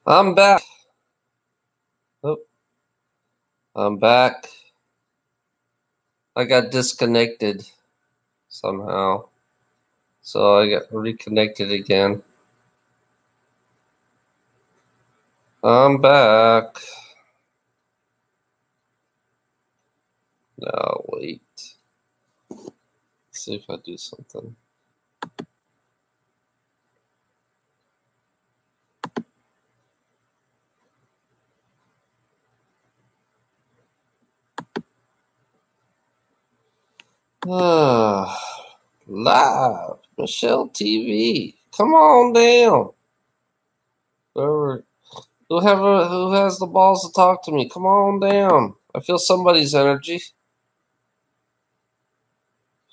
I'm back. Oh, I'm back. I got disconnected somehow. So I got reconnected again. I'm back. Now, wait. Let's see if I do something. Live. Michelle TV. Come on down. Whoever, who has the balls to talk to me, come on down. I feel somebody's energy.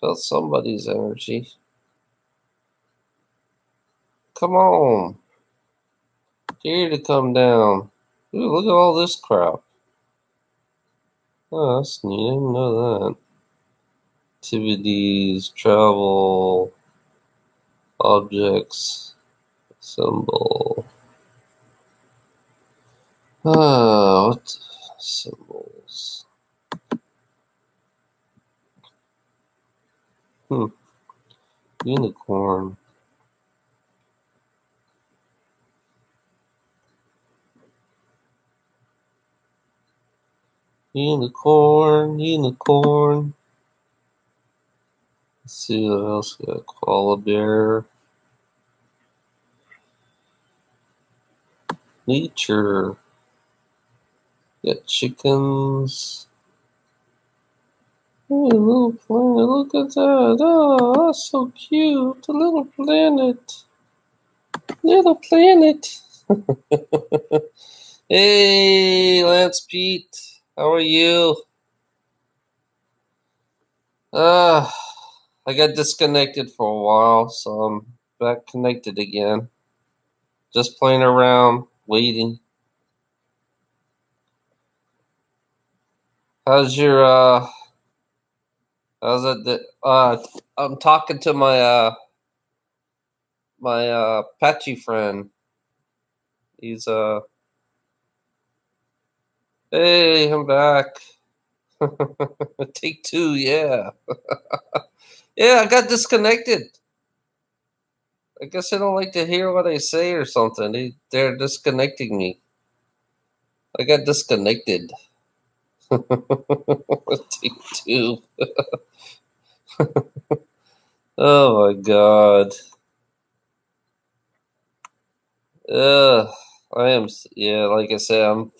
Felt somebody's energy. Come on. Here to come down. Ooh, look at all this crap. Oh, that's neat. I didn't know that. Activities, travel, objects, symbol. What symbols? Unicorn. Unicorn. Let's see what else we got. Koala bear. Nature. Got chickens. Hey, little planet, look at that. Oh, that's so cute. A little planet. Little planet. Hey, Lance Pete. How are you? I got disconnected for a while, so I'm back connected again. Just playing around, waiting. How's your how's it I'm talking to my Patchy friend. He's hey, I'm back. Take two, yeah. Yeah, I got disconnected. I guess they don't like to hear what I say or something. They're disconnecting me. I got disconnected. Take two. Oh my god. Ugh. I am. Yeah, like I said, I'm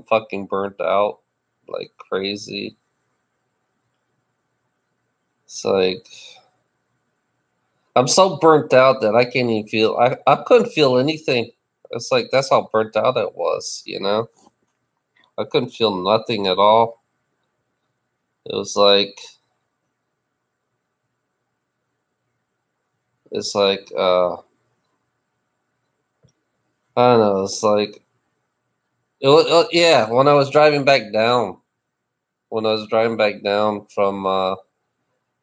fucking burnt out like crazy. It's like I'm so burnt out that I can't even feel. I couldn't feel anything. It's like that's how burnt out it was. I couldn't feel nothing at all. It was like it's like I don't know. It's like yeah. When I was driving back down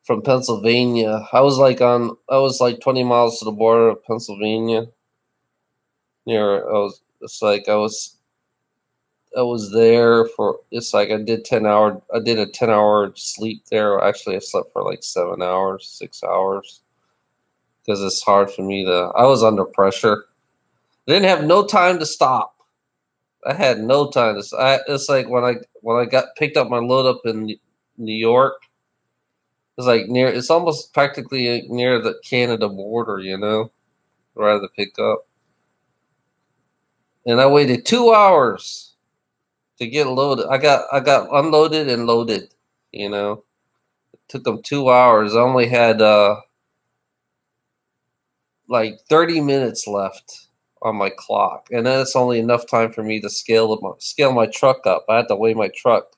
from Pennsylvania, I was like 20 miles to the border of Pennsylvania. Near I was it's like I was there for it's like I did a 10-hour sleep there. Actually, I slept for like 7 hours, 6 hours because it's hard for me to. I was under pressure. I didn't have no time to stop. I had no time to. It's like when I got picked up my load up in New York. It's like near. It's almost practically near the Canada border. Where I had to pick up, and I waited 2 hours to get loaded. I got unloaded and loaded. You know, it took them 2 hours. I only had like 30 minutes left on my clock, and then it's only enough time for me to scale my truck up. I had to weigh my truck,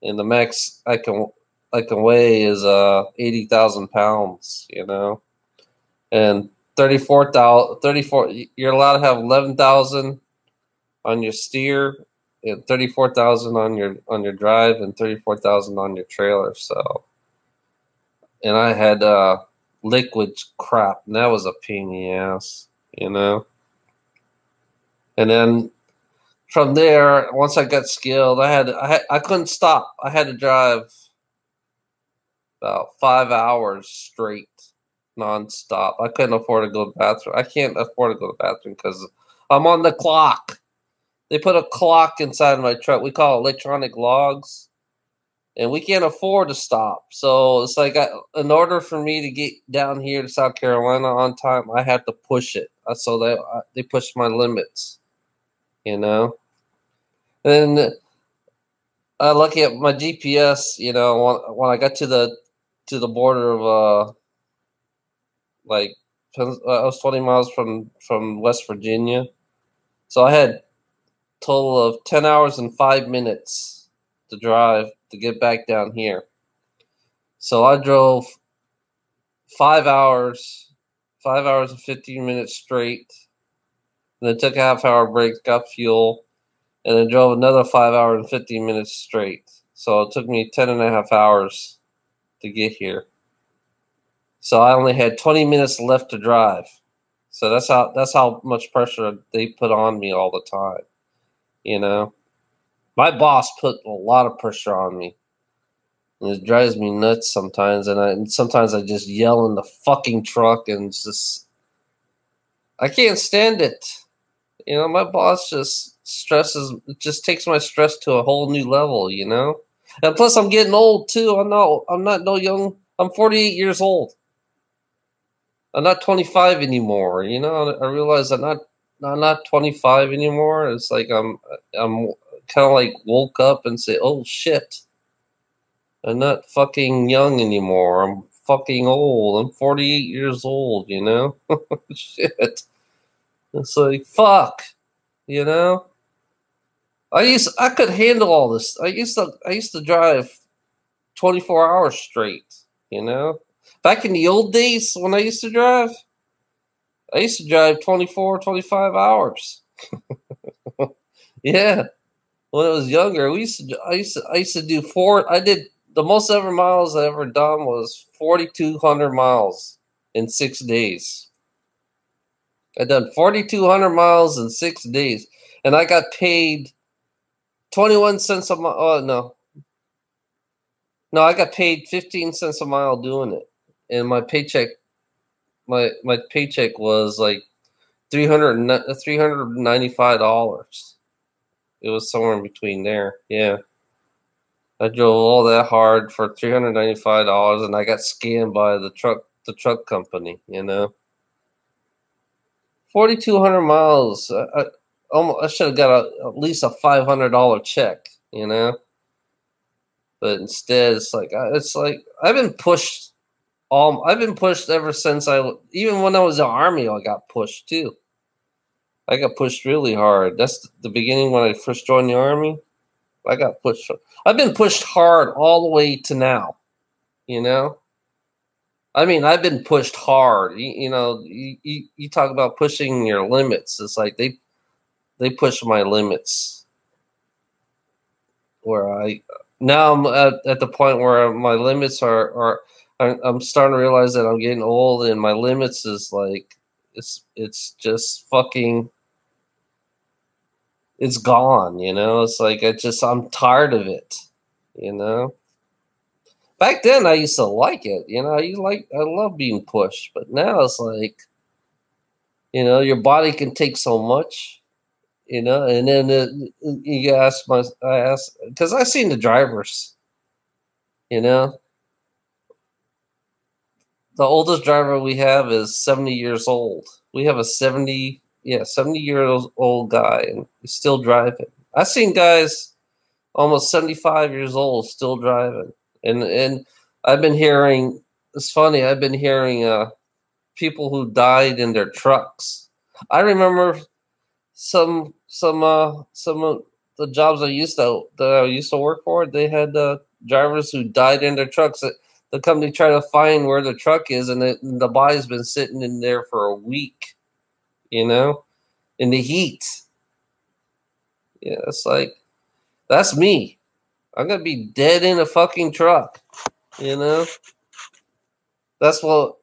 and the max I can weigh is 80,000 pounds. And 34. You're allowed to have 11,000 on your steer, and 34,000 on your drive, and 34,000 on your trailer. So, and I had liquid crap, and that was a pain in the ass. And then from there, once I got skilled, I couldn't stop. I had to drive about 5 hours straight, nonstop. I couldn't afford to go to the bathroom. I can't afford to go to the bathroom because I'm on the clock. They put a clock inside my truck. We call it electronic logs, and we can't afford to stop. So it's like, in order for me to get down here to South Carolina on time, I have to push it. So they pushed my limits, you know. And looking at my GPS, when I got to the border of like I was 20 miles from West Virginia, so I had a total of 10 hours and 5 minutes to drive to get back down here. So I drove 5 hours, 5 hours and 15 minutes straight, and then took a half-hour break, got fuel, and then drove another 5 hours and 15 minutes straight. So it took me 10 and a half hours to get here. So I only had 20 minutes left to drive. So that's how much pressure they put on me all the time. You know, my boss put a lot of pressure on me, and it drives me nuts sometimes. And sometimes I just yell in the fucking truck, and just I can't stand it. You know, my boss just takes my stress to a whole new level. You know, and plus I'm getting old too. I'm not no young. I'm 48 years old. I'm not 25 anymore. You know, I realize I'm not 25 anymore. It's like I'm kind of like woke up and say, oh shit, I'm not fucking young anymore. I'm fucking old. I'm 48 years old. You know, shit. It's like fuck. You know, I could handle all this. I used to drive 24 hours straight. You know, back in the old days when I used to drive. I used to drive 24, 25 hours. Yeah. When I was younger, I used to do I did the most ever miles I ever done was 4,200 miles in 6 days. I done 4,200 miles in 6 days, and I got paid 21 cents a mile. Oh, no, I got paid 15 cents a mile doing it, and my paycheck was like $395. It was somewhere in between there. Yeah. I drove all that hard for $395, and I got scammed by the truck company, you know. 4,200 miles. I should have got at least a $500 check, you know. But instead, it's like I've been pushed. I've been pushed ever since even when I was in the Army, I got pushed too. I got pushed really hard. That's the beginning when I first joined the Army. I got pushed. I've been pushed hard all the way to now. You know, I mean, I've been pushed hard. You talk about pushing your limits. It's like they push my limits. Now I'm at the point where my limits are. I'm starting to realize that I'm getting old, and my limits is like it's just fucking. It's gone, you know. It's like I'm tired of it, you know. Back then, I used to like it, you know. I love being pushed, but now it's like, you know, your body can take so much, you know. And then I asked because I seen the drivers, you know. The oldest driver we have is 70 years old. We have a 70-year old guy, and he's still driving. I've seen guys almost 75 years old still driving, and I've been hearing. It's funny. I've been hearing people who died in their trucks. I remember some of the jobs that I used to work for. They had drivers who died in their trucks. The company tried to find where the truck is, and the body's been sitting in there for a week, you know, in the heat. Yeah, it's like, that's me. I'm going to be dead in a fucking truck, you know. That's how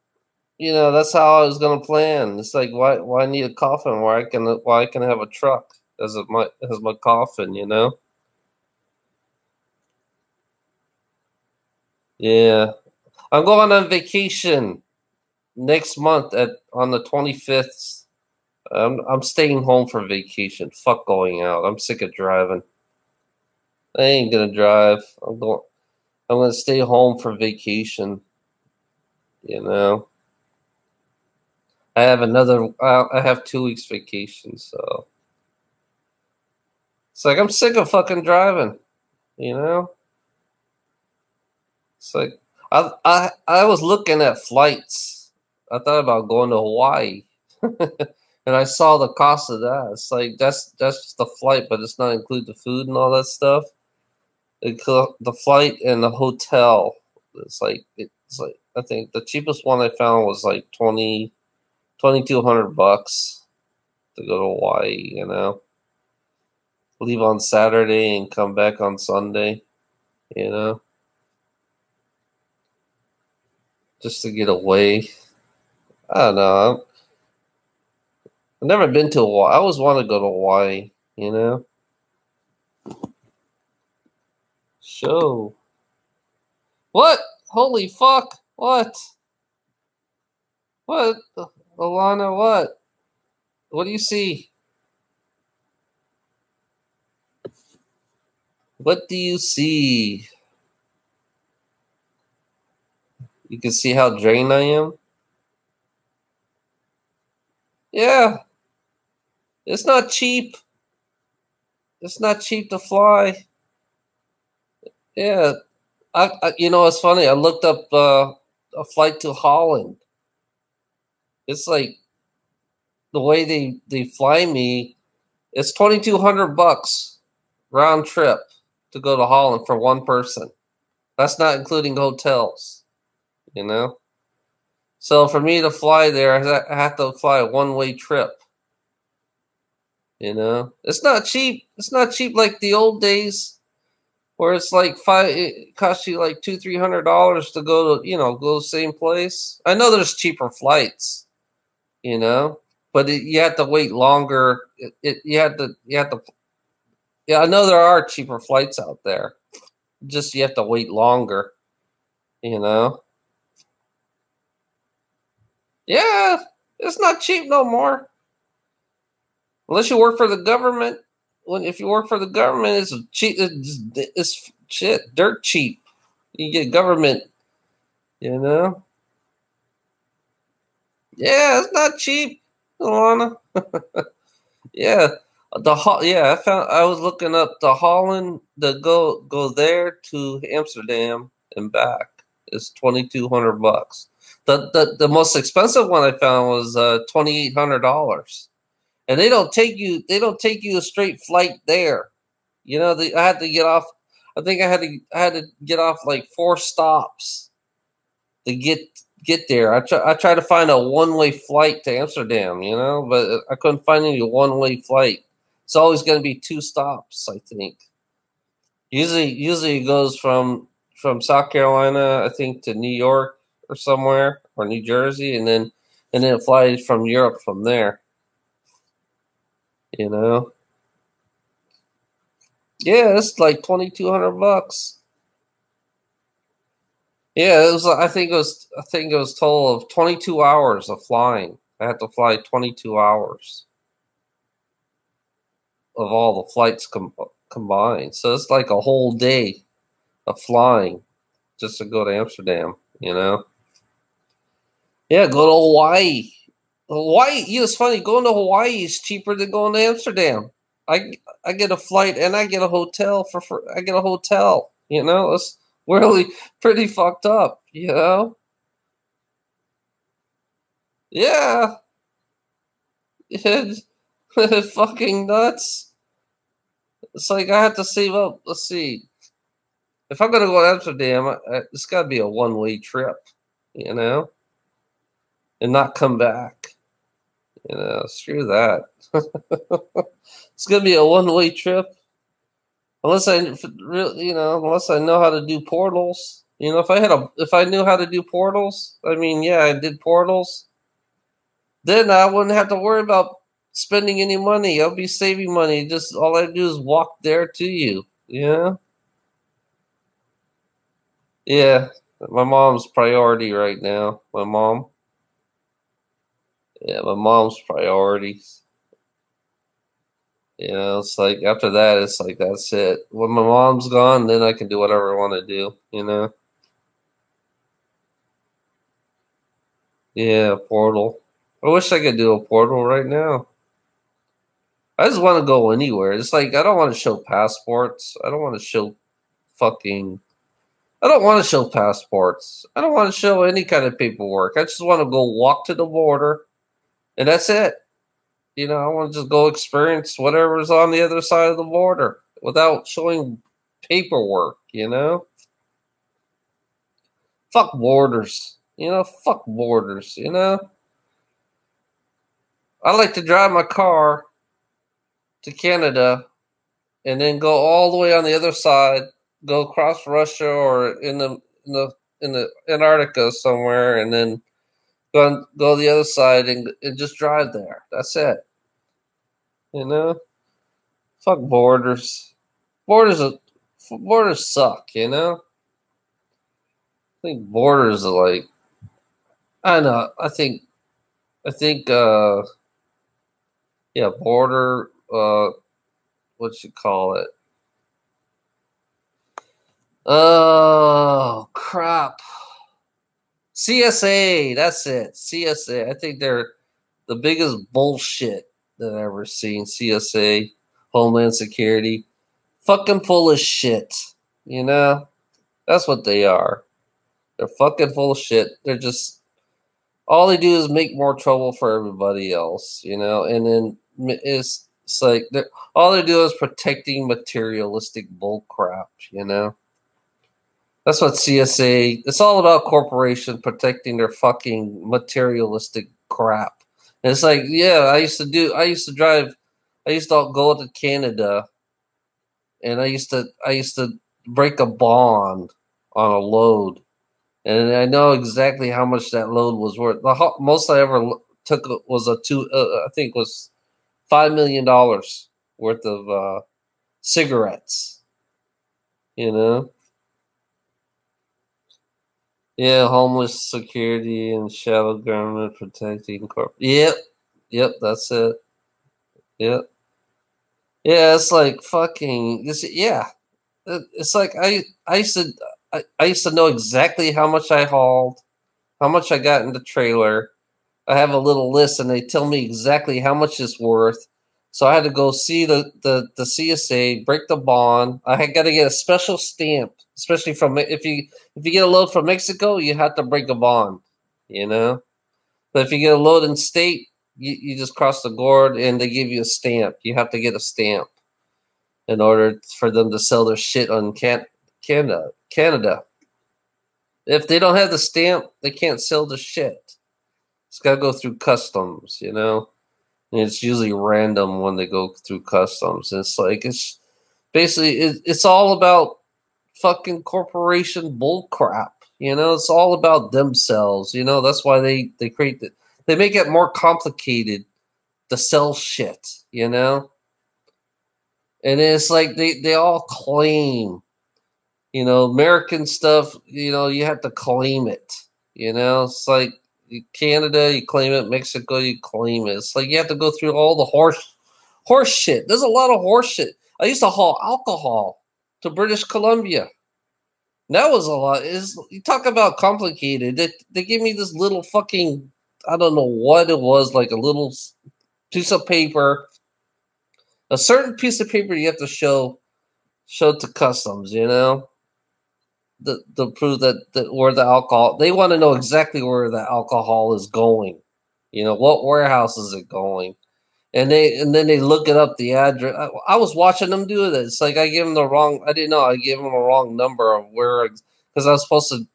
I was going to plan. It's like, why need a coffin where I can have a truck? as my coffin, you know. Yeah, I'm going on vacation next month on the 25th. I'm staying home for vacation. Fuck going out. I'm sick of driving. I ain't gonna drive. I'm gonna stay home for vacation. You know. I have 2 weeks vacation, so it's like I'm sick of fucking driving. You know. It's like I was looking at flights. I thought about going to Hawaii. And I saw the cost of that. It's like that's just the flight, but it's not include the food and all that stuff. The flight and the hotel. It's like I think the cheapest one I found was like 2,200 bucks to go to Hawaii. You know, leave on Saturday and come back on Sunday. You know, just to get away. I don't know. I've never been to Hawaii. I always want to go to Hawaii. You know, show. What? Holy fuck! What? What? Alana, what? What do you see? What do you see? You can see how drained I am? Yeah. It's not cheap. It's not cheap to fly. Yeah. It's funny. I looked up a flight to Holland. It's like the way they fly me, it's 2,200 bucks round trip to go to Holland for one person. That's not including hotels, you know? So for me to fly there, I have to fly a one-way trip. You know? It's not cheap. It's not cheap like the old days where it's like it costs you like $200-300 to go to, go to the same place. I know there's cheaper flights, but you have to wait longer. You have to, yeah, I know there are cheaper flights out there. Just you have to wait longer, you know? Yeah, it's not cheap no more. Unless you work for the government. If you work for the government, it's cheap. It's shit, dirt cheap. You get government, you know? Yeah, it's not cheap, Alana. Yeah. I was looking up the Holland to go there to Amsterdam and back is 2,200 bucks. The most expensive one I found was $2,800, and they don't take you a straight flight there. I had to get off. I think I had to get off like 4 stops to get there. I tried to find a one-way flight to Amsterdam, but I couldn't find any one-way flight. It's always going to be 2 stops, I think. Usually it goes from South Carolina, I think, to New York or somewhere, or New Jersey, and then it flies from Europe from there. Yeah, it's like 2,200 bucks. Yeah, it was. I think it was total of 22 hours of flying. I had to fly 22 hours of all the flights combined. So it's like a whole day of flying just to go to Amsterdam. Yeah, go to Hawaii. Hawaii, it's funny. Going to Hawaii is cheaper than going to Amsterdam. I get a flight and I get a hotel I get a hotel. It's really pretty fucked up. Yeah, it's fucking nuts. It's like I have to save up. Let's see. If I'm gonna go to Amsterdam, it's got to be a one-way trip, and not come back. Screw that. It's gonna be a one-way trip, unless unless I know how to do portals. If I knew how to do portals, I mean, yeah, I did portals. Then I wouldn't have to worry about spending any money. I'll be saving money. Just all I do is walk there to you. Yeah. Yeah. My mom's priority right now. My mom. Yeah, my mom's priorities. It's like after that, it's like that's it. When my mom's gone, then I can do whatever I want to do. Yeah, Portal. I wish I could do a Portal right now. I just want to go anywhere. It's like I don't want to show passports. I don't want to show fucking. I don't want to show passports. I don't want to show any kind of paperwork. I just want to go walk to the border, and that's it. I want to just go experience whatever's on the other side of the border without showing paperwork. Fuck borders. Fuck borders. I like to drive my car to Canada and then go all the way on the other side, go across Russia or in the Antarctica somewhere, and then go the other side and just drive there. That's it. You know, fuck borders. Borders suck. I think borders are like. I know. I think. Yeah, border. What you call it? Oh crap. CSA, that's it. CSA. I think they're the biggest bullshit that I've ever seen. CSA, Homeland Security, fucking full of shit. That's what they are. They're fucking full of shit. They're just all they do is make more trouble for everybody else. And then it's like all they do is protecting materialistic bull crap. That's what CSA. It's all about corporation protecting their fucking materialistic crap. And it's like, yeah, I used to drive. I used to go to Canada, and I used to break a bond on a load, and I know exactly how much that load was worth. The most I ever took was I think was $5 million worth of cigarettes. Yeah, homeless security and shadow government protecting corp. Yep, that's it. Yep, yeah, it's like fucking. Yeah, it's like I used to know exactly how much I hauled, how much I got in the trailer. I have a little list, and they tell me exactly how much it's worth. So I had to go see the CSA, break the bond. I had got to get a special stamp, especially from if you get a load from Mexico, you have to break a bond. But if you get a load in state, you just cross the board and they give you a stamp. You have to get a stamp in order for them to sell their shit on Canada. If they don't have the stamp, they can't sell the shit. It's got to go through customs. And it's usually random when they go through customs. It's like it's basically it's all about fucking corporation bull crap. It's all about themselves. That's why they create it. They make it more complicated to sell shit. And it's like they all claim, American stuff. You have to claim it. It's like Canada, you claim it. Mexico, you claim it. It's like you have to go through all the horse shit. There's a lot of horse shit. I used to haul alcohol to British Columbia. That was a lot. You talk about complicated. They gave me this little fucking, I don't know what it was, like a little piece of paper. A certain piece of paper you have to show to customs, to prove that where the alcohol. They want to know exactly where the alcohol is going. What warehouse is it going? And then they look it up the address. I was watching them do it. It's like I gave them the wrong. I didn't know. I gave them a wrong number of where because I was supposed to,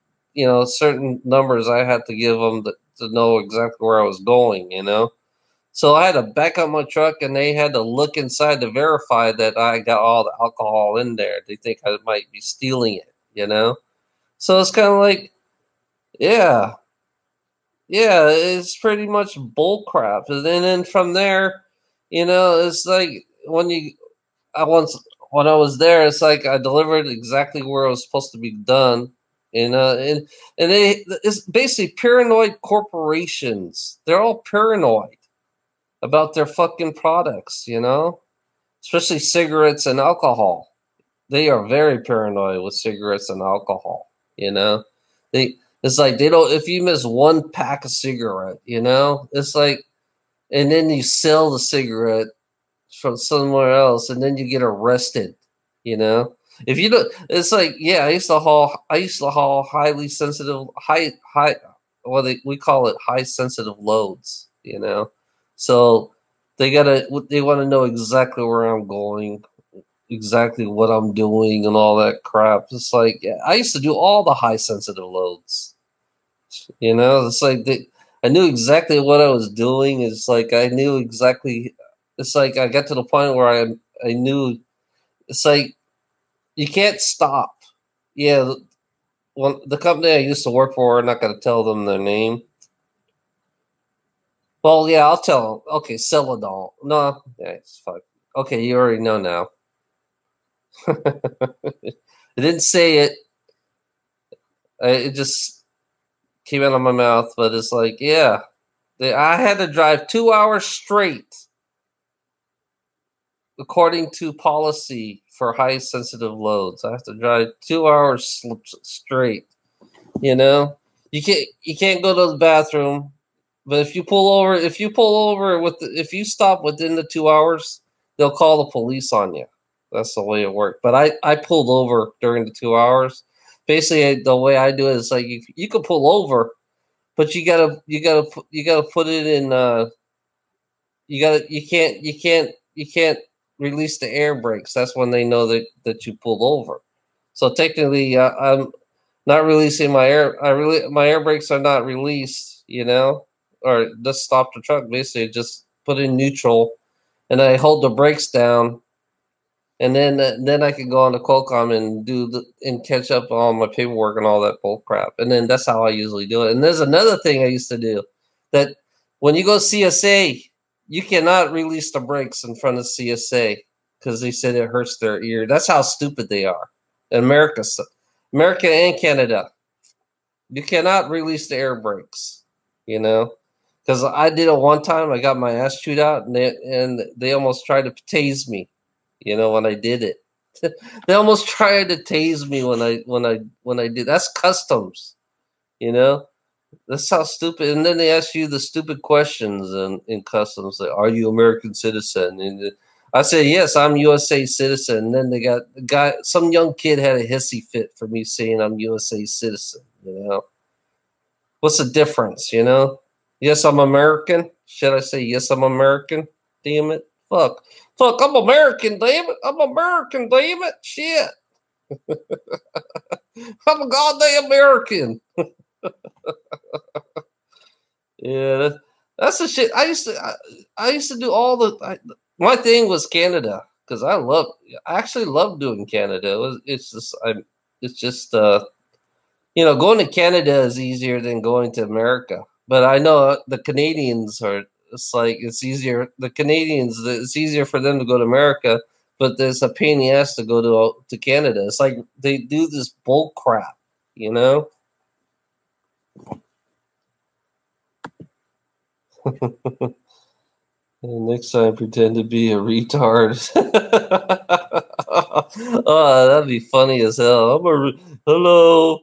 certain numbers I had to give them to know exactly where I was going. So I had to back up my truck, and they had to look inside to verify that I got all the alcohol in there. They think I might be stealing it. So it's kind of like, yeah, it's pretty much bull crap. And then from there, It's like I once when I was there, it's like I delivered exactly where it was supposed to be done. It's basically paranoid corporations. They're all paranoid about their fucking products, especially cigarettes and alcohol. They are very paranoid with cigarettes and alcohol. It's like they don't. If you miss one pack of cigarette, it's like, and then you sell the cigarette from somewhere else, and then you get arrested. You know, if you don't, it's like, yeah, I used to haul highly sensitive, high. Well, we call it high sensitive loads. So they want to know exactly where I'm going, exactly what I'm doing, and all that crap. It's like, yeah, I used to do all the high sensitive loads. It's like I knew exactly what I was doing. It's like I knew exactly. It's like I got to the point where I knew. It's like you can't stop. Yeah, the company I used to work for, I'm not going to tell them their name. Well, yeah, I'll tell them. Okay, Celadol. No, yeah, it's fine. Okay, you already know now. I didn't say it. It just came out of my mouth, but it's like, yeah, I had to drive 2 hours straight, according to policy for high sensitive loads. I have to drive 2 hours straight. You can't go to the bathroom, but if you pull over, if you stop within the 2 hours, they'll call the police on you. That's the way it worked. But I pulled over during the 2 hours. Basically, the way I do it is like you can pull over, but you gotta put it in. You can't release the air brakes. That's when they know that you pulled over. So technically, I'm not releasing my air. My air brakes are not released. Or just stop the truck. Basically, just put in neutral, and I hold the brakes down, and then I can go on the Qualcomm and catch up on my paperwork and all that bull crap. And then that's how I usually do it. And there's another thing I used to do, that when you go CSA, you cannot release the brakes in front of CSA because they said it hurts their ear. That's how stupid they are. In America and Canada, you cannot release the air brakes. Because I did it one time. I got my ass chewed out, and they almost tried to tase me. When I did it, they almost tried to tase me when I did. That's customs. That's how stupid. And then they ask you the stupid questions in customs, like, "Are you American citizen?" And I said, "Yes, I'm USA citizen." And then they got some young kid had a hissy fit for me saying I'm USA citizen. What's the difference? Yes, I'm American. Should I say yes, I'm American? Damn it. Fuck, I'm American, damn it. I'm American, damn it. Shit. I'm a goddamn American. Yeah, that's the shit. I used to do all my thing was Canada, because I actually love doing Canada. It's just going to Canada is easier than going to America. But I know the Canadians are. It's like it's easier. The Canadians, it's easier for them to go to America, but there's a pain in the ass to go to Canada. It's like they do this bull crap, And next time, pretend to be a retard. Oh, that'd be funny as hell. Hello.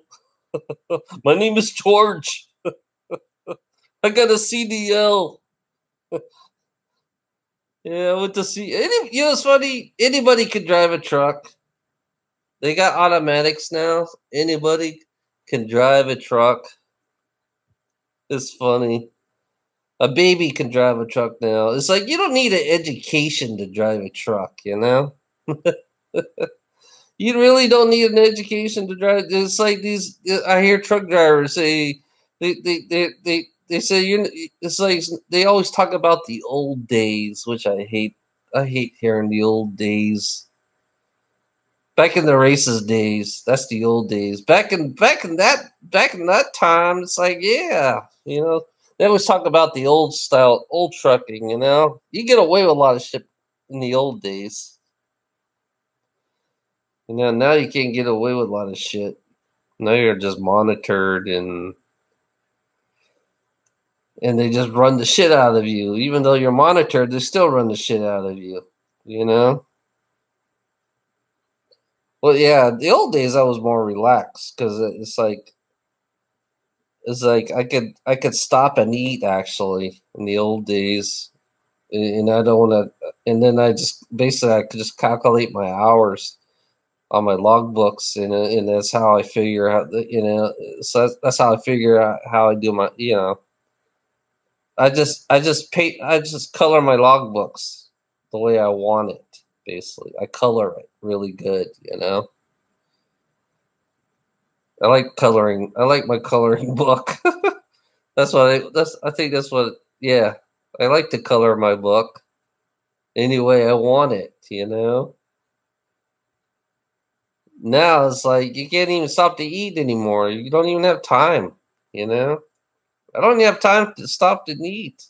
My name is George. I got a CDL. Yeah, I went to see. It's funny. Anybody could drive a truck. They got automatics now. Anybody can drive a truck. It's funny. A baby can drive a truck now. It's like you don't need an education to drive a truck, You really don't need an education to drive. It's like these. I hear truck drivers say they say it's like they always talk about the old days, which I hate. I hate hearing the old days. Back in the races days, that's the old days. Back in that time, it's like, yeah, they always talk about the old style, old trucking. You get away with a lot of shit in the old days. Now you can't get away with a lot of shit. Now you're just monitored and they just run the shit out of you. Even though you're monitored, they still run the shit out of you. You know. Well, yeah, the old days I was more relaxed because it's like I could stop and eat actually in the old days, and I don't want to. And then I could just calculate my hours on my logbooks, and that's how I figure out. So that's how I figure out how I do my. I just color my logbooks the way I want it. Basically, I color it really good. I like coloring. I like my coloring book. I think that's what. Yeah, I like to color my book any way I want it. Now it's like you can't even stop to eat anymore. You don't even have time. You know. I don't even have time to stop to eat.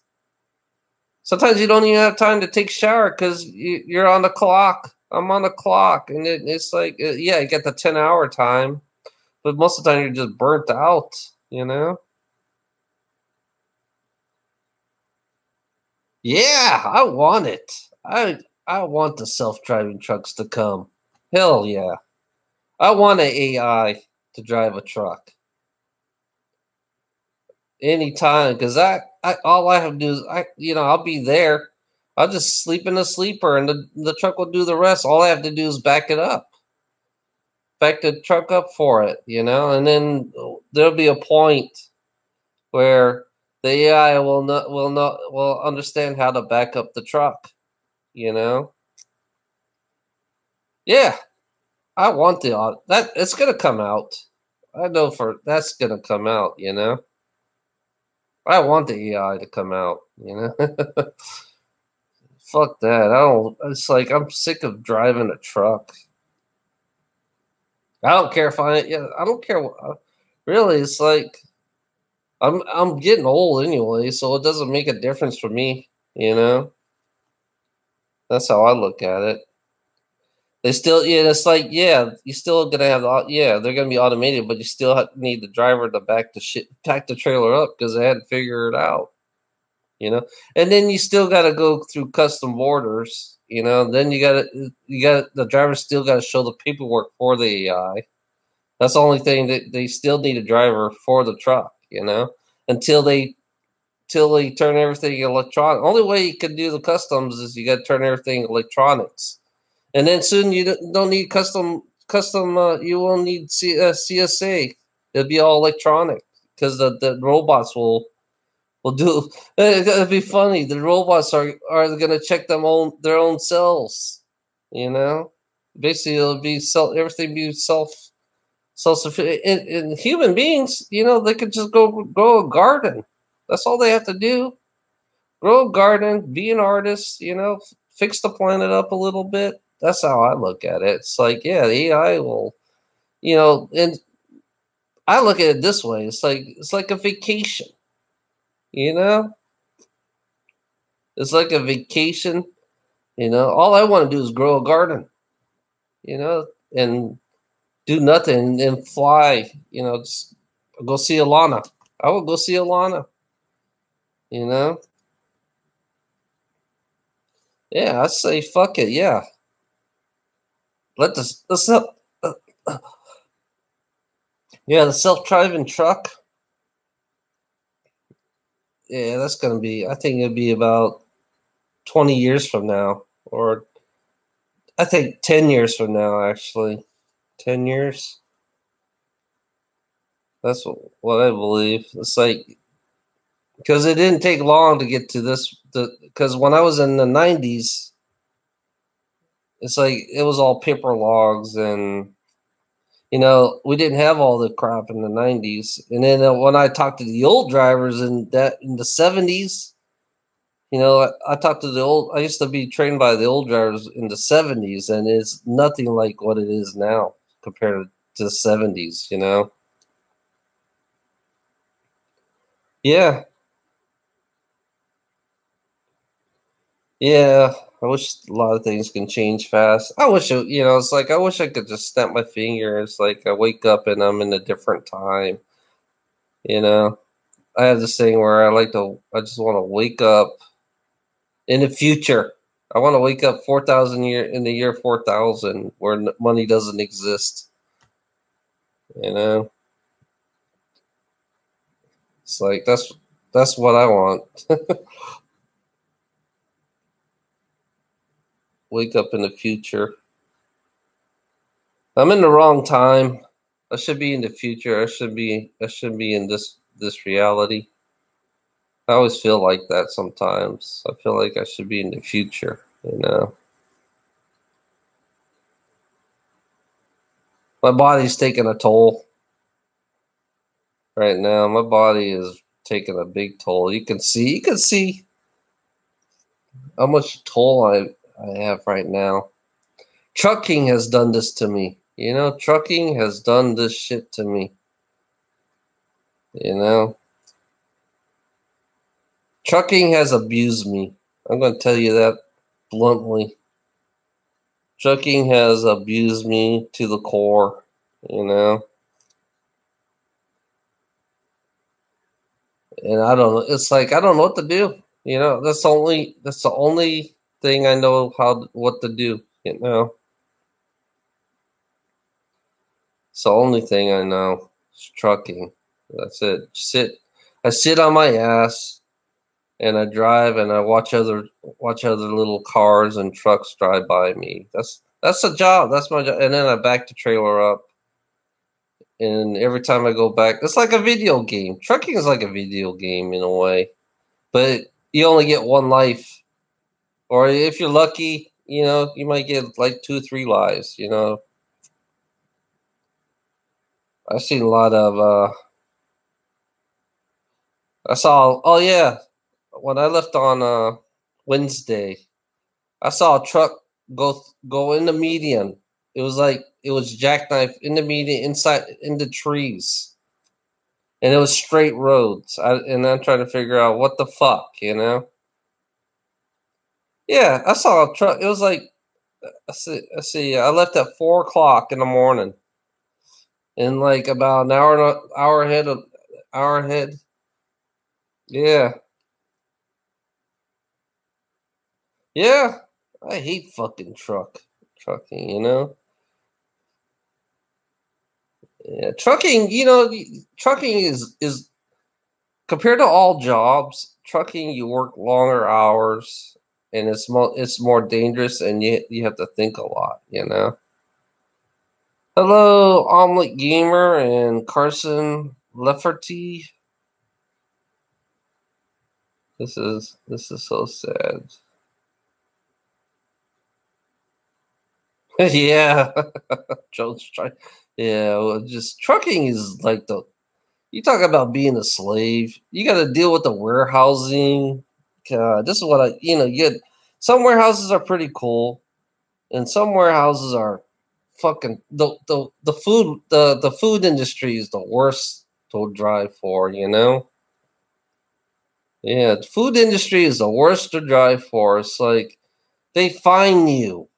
Sometimes you don't even have time to take a shower because you're on the clock. I'm on the clock, and it's like, yeah, you get the 10-hour time, but most of the time you're just burnt out. Yeah, I want it. I want the self-driving trucks to come. Hell yeah. I want an AI to drive a truck anytime because I all I have to do is I'll be there. I'll just sleep in the sleeper and the truck will do the rest. All I have to do is back the truck up for it, and then there'll be a point where the AI will understand how to back up the truck. Yeah, I want that. It's gonna come out. I know that's gonna come out. I want the AI to come out. Fuck that. I don't. It's like I'm sick of driving a truck. I don't care if I don't care. Really, it's like I'm getting old anyway, so it doesn't make a difference for me. That's how I look at it. They still, yeah, it's like, yeah, you still gonna have, yeah, they're gonna be automated, but you still need the driver to pack the trailer up because they hadn't figured it out. And then you still got to go through custom borders. Then the driver still got to show the paperwork for the AI. That's the only thing that they still need a driver for the truck. Until they turn everything electronic. Only way you can do the customs is you got to turn everything electronics. And then soon you don't need custom. You won't need CSA. It'll be all electronic because the robots will do. It'll be funny. The robots are going to check their own cells. Basically it'll be everything be self-sufficient. And human beings, they could just go grow a garden. That's all they have to do. Grow a garden, be an artist. Fix the planet up a little bit. That's how I look at it. It's like, yeah, the AI will, and I look at it this way. It's like a vacation, you know? It's like a vacation, All I want to do is grow a garden, and do nothing and fly, just go see Alana. I will go see Alana, you know? Yeah, I say fuck it, yeah. Let's yeah, the self-driving truck. Yeah, that's gonna be. I think it'll be about 20 years from now, or I think 10 years from now. Actually, 10 years. That's what I believe. It's like because it didn't take long to get to this. Because when I was in the 90s, it's like it was all paper logs and we didn't have all the crap in the 90s. And then when I talked to the old drivers in the 70s, I talked to I used to be trained by the old drivers in the 70s, and it's nothing like what it is now compared to the 70s. Yeah. Yeah, I wish a lot of things can change fast. I wish it's like I wish I could just snap my fingers. Like I wake up and I'm in a different time. You know, I have this thing where I just want to wake up in the future. I want to wake up 4,000 year in the year 4,000 where money doesn't exist. You know, it's like that's what I want. Wake up in the future. I'm in the wrong time. I should be in the future. I should be in this reality. I always feel like that sometimes. I feel like I should be in the future. My body's taking a toll right now. My body is taking a big toll. You can see how much toll I have right now. Trucking has done this to me. Trucking has done this shit to me. You know, trucking has abused me. I'm going to tell you that bluntly. Trucking has abused me to the core, you know. And I don't know. It's like I don't know what to do. That's the only thing I know what to do. It's the only thing I know. It's trucking. That's it. I sit on my ass and I drive and I watch other little cars and trucks drive by me. That's a job. That's my job. And then I back the trailer up. And every time I go back, it's like a video game. Trucking is like a video game in a way, but you only get one life. Or if you're lucky, you might get like 2, 3 lives. I've seen a lot of. I saw. Oh yeah, when I left on Wednesday, I saw a truck go in the median. It was jackknife in the median inside in the trees, and it was straight roads. And I'm trying to figure out what the fuck. Yeah, I saw a truck. It was like I see. I left at 4 o'clock in the morning, and like about an hour ahead. Yeah, yeah. I hate fucking trucking. Yeah, trucking. Trucking is compared to all jobs. Trucking, you work longer hours, and it's more dangerous, and you have to think a lot. Hello, Omelet Gamer and Carson Lefferty. This is so sad. Yeah, Joe's trying. Yeah, well, just trucking is like you talk about being a slave. You got to deal with the warehousing. God, this is what you get. Some warehouses are pretty cool, and some warehouses are fucking the food industry is the worst to drive for. Yeah, the food industry is the worst to drive for. It's like they fine you.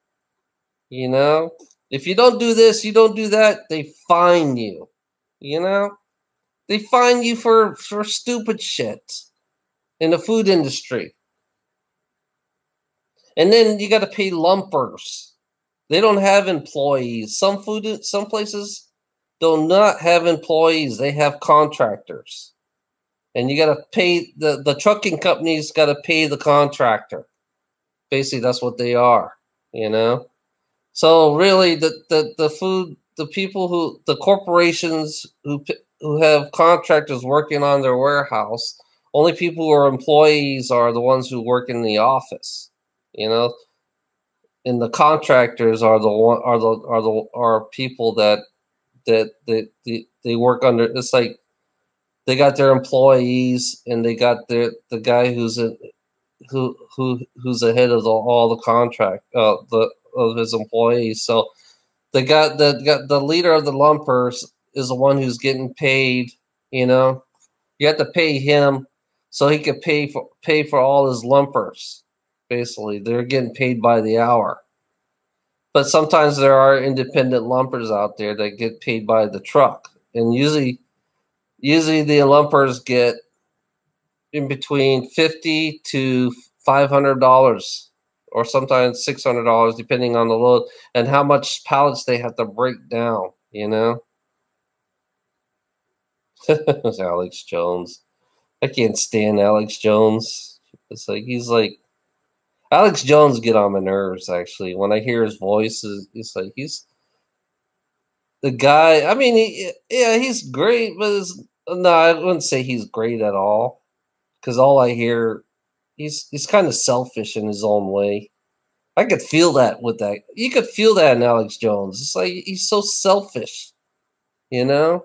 You know, if you don't do this, you don't do that, they fine you. You know, they fine you for stupid shit in the food industry, and then you got to pay lumpers. They don't have employees. Some places do not have employees. They have contractors, and you got to pay the trucking companies. Got to pay the contractor. Basically, that's what they are. You know. So really, the food, the people the corporations who have contractors working on their warehouse, only people who are employees are the ones who work in the office, you know, and the contractors are the one are people that they work under. It's like they got their employees and they got the guy who's the head of all the contract of his employees. So the leader of the lumpers is the one who's getting paid. You have to pay him so he could pay for all his lumpers. Basically, they're getting paid by the hour. But sometimes there are independent lumpers out there that get paid by the truck, and usually the lumpers get in between $50 to $500, or sometimes $600, depending on the load and how much pallets they have to break down. It's Alex Jones. I can't stand Alex Jones. It's like he's like Alex Jones get on my nerves. Actually, when I hear his voice, it's like he's the guy. I mean, yeah, he's great, but no, I wouldn't say he's great at all. Because all I hear, he's kind of selfish in his own way. I could feel that with that. You could feel that in Alex Jones. It's like he's so selfish, and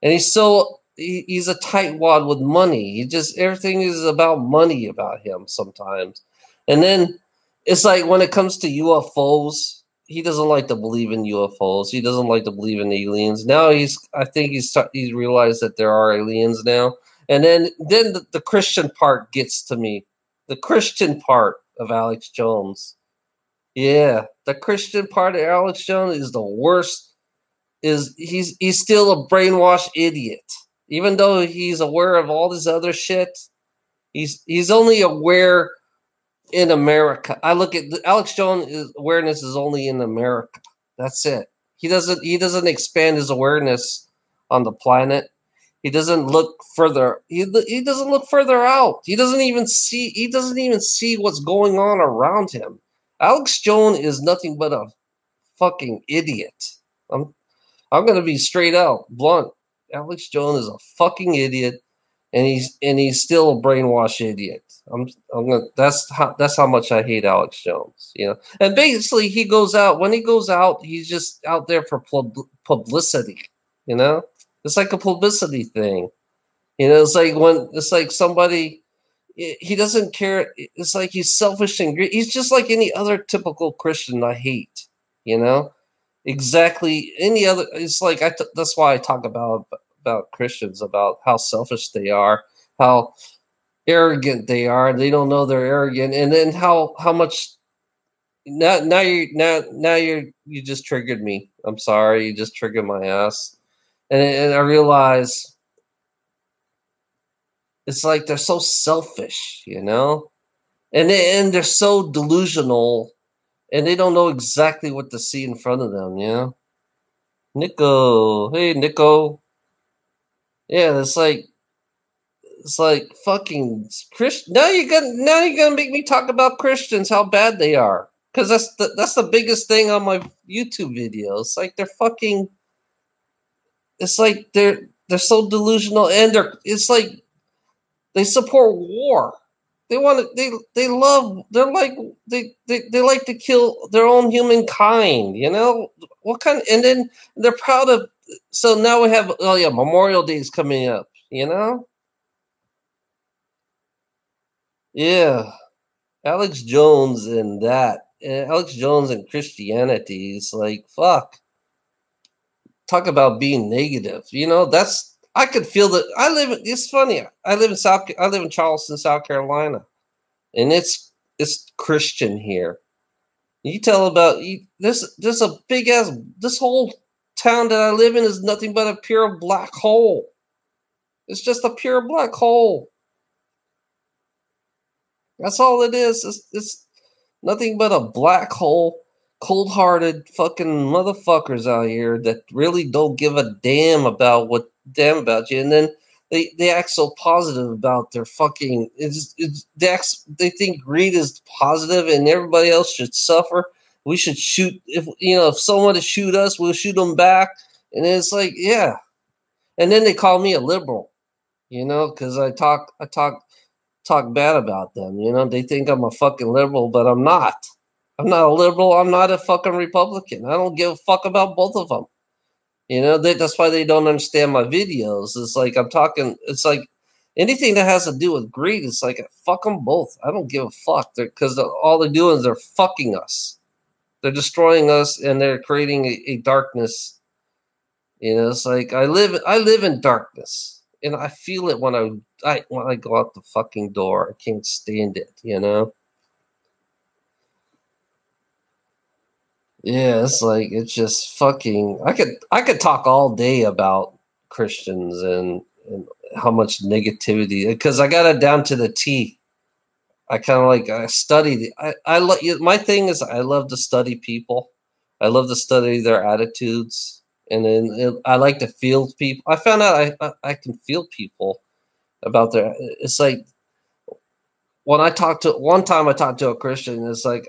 he's a tightwad with money. He just everything is about money about him sometimes. And then it's like when it comes to UFOs, he doesn't like to believe in UFOs. He doesn't like to believe in aliens. Now I think he's realized that there are aliens now. And then the Christian part gets to me. The Christian part of Alex Jones. Yeah, the Christian part of Alex Jones is the worst. He's still a brainwashed idiot. Even though he's aware of all this other shit, he's only aware in America. I look at Alex Jones' awareness is only in America. That's it. He doesn't expand his awareness on the planet. He doesn't look further. He doesn't look further out. He doesn't even see what's going on around him. Alex Jones is nothing but a fucking idiot. I'm gonna be straight out blunt. Alex Jones is a fucking idiot, and he's still a brainwashed idiot. That's how much I hate Alex Jones. And basically he goes out. When he goes out, he's just out there for publicity. It's like a publicity thing. It's like somebody. He doesn't care. It's like he's selfish and greedy. He's just like any other typical Christian I hate. Exactly any other. It's like that's why I talk about Christians, about how selfish they are, how arrogant they are. They don't know they're arrogant, and then how much. Now you just triggered me. I'm sorry, you just triggered my ass, and I realize it's like they're so selfish, and they're so delusional, and they don't know exactly what to see in front of them. Nico, hey Nico, yeah, it's like fucking Christian. Now you're gonna make me talk about Christians, how bad they are, because that's the biggest thing on my YouTube videos. It's like they're fucking. It's like they're so delusional, and it's like they support war. They want to. They love. They're like they like to kill their own humankind. What kind? And then they're proud of. So now we have Memorial Day is coming up. Yeah, Alex Jones and that. Alex Jones and Christianity is like fuck. Talk about being negative. That's I could feel that. It's funny. I live in Charleston, South Carolina, and it's Christian here. You tell about this a big ass. This whole town that I live in is nothing but a pure black hole. It's just a pure black hole. That's all it is. It's nothing but a black hole. Cold-hearted fucking motherfuckers out here that really don't give a damn about you, and then they act so positive about their fucking. They think greed is positive, and everybody else should suffer. We should shoot if someone to shoot us, we'll shoot them back, and it's like yeah, and then they call me a liberal, because I talk bad about them. They think I'm a fucking liberal, but I'm not. I'm not a liberal. I'm not a fucking Republican. I don't give a fuck about both of them. That's why they don't understand my videos. It's like it's like anything that has to do with greed, it's like fuck them both. I don't give a fuck. Because all they're doing is they're fucking us. They're destroying us, and they're creating a darkness. It's like I live in darkness, and I feel it when I go out the fucking door. I can't stand it. Yeah, it's like it's just fucking. I could talk all day about Christians and how much negativity because I got it down to the T. I kind of like I study. I love my thing is I love to study people. I love to study their attitudes, and then I like to feel people. I found out I can feel people about their. It's like when I talked to one time I talked to a Christian. It's like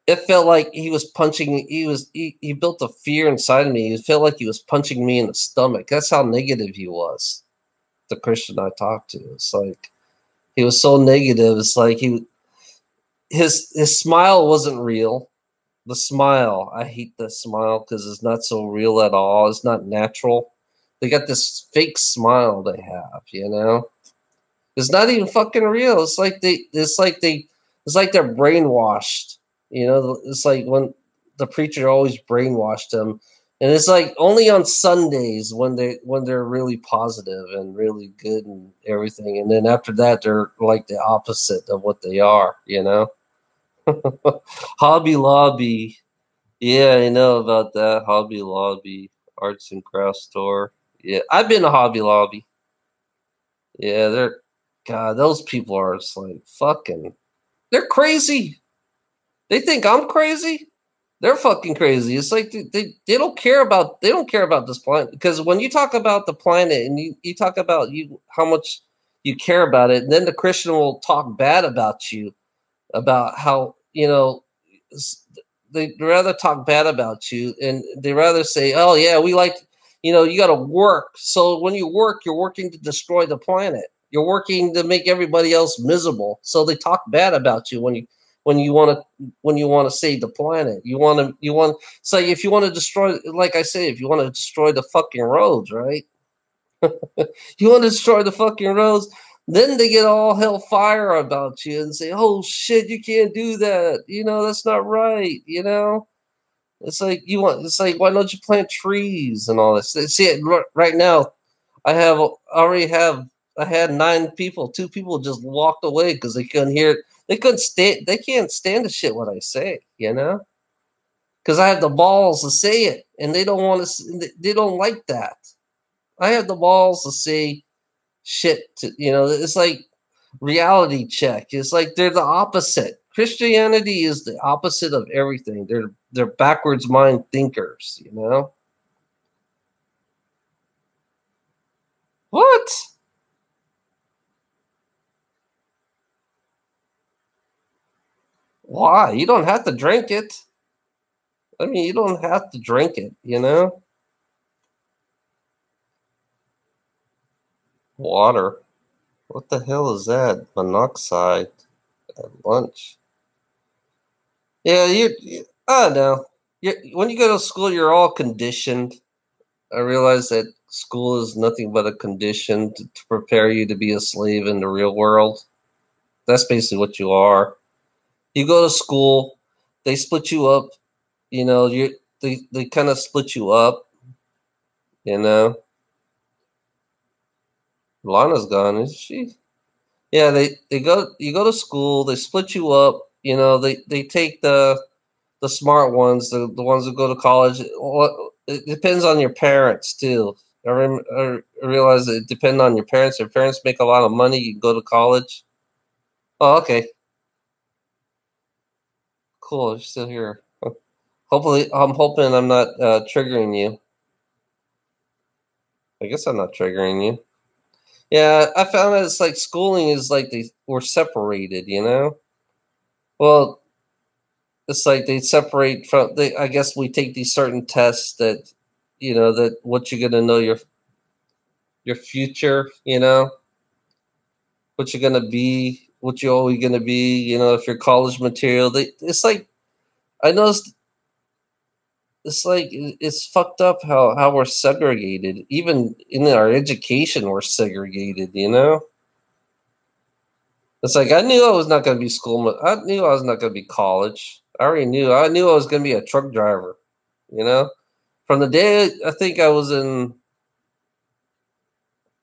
it felt like he was punching. He built a fear inside of me. It felt like he was punching me in the stomach. That's how negative he was. The Christian I talked to. It's like he was so negative. It's like his smile wasn't real. The smile, I hate the smile because it's not so real at all. It's not natural. They got this fake smile they have, you know. It's not even fucking real. It's like they're brainwashed. You know, it's like when the preacher always brainwashed them, and it's like only on Sundays when they're really positive and really good and everything, and then after that they're like the opposite of what they are. You know, Hobby Lobby. Yeah, I know about that. Hobby Lobby, arts and crafts store. Yeah, I've been to Hobby Lobby. Yeah, God, those people are just like fucking, they're crazy. They think I'm crazy. They're fucking crazy. It's like they don't care about this planet because when you talk about the planet and you talk about you how much you care about it, and then the Christian will talk bad about you about how they rather talk bad about you and they rather say, oh yeah, we like, you got to work. So when you work, you're working to destroy the planet. You're working to make everybody else miserable. So they talk bad about you when you want to save the planet. You want say if you want to destroy, like I say, if you want to destroy the fucking roads, right? You want to destroy the fucking roads, then they get all hellfire about you and say, "Oh shit, you can't do that. That's not right." It's like It's like why don't you plant trees and all this? See it right now. Already have. I had 9 people. 2 people just walked away because they couldn't hear it. They couldn't stand. They can't stand the shit what I say. Because I have the balls to say it, and they don't want to. They don't like that. I have the balls to say shit. It's like reality check. It's like they're the opposite. Christianity is the opposite of everything. They're backwards mind thinkers. What? Why? You don't have to drink it. I mean, you don't have to drink it. Water. What the hell is that? Monoxide at lunch. Yeah, I don't know. When you go to school, you're all conditioned. I realize that school is nothing but a condition to prepare you to be a slave in the real world. That's basically what you are. You go to school, they split you up. They kind of split you up. You know, Lana's gone, is she? Yeah, they go. You go to school, they split you up. They take the smart ones, the ones that go to college. It depends on your parents too. I realize it depends on your parents. If your parents make a lot of money, you go to college. Oh, okay, cool. You're still here. Hopefully, I'm hoping I'm not triggering you. I guess I'm not triggering you. Yeah, I found that it's like schooling is like we're separated. Well, it's like they separate from. I guess we take these certain tests that what you're gonna know your future. What you're gonna be, what you're always gonna be. If you're college material, it's like I noticed. It's like it's fucked up how we're segregated. Even in our education, we're segregated. It's like I knew I was not gonna be school. I knew I was not gonna be college. I already knew. I knew I was gonna be a truck driver. You know, from the day I think I was in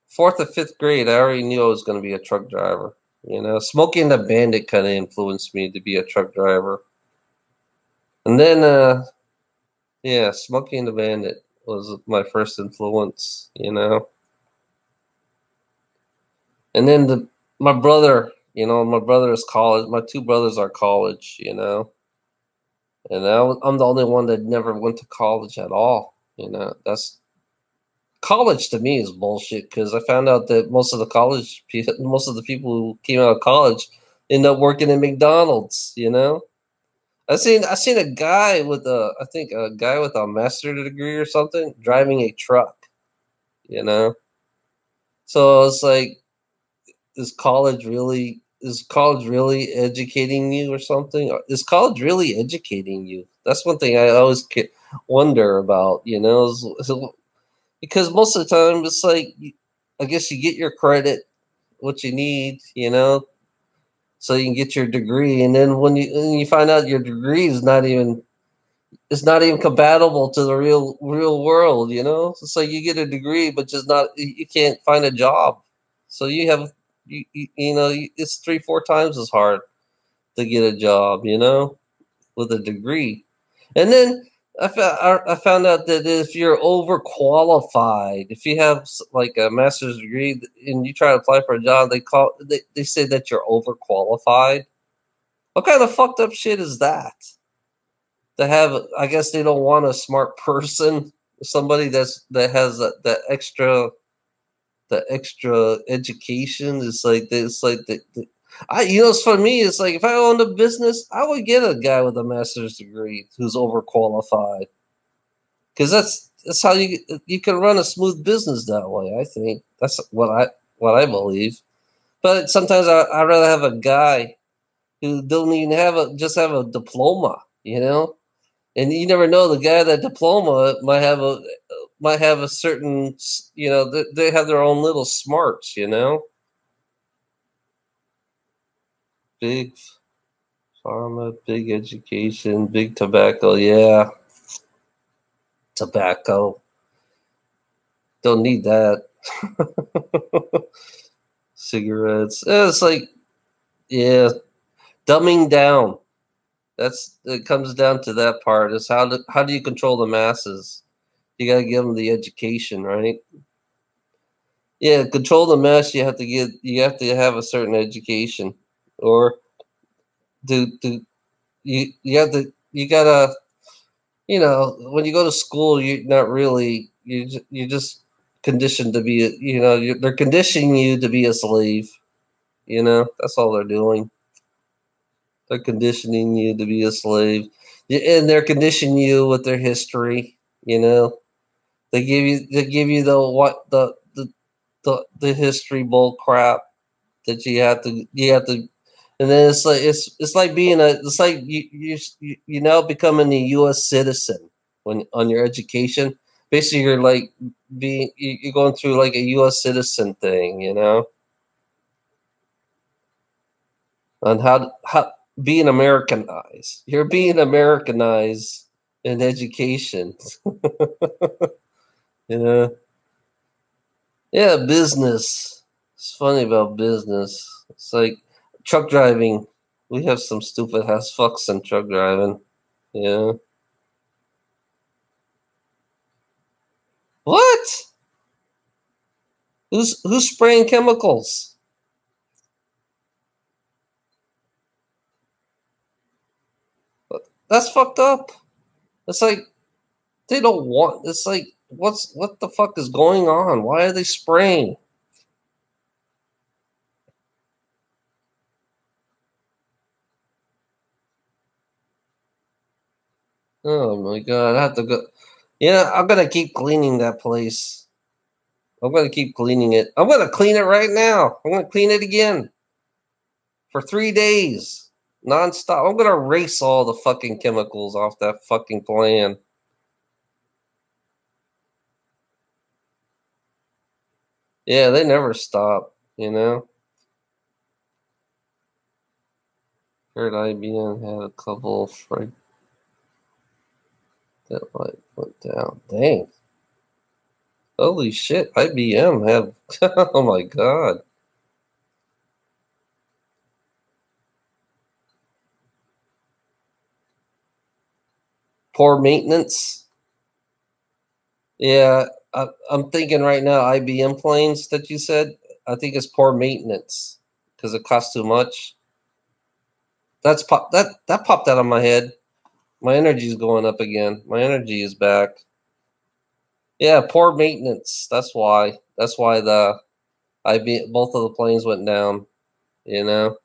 fourth or fifth grade, I already knew I was going to be a truck driver. Smokey and the Bandit kind of influenced me to be a truck driver. And then Yeah, Smokey and the Bandit was my first influence, you know. And then my brother, my brother is college. My two brothers are college, and I'm the only one that never went to college at all. That's college to me is bullshit because I found out that most of the most of the people who came out of college end up working at McDonald's. I seen a guy with a guy with a master's degree or something driving a truck. You know, so it's like, is college really educating you or something? Is college really educating you? That's one thing I always wonder about. Because most of the time it's like, I guess you get your credit, what you need, so you can get your degree, and then when you find out your degree is not even it's not even compatible to the real world. So you get a degree, but just not you can't find a job. So you have it's 3-4 times as hard to get a job, with a degree. And then I found out that if you're overqualified, if you have like a master's degree and you try to apply for a job, they say that you're overqualified. What kind of fucked up shit is that? To have, I guess they don't want a smart person, somebody that has the extra education. It's for me. It's like if I owned a business, I would get a guy with a master's degree who's overqualified, because that's how you can run a smooth business that way. I think that's what I believe. But sometimes I'd rather have a guy who don't even have a diploma, and you never know, the guy that diploma might have a certain, they have their own little smarts, big pharma, big education, big tobacco. Yeah, tobacco. Don't need that. Cigarettes. It's like, yeah, dumbing down. It comes down to that part. Is how do you control the masses? You got to give them the education, right? Yeah, control the mass. You have to have a certain education, or do you gotta, when you go to school, you're not really, you're just conditioned to be, they're conditioning you to be a slave. That's all they're doing. They're conditioning you to be a slave. And they're conditioning you with their history. They give you the history bull crap that you have to. And then it's like becoming a U.S. citizen when on your education. Basically, you're like you're going through like a U.S. citizen thing, on how being Americanized. You're being Americanized in education. Yeah, yeah, business. It's funny about business. It's like truck driving. We have some stupid ass fucks in truck driving. Yeah. What? Who's spraying chemicals? That's fucked up. It's like they don't want. It's like what the fuck is going on? Why are they spraying? Oh my god! I have to go. Yeah, I'm gonna keep cleaning that place. I'm gonna keep cleaning it. I'm gonna clean it right now. I'm gonna clean it again for 3 days, nonstop. I'm gonna erase all the fucking chemicals off that fucking plan. Yeah, they never stop. Heard IBM had a couple of freight that like went down. Dang. Holy shit, IBM have oh my god. Poor maintenance. Yeah, I'm thinking right now. IBM planes that you said. I think it's poor maintenance because it costs too much. That popped out of my head. My energy is going up again. My energy is back. Yeah, poor maintenance. That's why. That's why the IB both of the planes went down. You know.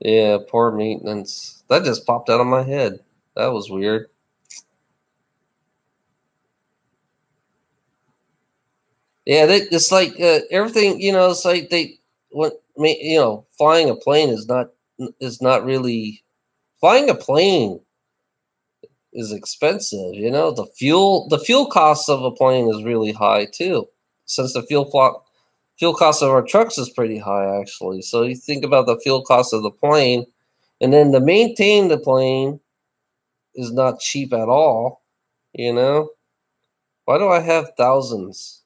Yeah, poor maintenance. That just popped out of my head. That was weird. Yeah, it's like everything. It's like they what flying a plane is not really flying a plane is expensive. The fuel cost of a plane is really high too, since the fuel cost of our trucks is pretty high actually. So you think about the fuel cost of the plane, and then to maintain the plane is not cheap at all. You know, why do I have thousands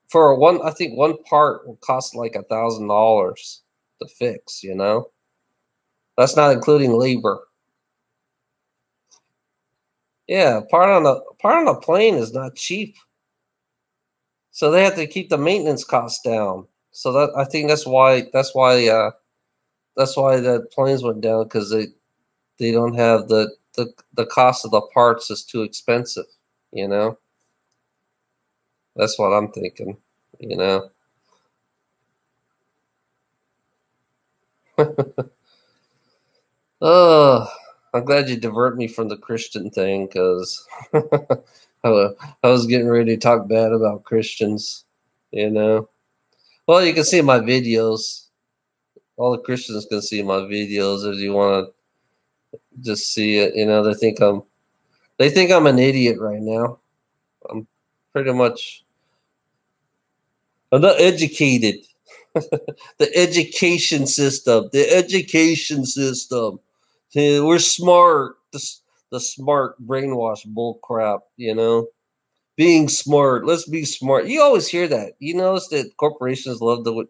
for one? I think one part will cost like $1,000 to fix. That's not including labor. Yeah, part on a plane is not cheap. So they have to keep the maintenance costs down. So that I think that's why the planes went down because they don't have the cost of the parts is too expensive. You know, that's what I'm thinking. You know, oh, I'm glad you divert me from the Christian thing because I was getting ready to talk bad about Christians. You know, well, you can see my videos. All the Christians can see my videos if you want to just see it. They think I'm an idiot right now. I'm pretty much I'm not educated. The education system. The education system. See, we're smart. The smart brainwash bull crap. Being smart. Let's be smart. You always hear that. You notice that corporations love to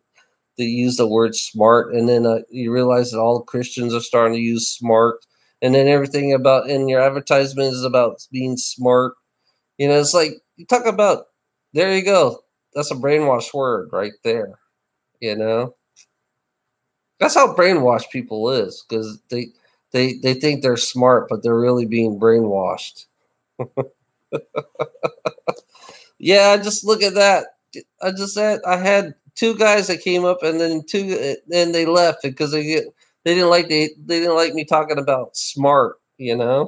use the word smart, and then you realize that all Christians are starting to use smart, and then everything about in your advertisement is about being smart. It's like you talk about. There you go. That's a brainwash word right there. You know, that's how brainwashed people is because they think they're smart, but they're really being brainwashed. Yeah, I just look at that. I just said I had two guys that came up, and then they left because they didn't like me talking about smart. Yeah,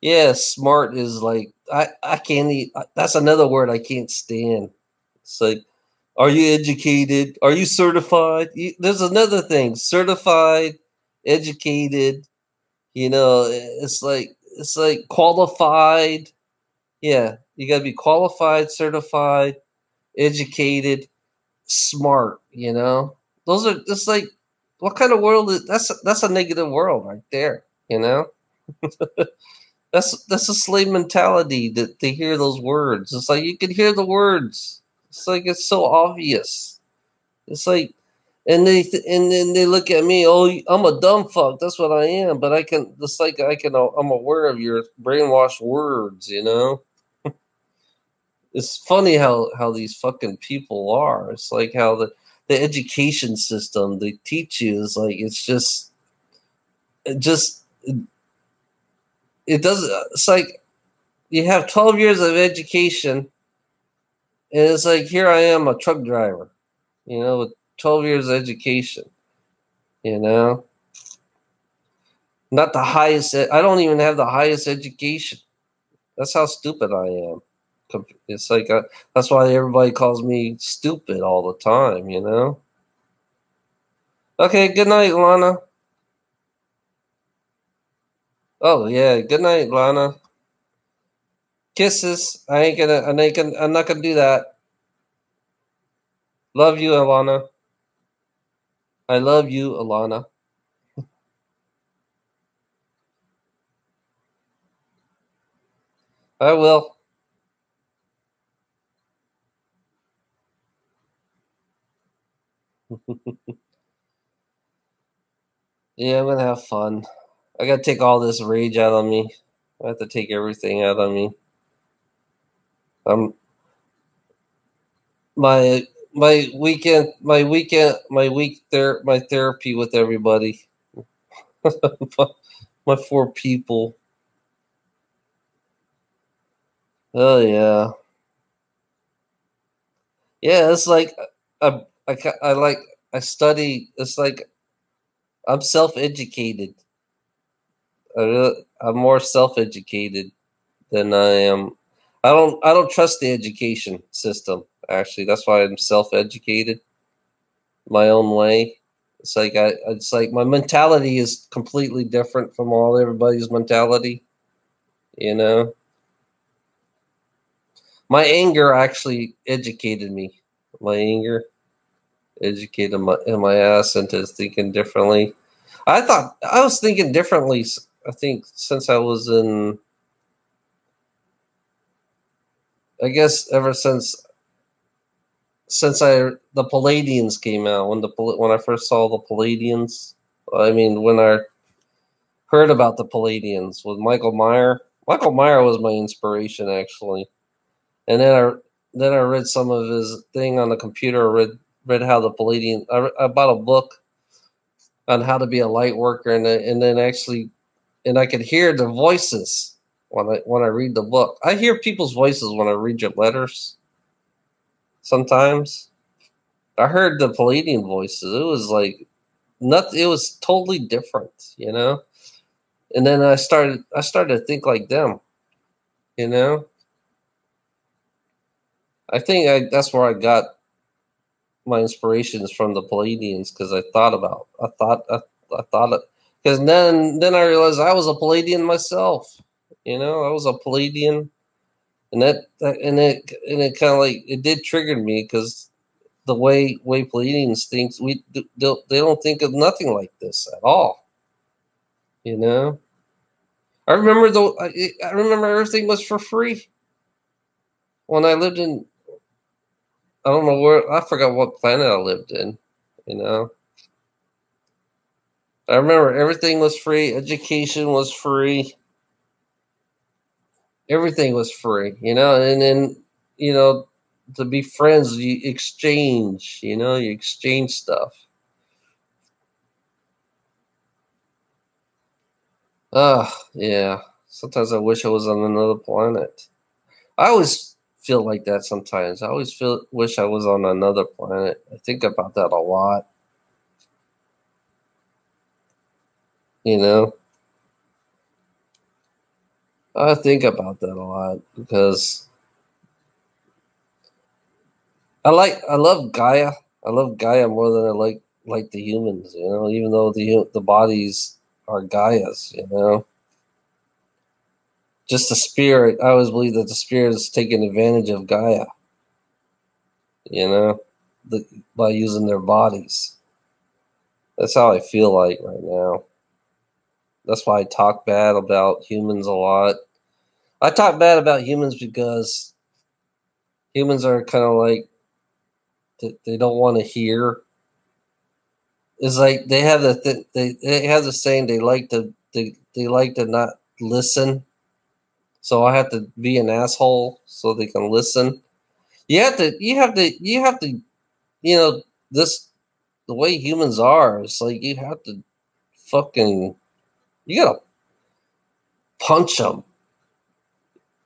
yeah. Smart is like I can't. That's another word I can't stand. It's like, are you educated? Are you certified? There's another thing: certified, educated. It's like qualified. Yeah, you got to be qualified, certified, educated, smart. Those are just like what kind of world is that's a negative world right there. That's a slave mentality to hear those words. It's like you can hear the words. It's like it's so obvious. It's like, and then they look at me. Oh, I'm a dumb fuck. That's what I am. But I can. It's like I'm aware of your brainwashed words. It's funny how these fucking people are. It's like how the education system they teach you is like it does. It's like you have 12 years of education, and it's like here I am, a truck driver. With 12 years of education. You know, not the highest. I don't even have the highest education. That's how stupid I am. It's like that's why everybody calls me stupid all the time. Okay, good night, Lana. Oh yeah, good night, Lana. Kisses. I'm not gonna do that. Love you, Alana. I love you, Alana. I will. Yeah, I'm gonna have fun. I gotta take all this rage out of me. I have to take everything out of me. I'm my my therapy with everybody. My four people. Oh yeah, yeah. It's like I like I study. It's like I'm self educated. I'm more self educated than I am. I don't trust the education system. Actually, that's why I'm self educated my own way. It's like my mentality is completely different from all everybody's mentality. You know, my anger actually educated me. My anger educated my ass into thinking differently. I was thinking differently. I think since I was in, I guess ever since the Palladians came out when I first saw the Palladians. I mean, when I heard about the Palladians with Michael Meyer. Michael Meyer was my inspiration actually, and then I read some of his thing on the computer. Read how the Palladian. I bought a book on how to be a light worker, and then actually, and I could hear the voices when I read the book. I hear people's voices when I read your letters. Sometimes I heard the Palladian voices. It was like nothing. It was totally different, you know. And then I started to think like them, you know. That's where I got my inspirations from the Palladians because I thought it because then I realized I was a Palladian myself. You know, I was a Palladian, and and it kind of like it did trigger me because the way Palladians think, they don't think of nothing like this at all. You know, I remember everything was for free when I lived in. I don't know where I forgot what planet I lived in. You know, I remember everything was free, education was free, everything was free. You know, and then you know to be friends, you exchange. You know, you exchange stuff. Ah, yeah. Sometimes I wish I was on another planet. I always feel like that sometimes. I always feel wish I was on another planet. I think about that a lot. You know, I think about that a lot because I love Gaia. I love Gaia more than I like the humans. You know, even though the bodies are Gaia's. You know, just the spirit. I always believe that the spirit is taking advantage of Gaia. You know, the, by using their bodies. That's how I feel like right now. That's why I talk bad about humans a lot. I talk bad about humans because humans are kind of like they don't want to hear. It's like they have they have the saying they like to not listen. So I have to be an asshole so they can listen. You have to you know this the way humans are. It's like you have to fucking you gotta punch them.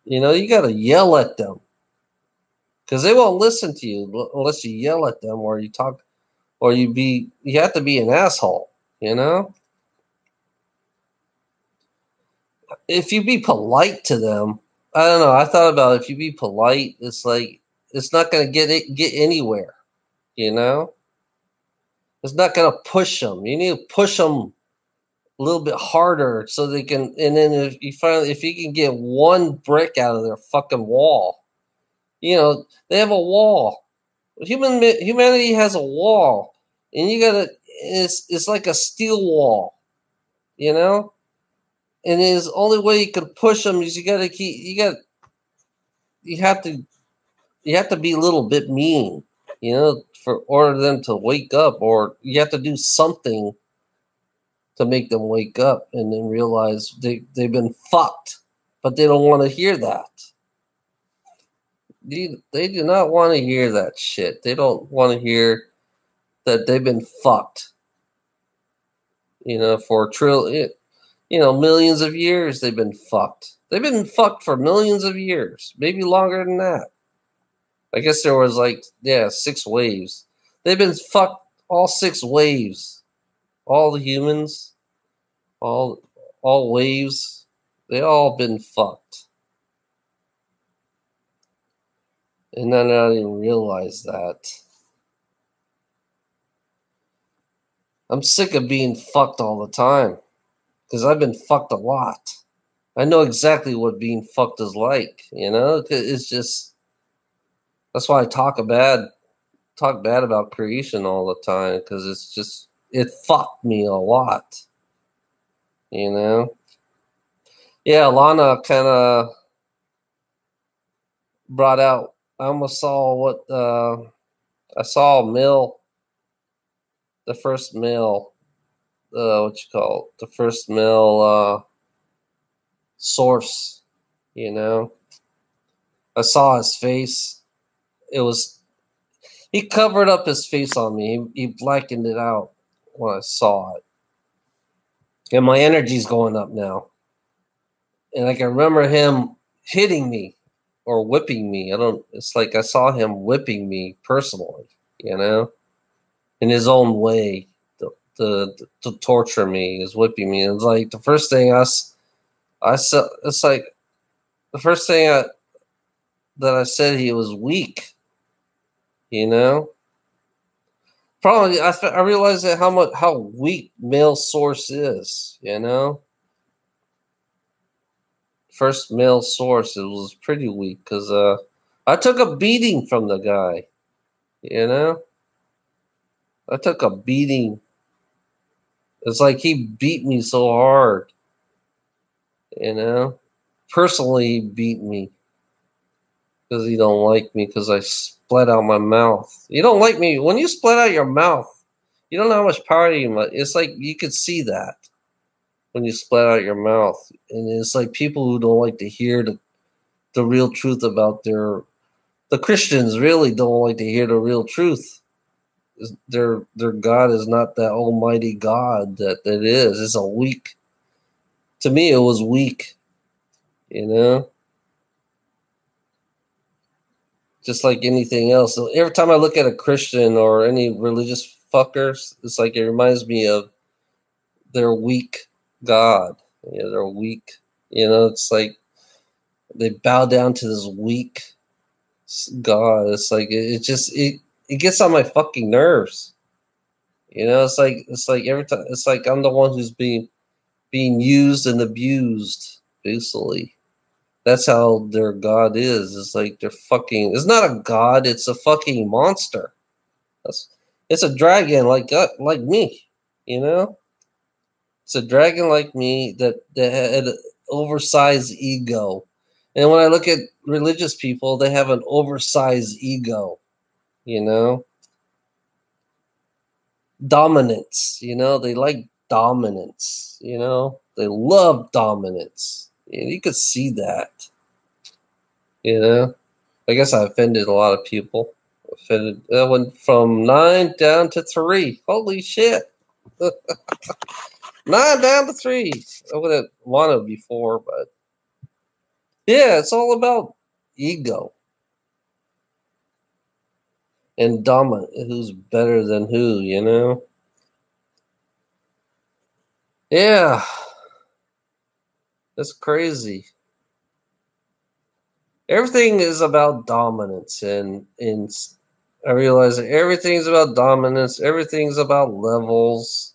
You know you gotta yell at them because they won't listen to you unless you yell at them or you talk or you have to be an asshole. You know if you be polite to them, I don't know. I thought about it, if you be polite, it's like it's not going to get anywhere. You know, it's not going to push them. You need to push them a little bit harder so they can. And then if you can get one brick out of their fucking wall, you know they have a wall. Humanity has a wall, and you gotta. It's like a steel wall. You know, and the only way you can push them is you have to be a little bit mean, you know, for order them to wake up, or you have to do something to make them wake up and then realize they've been fucked. But they don't want to hear that. They do not want to hear that shit. They don't want to hear that they've been fucked. For millions of years they've been fucked. They've been fucked for millions of years, maybe longer than that. I guess there was 6 waves. They've been fucked all 6 waves. All the humans, all waves, they all been fucked. And I didn't even realize that. I'm sick of being fucked all the time. Because I've been fucked a lot. I know exactly what being fucked is like, It's just... That's why I talk bad about creation all the time. Because it's just... It fucked me a lot. Yeah, Lana kind of brought out... I almost saw what... I saw a male... The first male... the first male source, I saw his face. He covered up his face on me. He blackened it out when I saw it. And my energy's going up now. And I can remember him hitting me or whipping me. It's like I saw him whipping me personally, in his own way. To torture me, is whipping me. It's like the first thing I said. It's like the first thing that I said, he was weak. Probably I realized that how weak male source is. First male source, it was pretty weak because I took a beating from the guy. I took a beating. It's like he beat me so hard, Personally, he beat me because he don't like me because I split out my mouth. You don't like me when you split out your mouth. You don't know how much power you have. It's like you could see that when you split out your mouth, and it's like people who don't like to hear the real truth about the Christians really don't like to hear the real truth. Their God is not that almighty God that it is. It's a weak. To me, it was weak. Just like anything else. So every time I look at a Christian or any religious fuckers, it's like it reminds me of their weak God. They're weak. It's like they bow down to this weak God. It's like it gets on my fucking nerves. It's like every time it's like I'm the one who's being used and abused, basically. That's how their God is. It's like they're fucking... It's not a god, it's a fucking monster. It's a dragon like me, It's a dragon like me that had an oversized ego. And when I look at religious people, they have an oversized ego, Dominance, they like dominance, They love dominance. You could see that, I guess I offended a lot of people. I went from 9 down to 3. Holy shit. 9 down to 3. I would have wanted before, but yeah, it's all about ego. And dominant. Who's better than who, Yeah. That's crazy. Everything is about dominance, and I realize that everything's about dominance. Everything's about levels.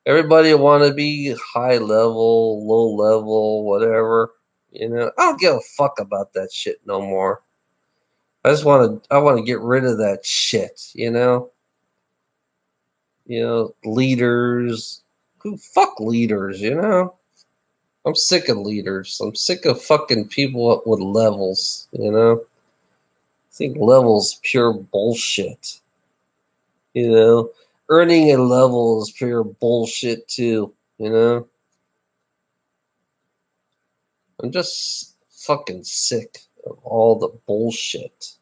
Everybody want to be high level, low level, whatever. I don't give a fuck about that shit no more. I want to get rid of that shit. Leaders. Fuck leaders. I'm sick of leaders. I'm sick of fucking people with levels, I think levels pure bullshit. Earning a level is pure bullshit too, You know, I'm just fucking sick of all the bullshit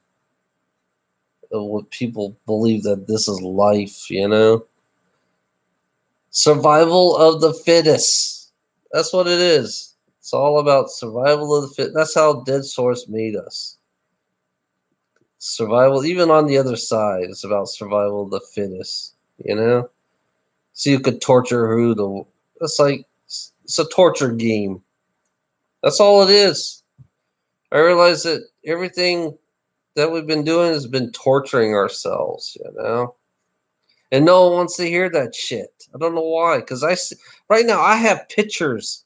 of what people believe that this is life, you know? Survival of the fittest. That's what it is. It's all about survival of the fit. That's how Dead Source made us. Survival, even on the other side, it's about survival of the fittest, you know? So you could torture who the. It's like, it's a torture game. That's all it is. I realize that everything that we've been doing has been torturing ourselves, you know? And no one wants to hear that shit. I don't know why. Because right now I have pictures.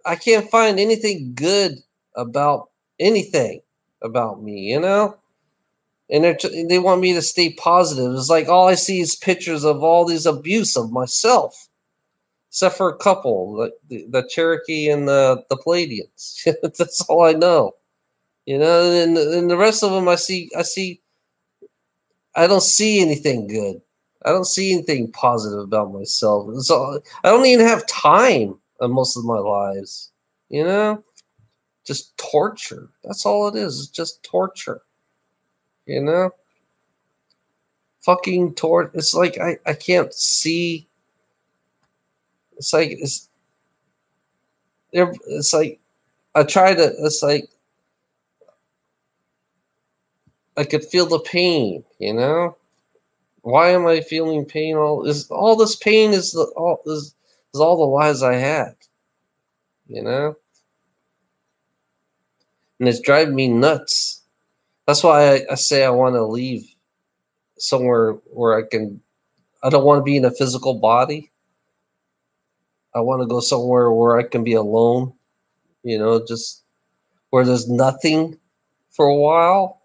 I can't find anything good about anything about me, you know? And they want me to stay positive. It's like all I see is pictures of all these abuse of myself. Except for a couple, like the Cherokee and the Palladians. That's all I know. You know, and the rest of them I see I don't see anything good. I don't see anything positive about myself. So I don't even have time on most of my lives. You know? Just torture. That's all it is. It's just torture. You know? Fucking torture. It's like I can't see. It's like I try to. It's like I could feel the pain. You know? Why am I feeling pain? All this pain is all the lies I had. You know? And it's driving me nuts. That's why I say I want to leave somewhere where I don't want to be in a physical body. I want to go somewhere where I can be alone, you know, just where there's nothing for a while.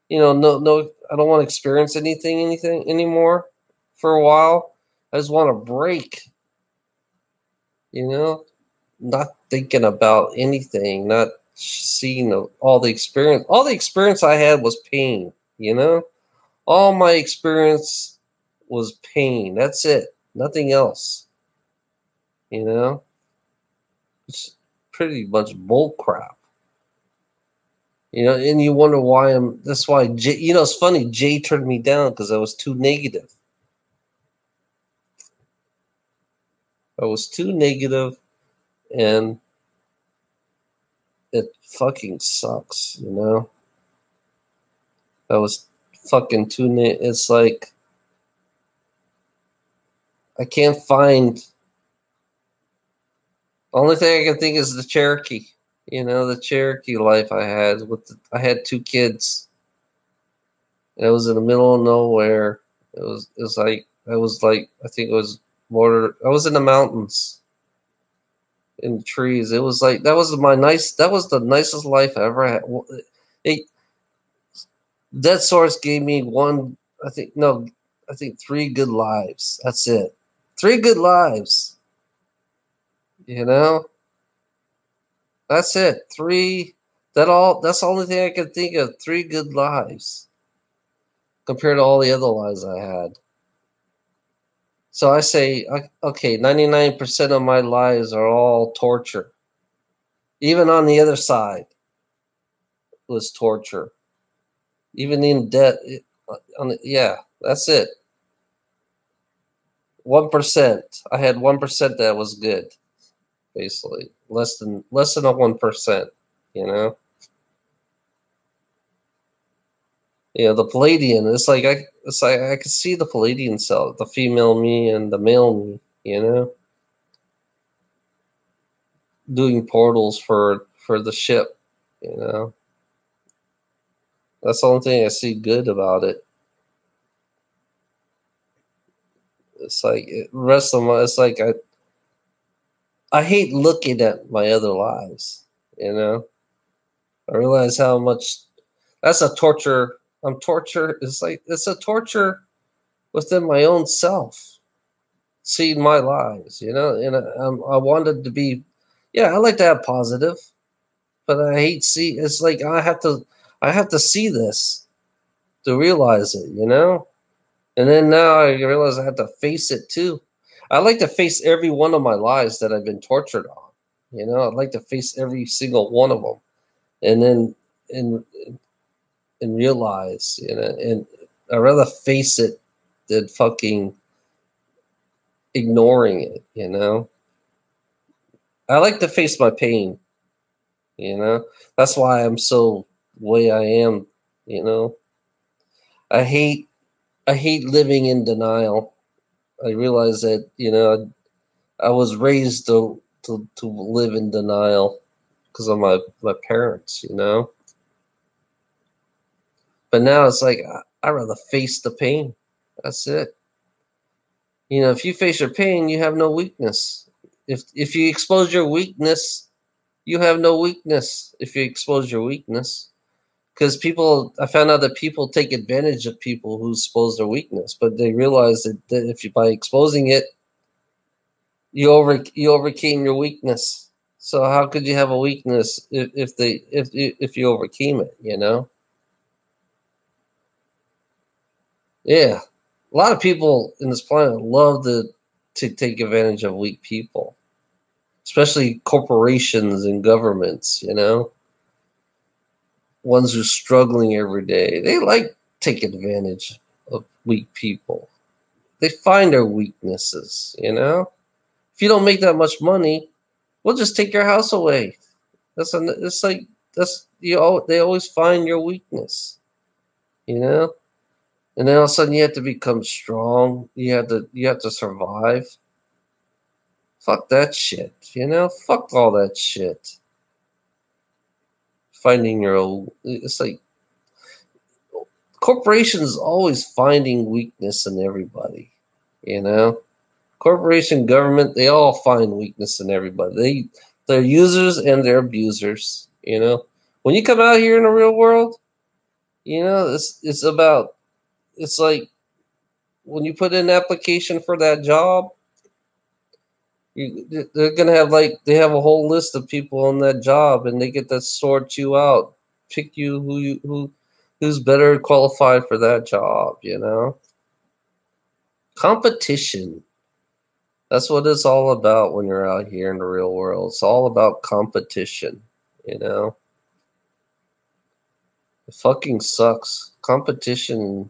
You know, no, I don't want to experience anything anymore for a while. I just want a break, you know, not thinking about anything, not seeing all the experience. All the experience I had was pain, you know? All my experience was pain. That's it. Nothing else. You know? It's pretty much bull crap. You know, and you wonder why that's why Jay, you know, it's funny, Jay turned me down because I was too negative. I was too negative, and it fucking sucks, you know? I was fucking too it's like I can't find. Only thing I can think is the Cherokee. You know, the Cherokee life I had I had 2 kids. And it was in the middle of nowhere. It was like I was like I think it was I was in the mountains, in the trees. It was like that was the nicest life I ever had. Dead Source gave me I think 3 good lives. That's it. 3 good lives. You know? That's it. 3 that's the only thing I can think of. 3 good lives compared to all the other lives I had. So I say, okay, 99% of my lives are all torture. Even on the other side was torture. Even in death, yeah, that's it. 1%. I had 1% that was good, basically. Less than a 1%, you know? You know, the Palladian, it's like I could see the Palladian cell, the female me and the male me, you know? Doing portals for the ship, you know? That's the only thing I see good about it. It's like rest of my. It's like I hate looking at my other lives. You know, I realize how much that's a torture. I'm torture. It's like it's a torture within my own self. Seeing my lives, you know, and I wanted to be. Yeah, I like to have positive, but I hate see. It's like I have to see this to realize it. You know. And then now I realize I have to face it too. I like to face every one of my lies that I've been tortured on. I'd like to face every single one of them, and then and and realize, and I'd rather face it than fucking ignoring it. I like to face my pain. That's why I'm so the way I am. You know, I hate I hate living in denial. I realize that I was raised to live in denial because of my parents. But now it's like I'd rather face the pain. That's it. If you face your pain, you have no weakness. If you expose your weakness, you have no weakness. If you expose your weakness, because I found out that people take advantage of people who expose their weakness, but they realize that if you by exposing it, you overcame your weakness. So how could you have a weakness if you overcame it? Yeah, a lot of people in this planet love to take advantage of weak people, especially corporations and governments. Ones who are struggling every day. They like take advantage of weak people. They find their weaknesses. If you don't make that much money, we'll just take your house away. It's like they always find your weakness. You know, and then all of a sudden you have to become strong. You have to survive. Fuck that shit. Fuck all that shit. Finding your own. It's like corporations always finding weakness in everybody. You know, corporation, government, they all find weakness in everybody. They're users and they're abusers. When you come out here in the real world, it's like when you put in an application for that job, they're gonna have they have a whole list of people on that job, and they get to sort you out, pick you who's better qualified for that job. Competition. That's what it's all about when you're out here in the real world. It's all about competition. You know, it fucking sucks. Competition.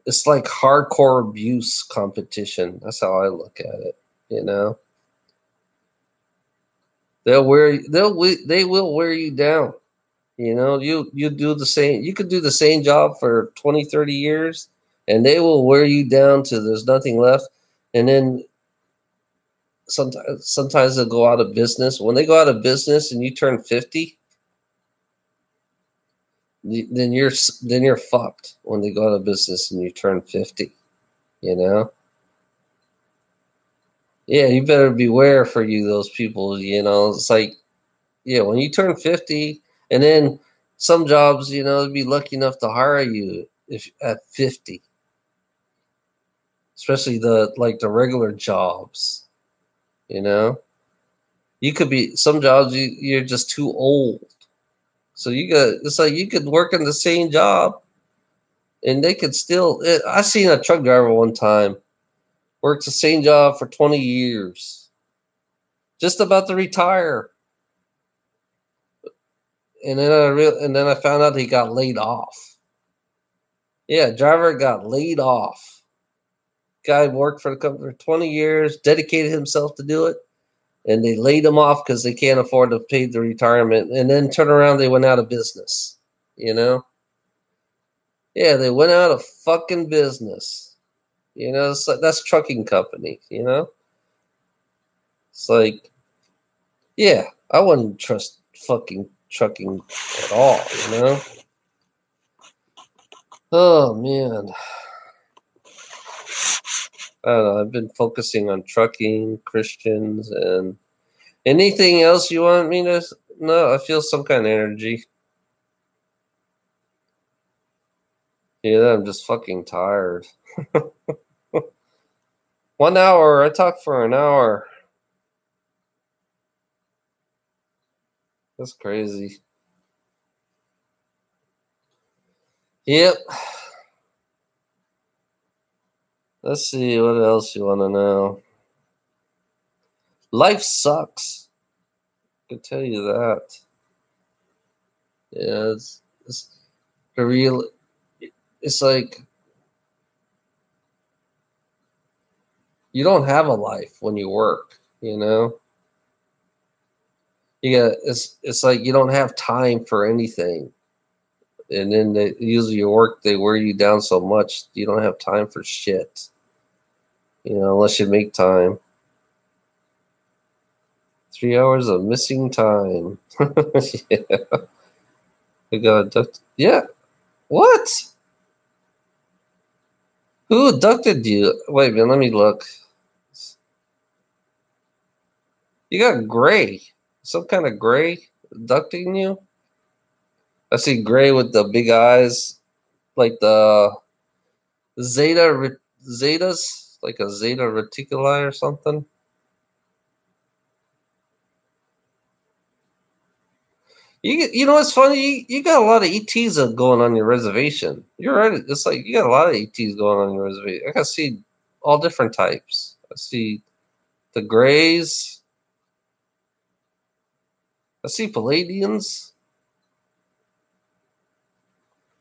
It's like hardcore abuse competition. That's how I look at it. You know, they will wear you down. You do the same. You could do the same job for 20, 30 years, and they will wear you down to there's nothing left. And then sometimes they'll go out of business. When they go out of business and you turn 50, then you're fucked when they go out of business and you turn 50. You know. Yeah, you better beware for those people. It's like, yeah, when you turn 50, and then some jobs, they'd be lucky enough to hire you if at 50, especially the regular jobs. You could be some jobs you're just too old, so it's like you could work in the same job, and they could still. I seen a truck driver one time worked the same job for 20 years, just about to retire. And then I found out he got laid off. Yeah, driver got laid off. Guy worked for the company for 20 years, dedicated himself to do it, and they laid him off because they can't afford to pay the retirement. And then turn around, they went out of business. Yeah, they went out of fucking business. It's like, that's trucking company. It's like, yeah, I wouldn't trust fucking trucking at all. Oh man. I don't know. I've been focusing on trucking, Christians, and anything else you want me to? No, I feel some kind of energy. Yeah, I'm just fucking tired. 1 hour. I talked for an hour. That's crazy. Yep. Let's see what else you want to know. Life sucks. I can tell you that. Yeah, it's a real. It's like you don't have a life when you work. You know, you got it's like you don't have time for anything, and then usually your work they wear you down so much you don't have time for shit. You know, unless you make time. 3 hours of missing time. Yeah, I got abducted. Yeah, what? Who abducted you? Wait a minute, let me look. You got gray. Some kind of gray abducting you? I see gray with the big eyes, like the zetas, like a zeta reticuli or something. You know what's funny? You got a lot of ETs going on your reservation. You're right. It's like you got a lot of ETs going on your reservation. I can see all different types. I see the grays. I see Palladians.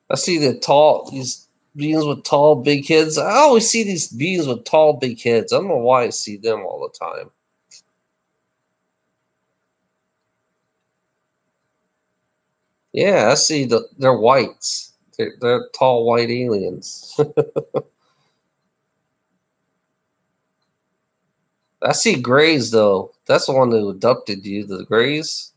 I see these beings with tall, big heads. I always see these beings with tall, big heads. I don't know why I see them all the time. Yeah, I see they're whites. They're tall white aliens. I see grays though. That's the one that abducted you. The grays.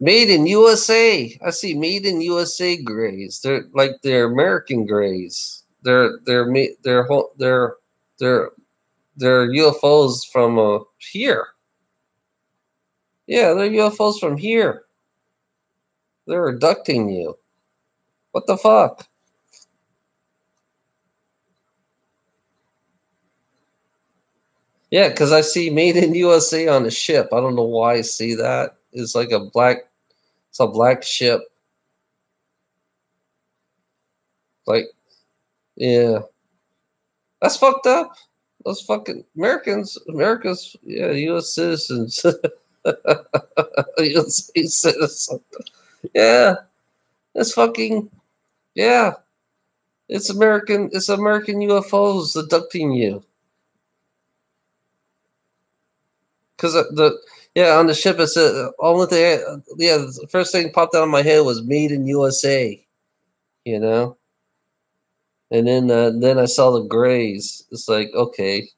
Made in USA. I see made in USA grays. They're American grays. They're they're UFOs from here. Yeah, they're UFOs from here. They're abducting you. What the fuck? Yeah, because I see made in USA on the ship. I don't know why I see that. It's like it's a black ship. Like, yeah, that's fucked up. Those fucking Americans, yeah, U.S. citizens, U.S. citizens. Yeah, it's fucking, yeah, it's American. It's American UFOs abducting you. Because yeah, on the ship it said only thing. Yeah, the first thing popped out of my head was "Made in USA." You know, and then I saw the grays. It's like okay,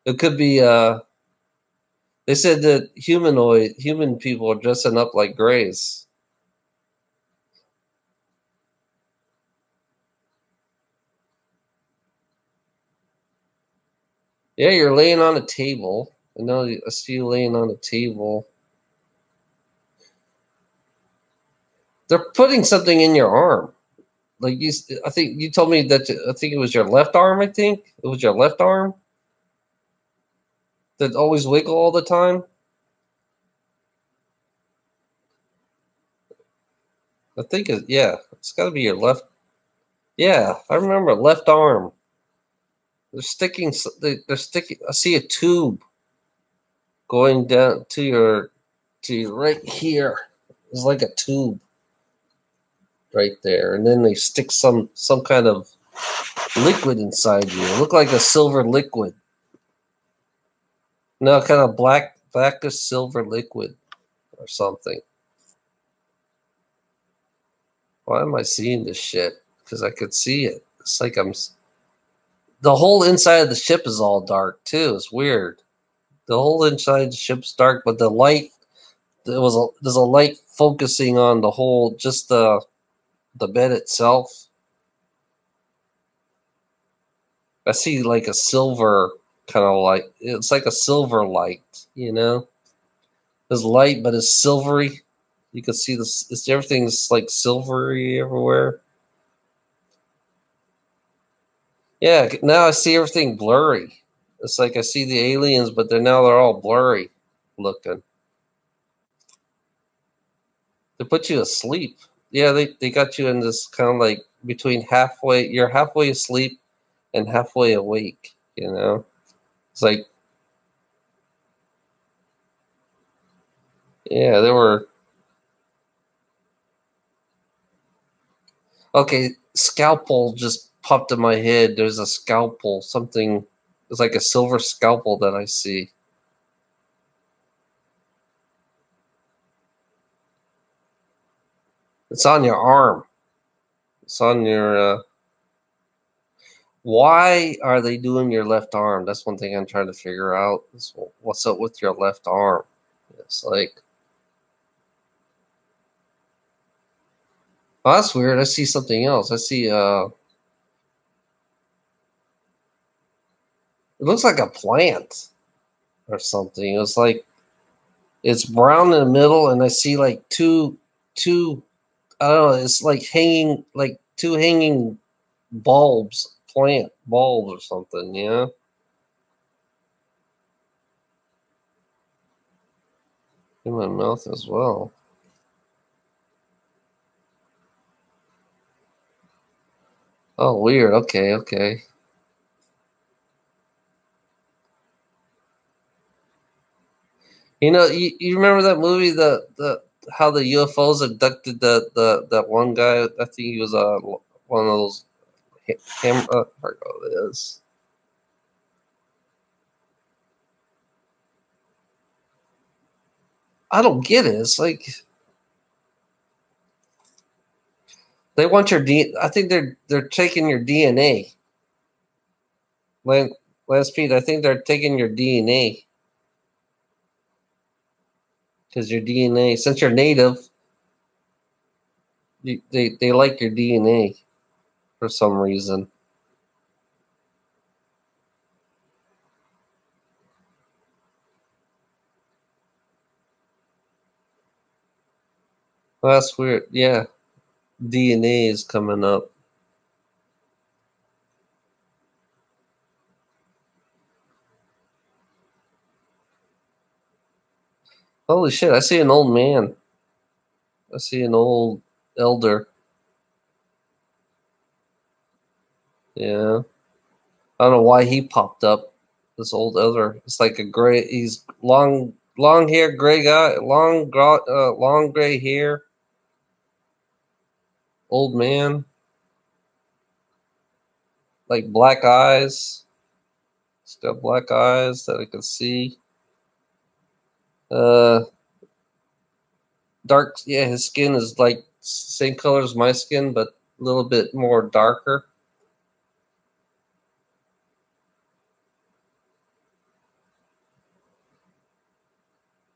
it could be. They said that human people are dressing up like grays. Yeah, you're laying on a table. I see you laying on a table. They're putting something in your arm. Like I think you told me that. I think it was your left arm. I think it was your left arm that always wiggle all the time. I think yeah, it's got to be your left. Yeah, I remember left arm. They're sticking. They're sticking. I see a tube going down to your right here. It's like a tube right there, and then they stick some kind of liquid inside you. It looked like a silver liquid. No, kind of blackish silver liquid or something. Why am I seeing this shit? Because I could see it. It's like the whole inside of the ship is all dark too. It's weird. The whole inside of the ship's dark, but the light there's a light focusing on the whole just the bed itself. I see like a silver kind of light. It's like a silver light, you know. There's light, but it's silvery. You can see this. Everything's like silvery everywhere. Yeah, now I see everything blurry. It's like I see the aliens, but they're all blurry looking. They put you asleep. Yeah, they got you in this kind of like between halfway. You're halfway asleep, and halfway awake. It's like, yeah, there were. Okay, scalpel just popped in my head. There's a scalpel, something. It's like a silver scalpel that I see. It's on your arm. It's on your. Why are they doing your left arm? That's one thing I'm trying to figure out. What's up with your left arm? It's like, oh, that's weird. I see something else. I see. It looks like a plant or something. It's like it's brown in the middle, and I see like two. I don't know. It's like hanging, like two hanging bulbs, plant bulbs or something. Yeah. In my mouth as well. Oh, weird. Okay, okay. You remember that movie, the how the UFOs abducted that one guy? I think he was one of those I forgot what it is. I don't get it. It's like they want your I think they're taking your DNA. Last Pete, I think they're taking your DNA because your DNA, since you're native, they like your DNA for some reason. Well, that's weird. Yeah, DNA is coming up. Holy shit! I see an old man. I see an old elder. Yeah, I don't know why he popped up. This old elder. It's like a gray. He's long hair, gray guy. Long gray hair. Old man. Like black eyes. He's got black eyes that I can see. Uh, dark. Yeah, his skin is like same color as my skin, but a little bit more darker.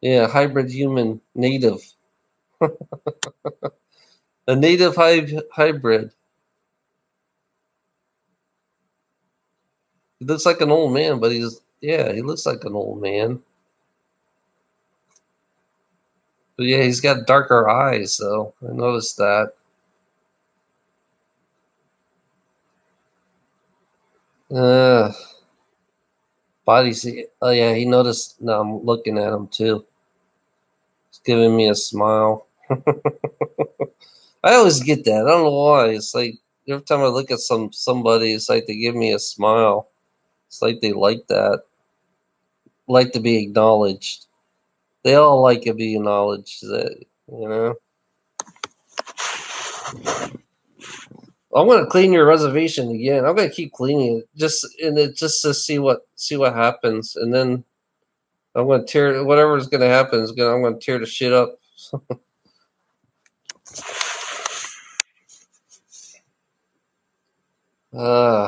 Yeah, hybrid human native. A native hybrid. He looks like an old man, but he looks like an old man. But yeah, he's got darker eyes though. I noticed that. Uh Bodies. Oh yeah, he noticed. Now I'm looking at him too. He's giving me a smile. I always get that. I don't know why. It's like every time I look at somebody, it's like they give me a smile. It's like they like that. Like to be acknowledged. They all like to be acknowledged. That. I'm gonna clean your reservation again. I'm gonna keep cleaning it just to see what happens, and then I'm gonna tear whatever's gonna happen. I'm gonna tear the shit up. Uh,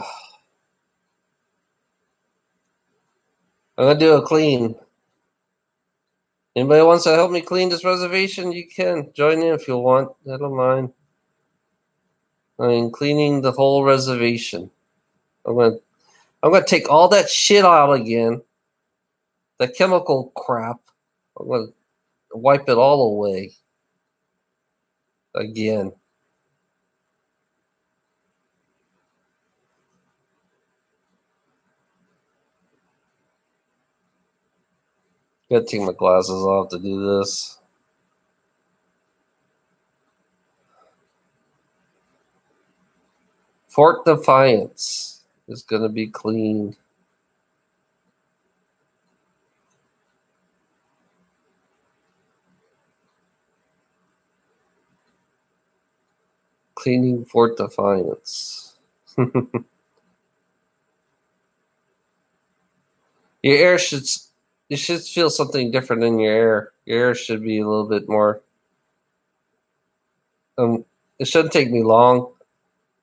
I'm gonna do a clean. Anybody wants to help me clean this reservation? You can join in if you want. I don't mind. I mean, cleaning the whole reservation. I'm gonna I'm gonna take all that shit out again. The chemical crap. I'm gonna wipe it all away again. Gotta take my glasses off to do this. Fort Defiance. is gonna be clean. Cleaning Fort Defiance. Your air should you should feel something different in your air. Your air should be a little bit more. It shouldn't take me long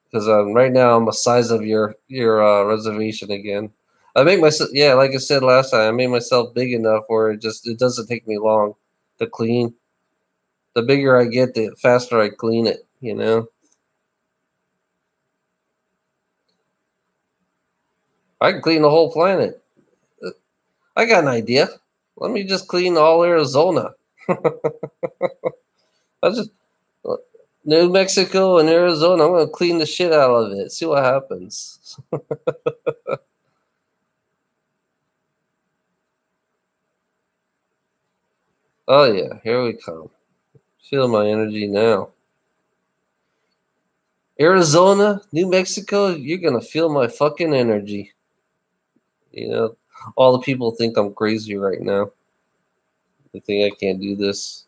because right now I'm the size of your reservation again. I make myself like I said last time. I made myself big enough where it doesn't take me long to clean. The bigger I get, the faster I clean it. You know, I can clean the whole planet. I got an idea. Let me just clean all Arizona. I just New Mexico and Arizona. I'm gonna clean the shit out of it. See what happens. Oh yeah, here we come. Feel my energy now. Arizona, New Mexico, you're gonna feel my fucking energy. You know, all the people think I'm crazy right now. They think I can't do this.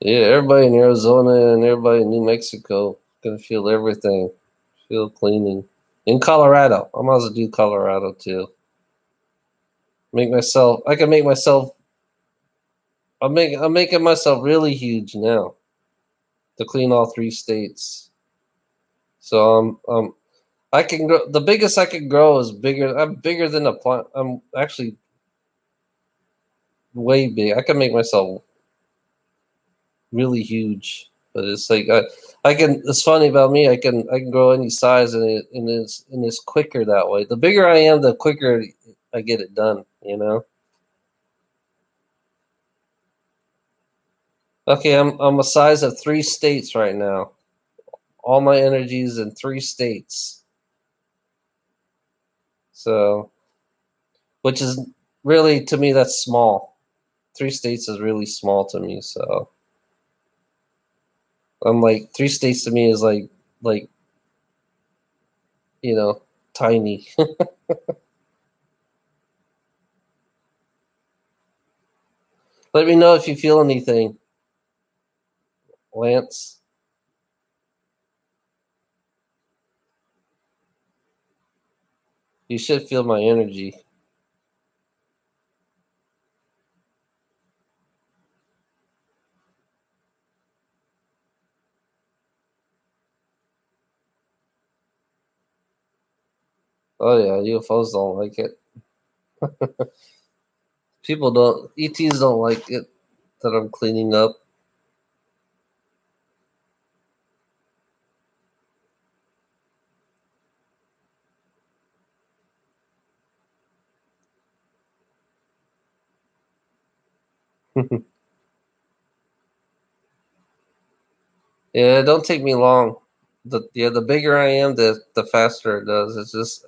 Yeah, everybody in Arizona and everybody in New Mexico gonna feel everything. Feel cleaning. In Colorado, I might as well do Colorado too. I can make myself. I'm making myself really huge now to clean all three states. So I can grow. The biggest I can grow is bigger. I'm bigger than a plant. I'm actually way big. I can make myself really huge. But it's like I can. It's funny about me. I can grow any size, and it's quicker that way. The bigger I am, the quicker I get it done. You know. Okay, I'm a size of three states right now. All my energies in three states. So, which is really to me that's small. Three states is really small to me. So I'm like three states to me is like you know tiny. Let me know if you feel anything, Lance. You should feel my energy. Oh yeah, UFOs don't like it. People don't. ETs don't like it that I'm cleaning up. Yeah, it don't take me long. The bigger I am, the faster it does. It's just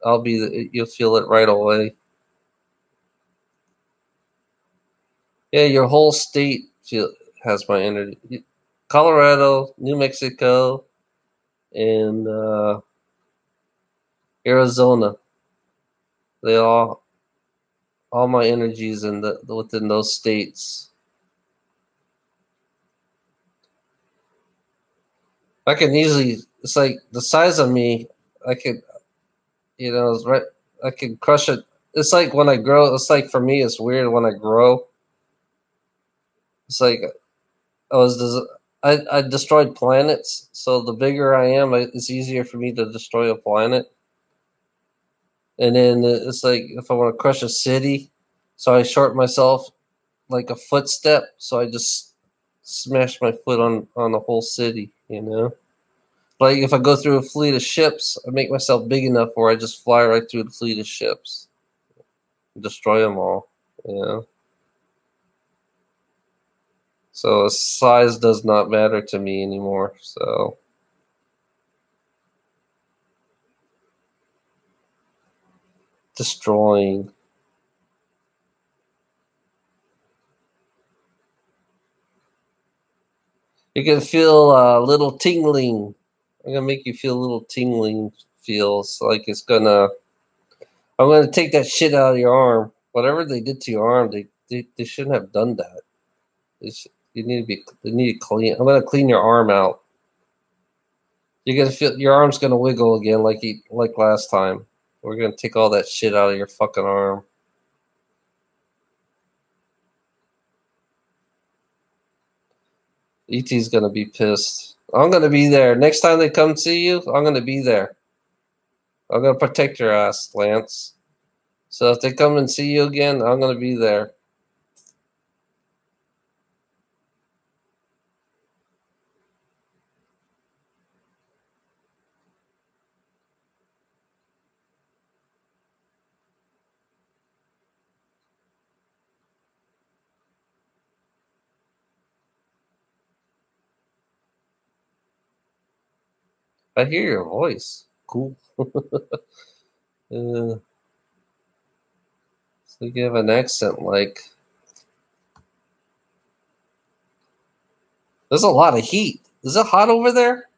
you'll feel it right away. Yeah, your whole state has my energy. Colorado, New Mexico, and Arizona. They all my energies in the within those states. I can easily. It's like the size of me. I could, it's right. I can crush it. It's like when I grow. It's like for me, it's weird when I grow. It's like I was. I destroyed planets, so the bigger I am, it's easier for me to destroy a planet. And then it's like if I want to crush a city, so I short myself like a footstep, so I just smash my foot on the whole city. Like if I go through a fleet of ships, I make myself big enough where I just fly right through the fleet of ships, destroy them all. You know, so size does not matter to me anymore. So destroying. You can feel a little tingling I'm gonna make you feel a little tingling feels like it's gonna. I'm gonna take that shit out of your arm. Whatever they did to your arm, they shouldn't have done that. You need to be. They need to clean. I'm gonna clean your arm out. You're gonna feel your arm's gonna wiggle again like last time. We're gonna take all that shit out of your fucking arm. ET's gonna be pissed. I'm gonna be there. Next time they come see you, I'm gonna be there. I'm gonna protect your ass, Lance. So if they come and see you again, I'm gonna be there. I hear your voice. Cool. So you have an accent like. There's a lot of heat. Is it hot over there?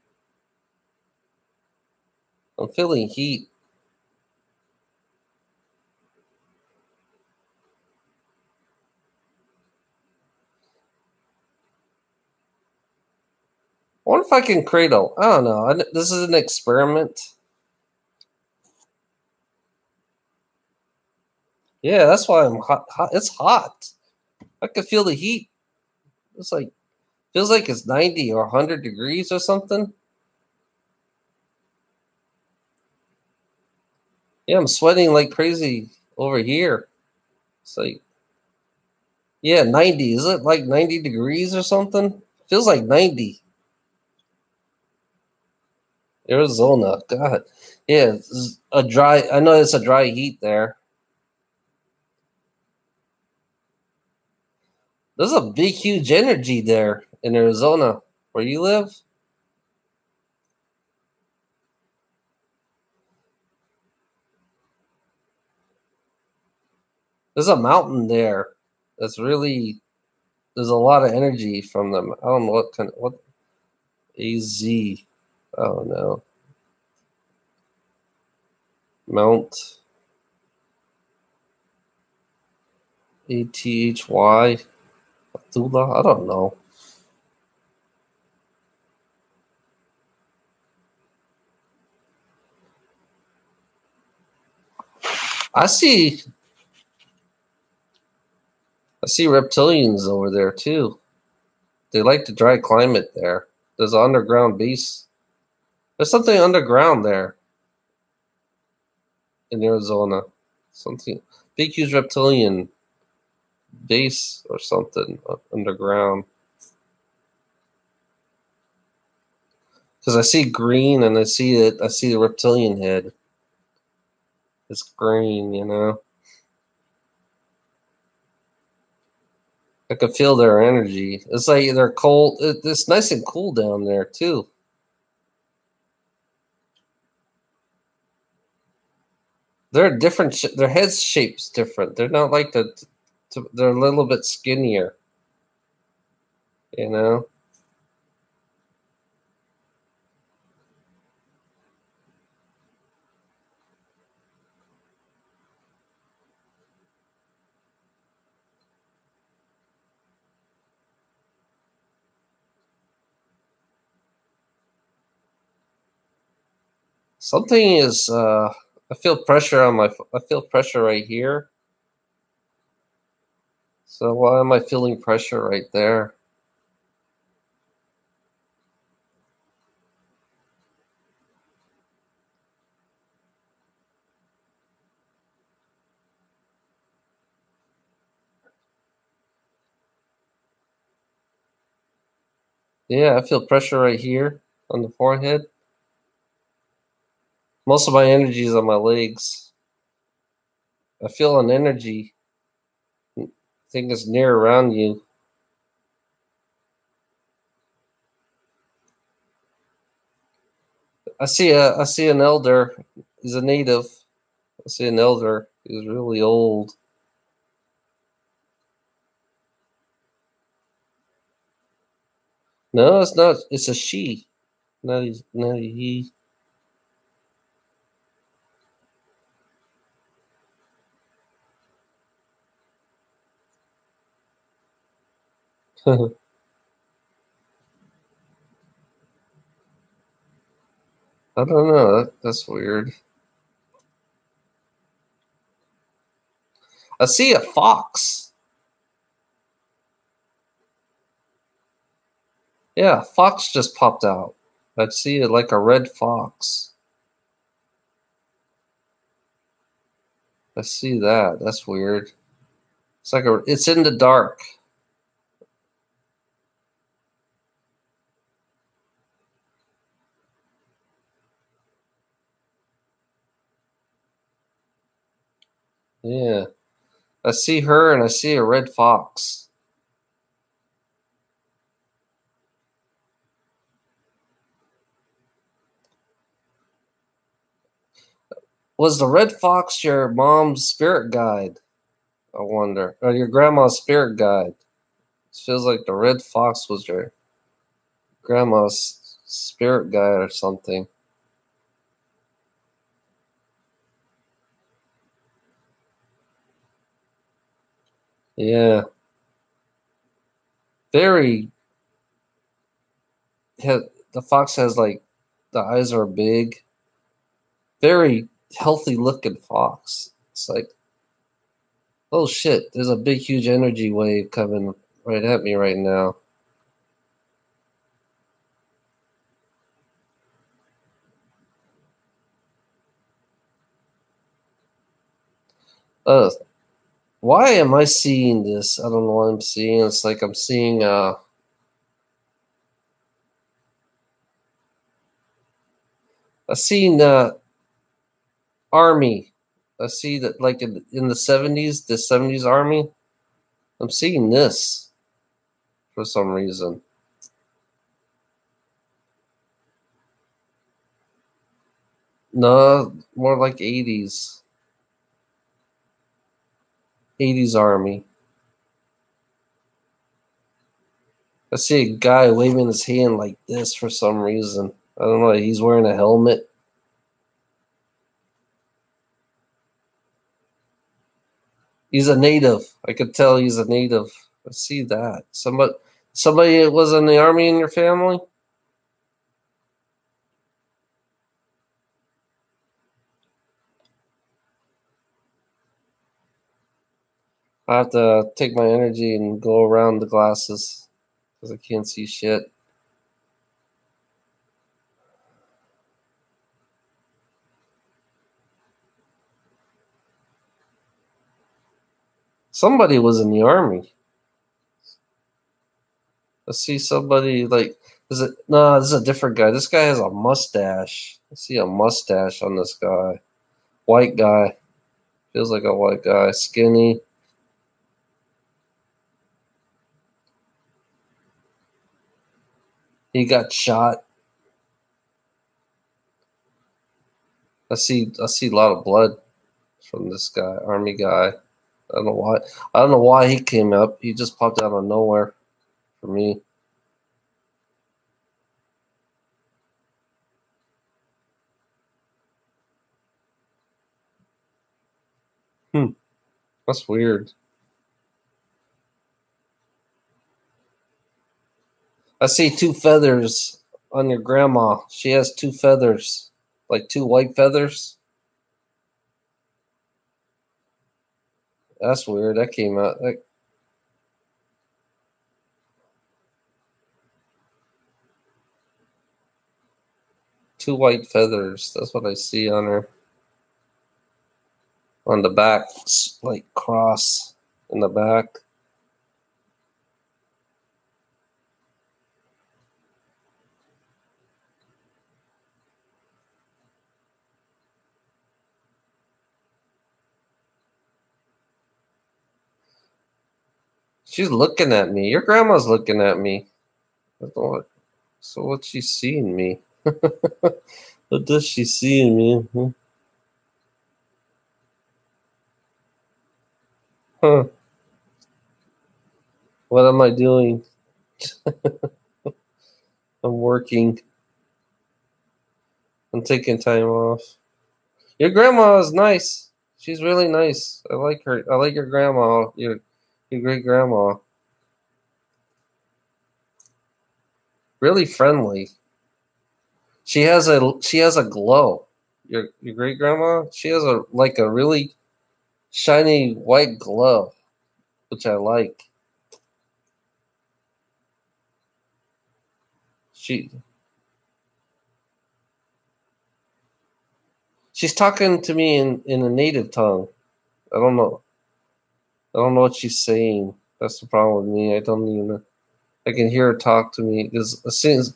I'm feeling heat. I wonder if I can cradle. I don't know. This is an experiment. Yeah, that's why I'm hot. It's hot. I can feel the heat. It's like feels like it's 90 or 100 degrees or something. Yeah, I'm sweating like crazy over here. It's like, yeah, 90. Is it like 90 degrees or something? Feels like 90. Arizona. God. Yeah, it's a dry. I know it's a dry heat there. There's a big, huge energy there in Arizona where you live. There's a mountain there that's really. There's a lot of energy from them. I don't know what AZ. I don't know. Mount ATHY. Thula? I don't know. I see I see reptilians over there too. They like the dry climate there. There's an underground base. There's something underground there in Arizona. Something big huge reptilian base or something underground. Because I see green and I see it. I see the reptilian head. It's green, you know. I can feel their energy. It's like they're cold. It's nice and cool down there too. They're different. Their head shape's different. They're not like they're a little bit skinnier. You know. Something is. I feel pressure on my. I feel pressure right here. So why am I feeling pressure right there? Yeah, I feel pressure right here on the forehead. Most of my energy is on my legs. I feel an energy. I think it's near around you. I see an elder. He's a native. I see an elder. He's really old. No, it's not. It's a she. Nettie. I don't know. That's weird. I see a fox. Yeah, a fox just popped out. I see it like a red fox. I see that. That's weird. It's in the dark. Yeah. I see her and I see a red fox. Was the red fox your mom's spirit guide? I wonder. Or your grandma's spirit guide? It feels like the red fox was your grandma's spirit guide or something. Yeah. Very. The fox has like the eyes are big. Very healthy looking fox. It's like, oh shit, there's a big, huge energy wave coming right at me right now. Uh, why am I seeing this? I don't know what I'm seeing. It's like I'm seeing I seen army. I see that like in the 70s army. I'm seeing this for some reason. No, more like 80s. 80s army. I see a guy waving his hand like this for some reason. I don't know. He's wearing a helmet. He's a native. I could tell he's a native. I see that. Somebody was in the army in your family? I have to take my energy and go around the glasses because I can't see shit. Somebody was in the army. I see somebody like is it no, this is a different guy. This guy has a mustache. I see a mustache on this guy. White guy. Feels like a white guy. Skinny. He got shot. I see a lot of blood from this guy, army guy. I don't know why. I don't know why he came up. He just popped out of nowhere for me. Hmm. That's weird. I see two feathers on your grandma. She has two feathers, like two white feathers. That's weird. That came out. Two white feathers. That's what I see on her. On the back, like cross in the back. She's looking at me. Your grandma's looking at me. So what's she seeing me? What does she see in me? Huh. What am I doing? I'm working. I'm taking time off. Your grandma is nice. She's really nice. I like her. I like your grandma. Your great grandma. Really friendly. She has a glow. Your great grandma. She has a really shiny white glow, which I like. She she's talking to me in a native tongue. I don't know. I don't know what she's saying. That's the problem with me. I don't even. I can hear her talk to me because as soon as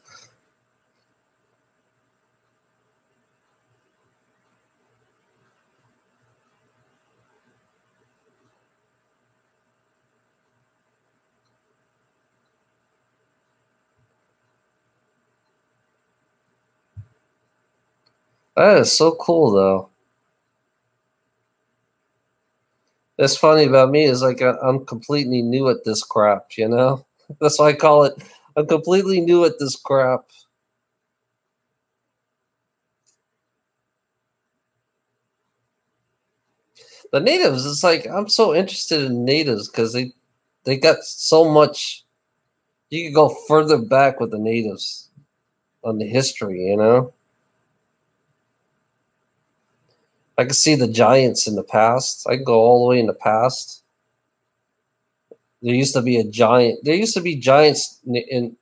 that is so cool though. That's funny about me is like I'm completely new at this crap. That's why I call it. I'm completely new at this crap. The natives, it's like I'm so interested in natives because they got so much. You could go further back with the natives on the history. I can see the giants in the past. I can go all the way in the past. There used to be a giant. There used to be giants in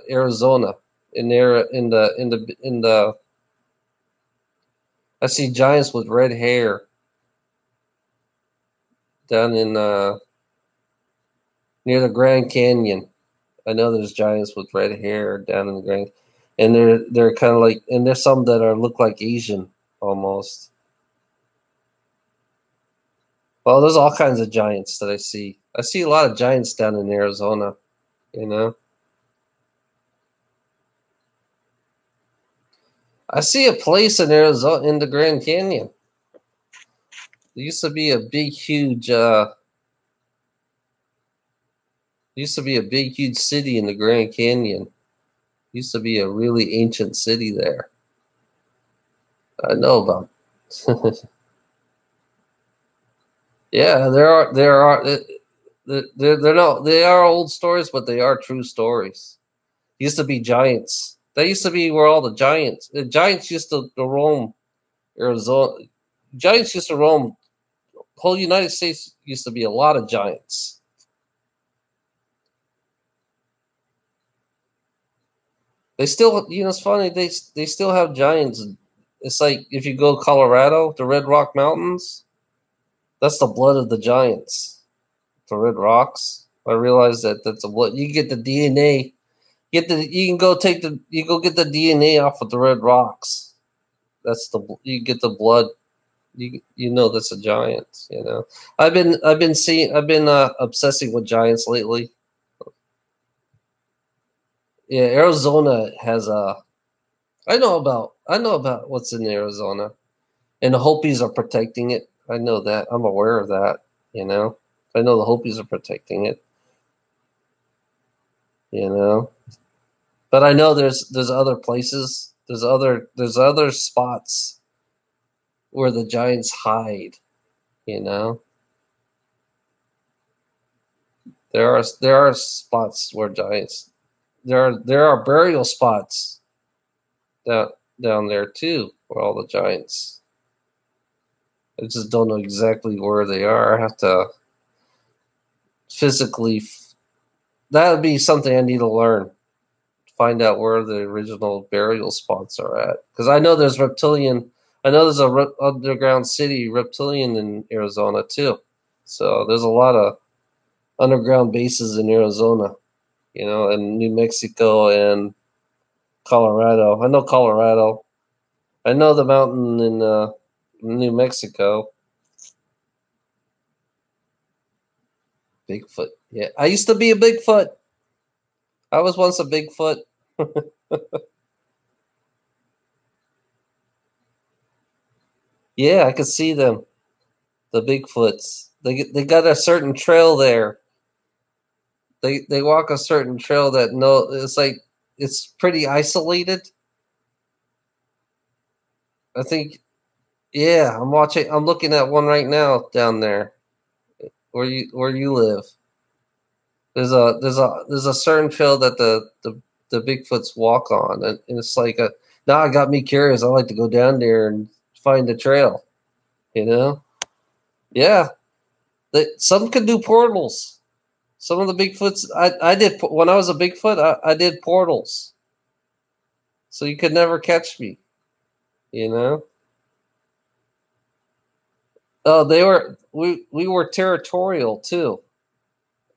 Arizona. In there in the. I see giants with red hair down in near the Grand Canyon. I know there's giants with red hair down in the Grand, and they're kind of like, and there's some that are look like Asian almost. Well, there's all kinds of giants that I see. I see a lot of giants down in Arizona. You know, I see a place in Arizona in the Grand Canyon. There used to be a big, huge. Used to be a big, huge city in the Grand Canyon. Used to be a really ancient city there. I know about. Yeah, there are they're not they are old stories, but they are true stories. Used to be giants. That used to be where all the giants used to roam Arizona. Giants used to roam. Whole United States used to be a lot of giants. They still, it's funny. They still have giants. It's like if you go to Colorado, the Red Rock Mountains. That's the blood of the giants. The Red Rocks. I realize that that's a blood. You get the DNA. You can go you go get the DNA off of the Red Rocks. You get the blood. You know that's a giant. I've been obsessing with giants lately. Yeah, Arizona has a. I know about what's in Arizona, and the Hopis are protecting it. I know that. I'm aware of that. You know, I know the Hopis are protecting it. You know, but I know there's other places. There's other spots where the giants hide. You know, there are spots where giants. There are burial spots down down there too, where all the giants. I just don't know exactly where they are. I have to physically. That would be something I need to learn. Find out where the original burial spots are at, because I know there's reptilian. I know there's a underground city reptilian in Arizona too. So there's a lot of underground bases in Arizona, and New Mexico and Colorado. I know Colorado. I know the mountain in New Mexico. Bigfoot. Yeah, I used to be a Bigfoot. I was once a Bigfoot. Yeah, I could see them. The Bigfoots. They got a certain trail there. They walk a certain trail that no, it's like it's pretty isolated. I think. Yeah, I'm watching. I'm looking at one right now down there where you live. There's a certain trail that the Bigfoots walk on, and it's like a now it got me curious. I like to go down there and find the trail. You know, yeah. Some can do portals. Some of the Bigfoots I did when I was a Bigfoot. I did portals, so you could never catch me. You know. Oh, we were territorial too,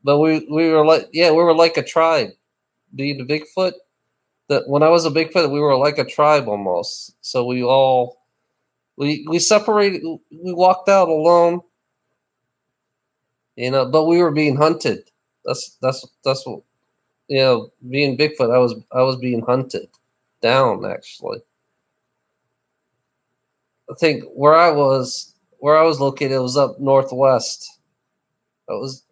but we were like we were like a tribe. Being a Bigfoot, that when I was a Bigfoot, we were like a tribe almost. So we separated. We walked out alone, but we were being hunted. That's what being Bigfoot. I was being hunted down actually. I think where I was located it was up northwest. I was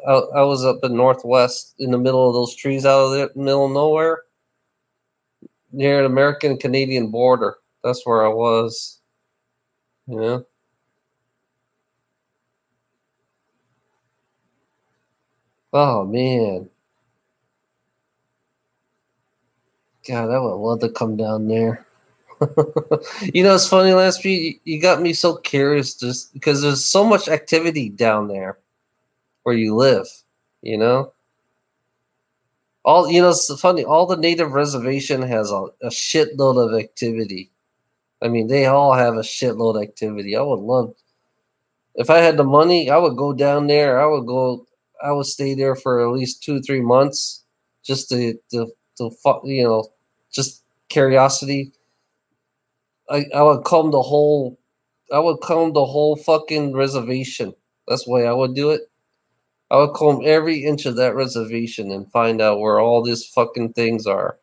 up in northwest in the middle of those trees out of the middle of nowhere near the American Canadian border. That's where I was. You know. Oh man, God, I would love to come down there. It's funny, Last week you got me so curious just because there's so much activity down there where you live. You know, it's funny. All the native reservation has a shitload of activity. I mean, they all have a shitload of activity. I would love if I had the money, I would go down there. I would stay there for at least 2 3 months just just curiosity. I would comb the whole fucking reservation. That's the way I would do it. I would comb every inch of that reservation and find out where all these fucking things are.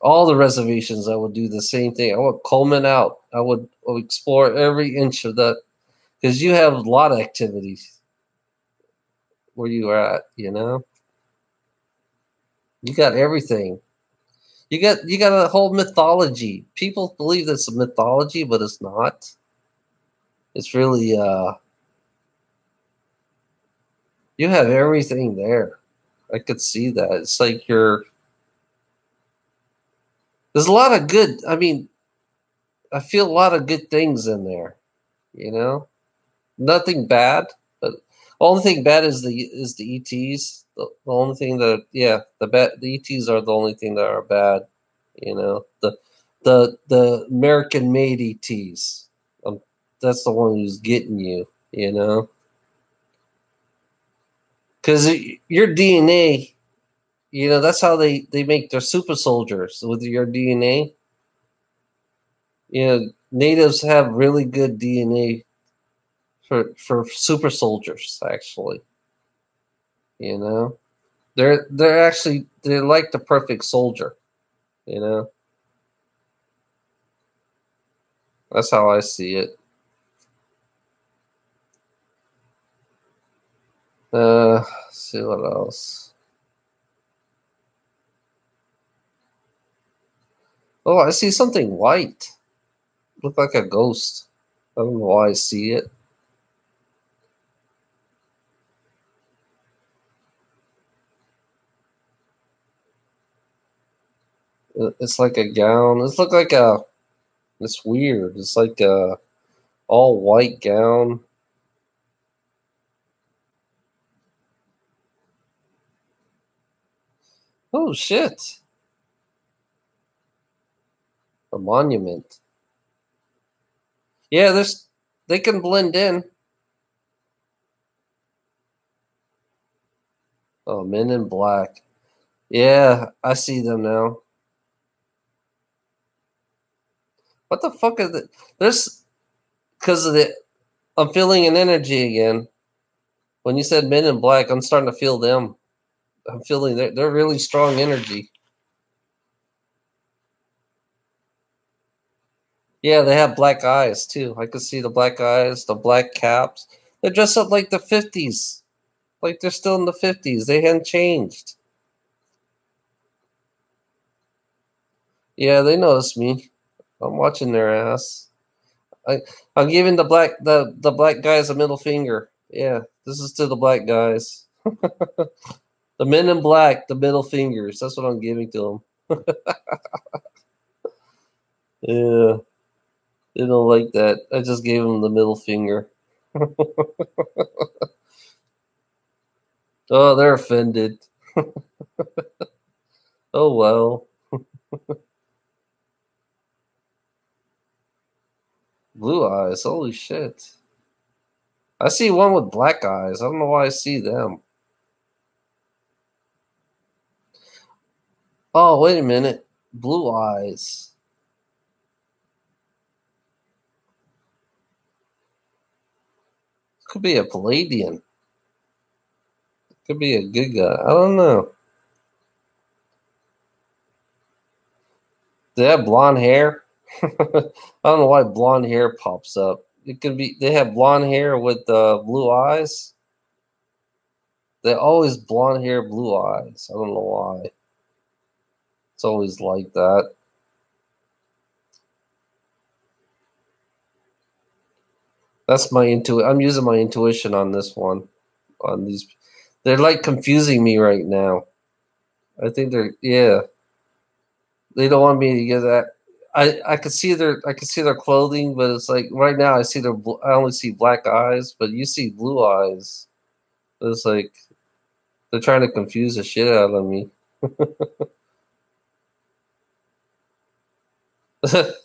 All the reservations I would do the same thing. I would comb it out. I would explore every inch of that because you have a lot of activities where you are at. You got everything. You got a whole mythology. People believe it's a mythology, but it's not. It's really you have everything there. I could see that. It's like there's a lot of good. I mean, I feel a lot of good things in there. You know, nothing bad, but only thing bad is the ETs. The only thing that the ETs are the only thing that are bad. The American made ETs. That's the one who's getting you. Because your DNA, that's how they make their super soldiers with your DNA. Natives have really good DNA for super soldiers. Actually, you know, they're like the perfect soldier. You know, that's how I see it. Let's see what else. Oh, I see something white. Look like a ghost. I don't know why I see it. It's like a gown. It's weird. It's like a all white gown. Oh shit! A monument. Yeah, they can blend in. Oh, Men in Black. Yeah, I see them now. What the fuck is it? There's because of the. I'm feeling an energy again. When you said Men in Black, I'm starting to feel them. I'm feeling they're really strong energy. Yeah, they have black eyes too. I can see the black eyes, the black caps. They're dressed up like the 50s. Like they're still in the 50s. They hadn't changed. Yeah, they noticed me. I'm watching their ass. I, I'm giving the black guys a middle finger. Yeah, this is to the black guys. The men in black, the middle fingers. That's what I'm giving to them. Yeah, they don't like that. I just gave them the middle finger. Oh, they're offended. Oh well. Blue eyes. Holy shit. I see one with black eyes. I don't know why I see them. Oh, wait a minute. Blue eyes. Could be a Palladian. Could be a good guy. I don't know. They have blonde hair. I don't know why blonde hair pops up. It could be they have blonde hair with blue eyes. They always blonde hair, blue eyes. I don't know why. It's always like that. That's my I'm using my intuition on this one. On these, they're like confusing me right now. I think yeah. They don't want me to get that. I could see their clothing, but it's like right now I only see black eyes, but you see blue eyes. It's like they're trying to confuse the shit out of me. The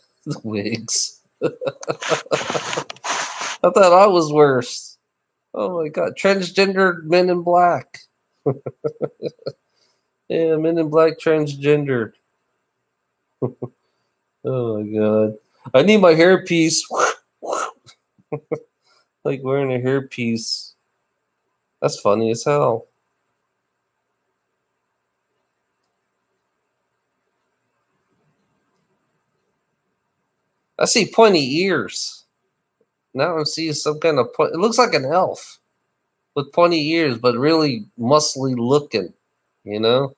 wigs. I thought I was worse. Oh my god, transgendered men in black. Yeah, men in black transgendered. Oh my god, I need my hairpiece. Like wearing a hairpiece. That's funny as hell. I see pointy ears. Now I'm seeing some kind of point. It looks like an elf with pointy ears, but really muscly looking. You know,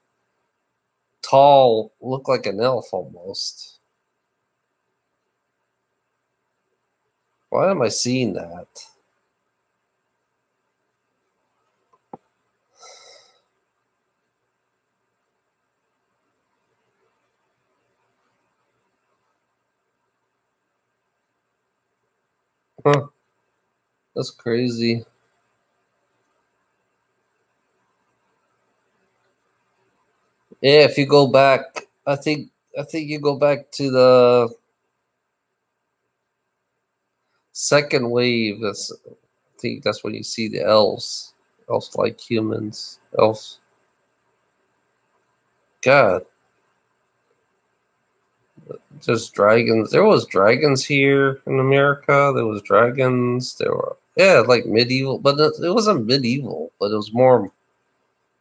tall, look like an elf almost. Why am I seeing that? Huh, that's crazy. Yeah, if you go back, I think you go back to the second wave. I think that's when you see the elves, elves like humans, elves. God, just dragons. There was dragons here in America. There was dragons. There were like medieval, but it wasn't medieval. But it was more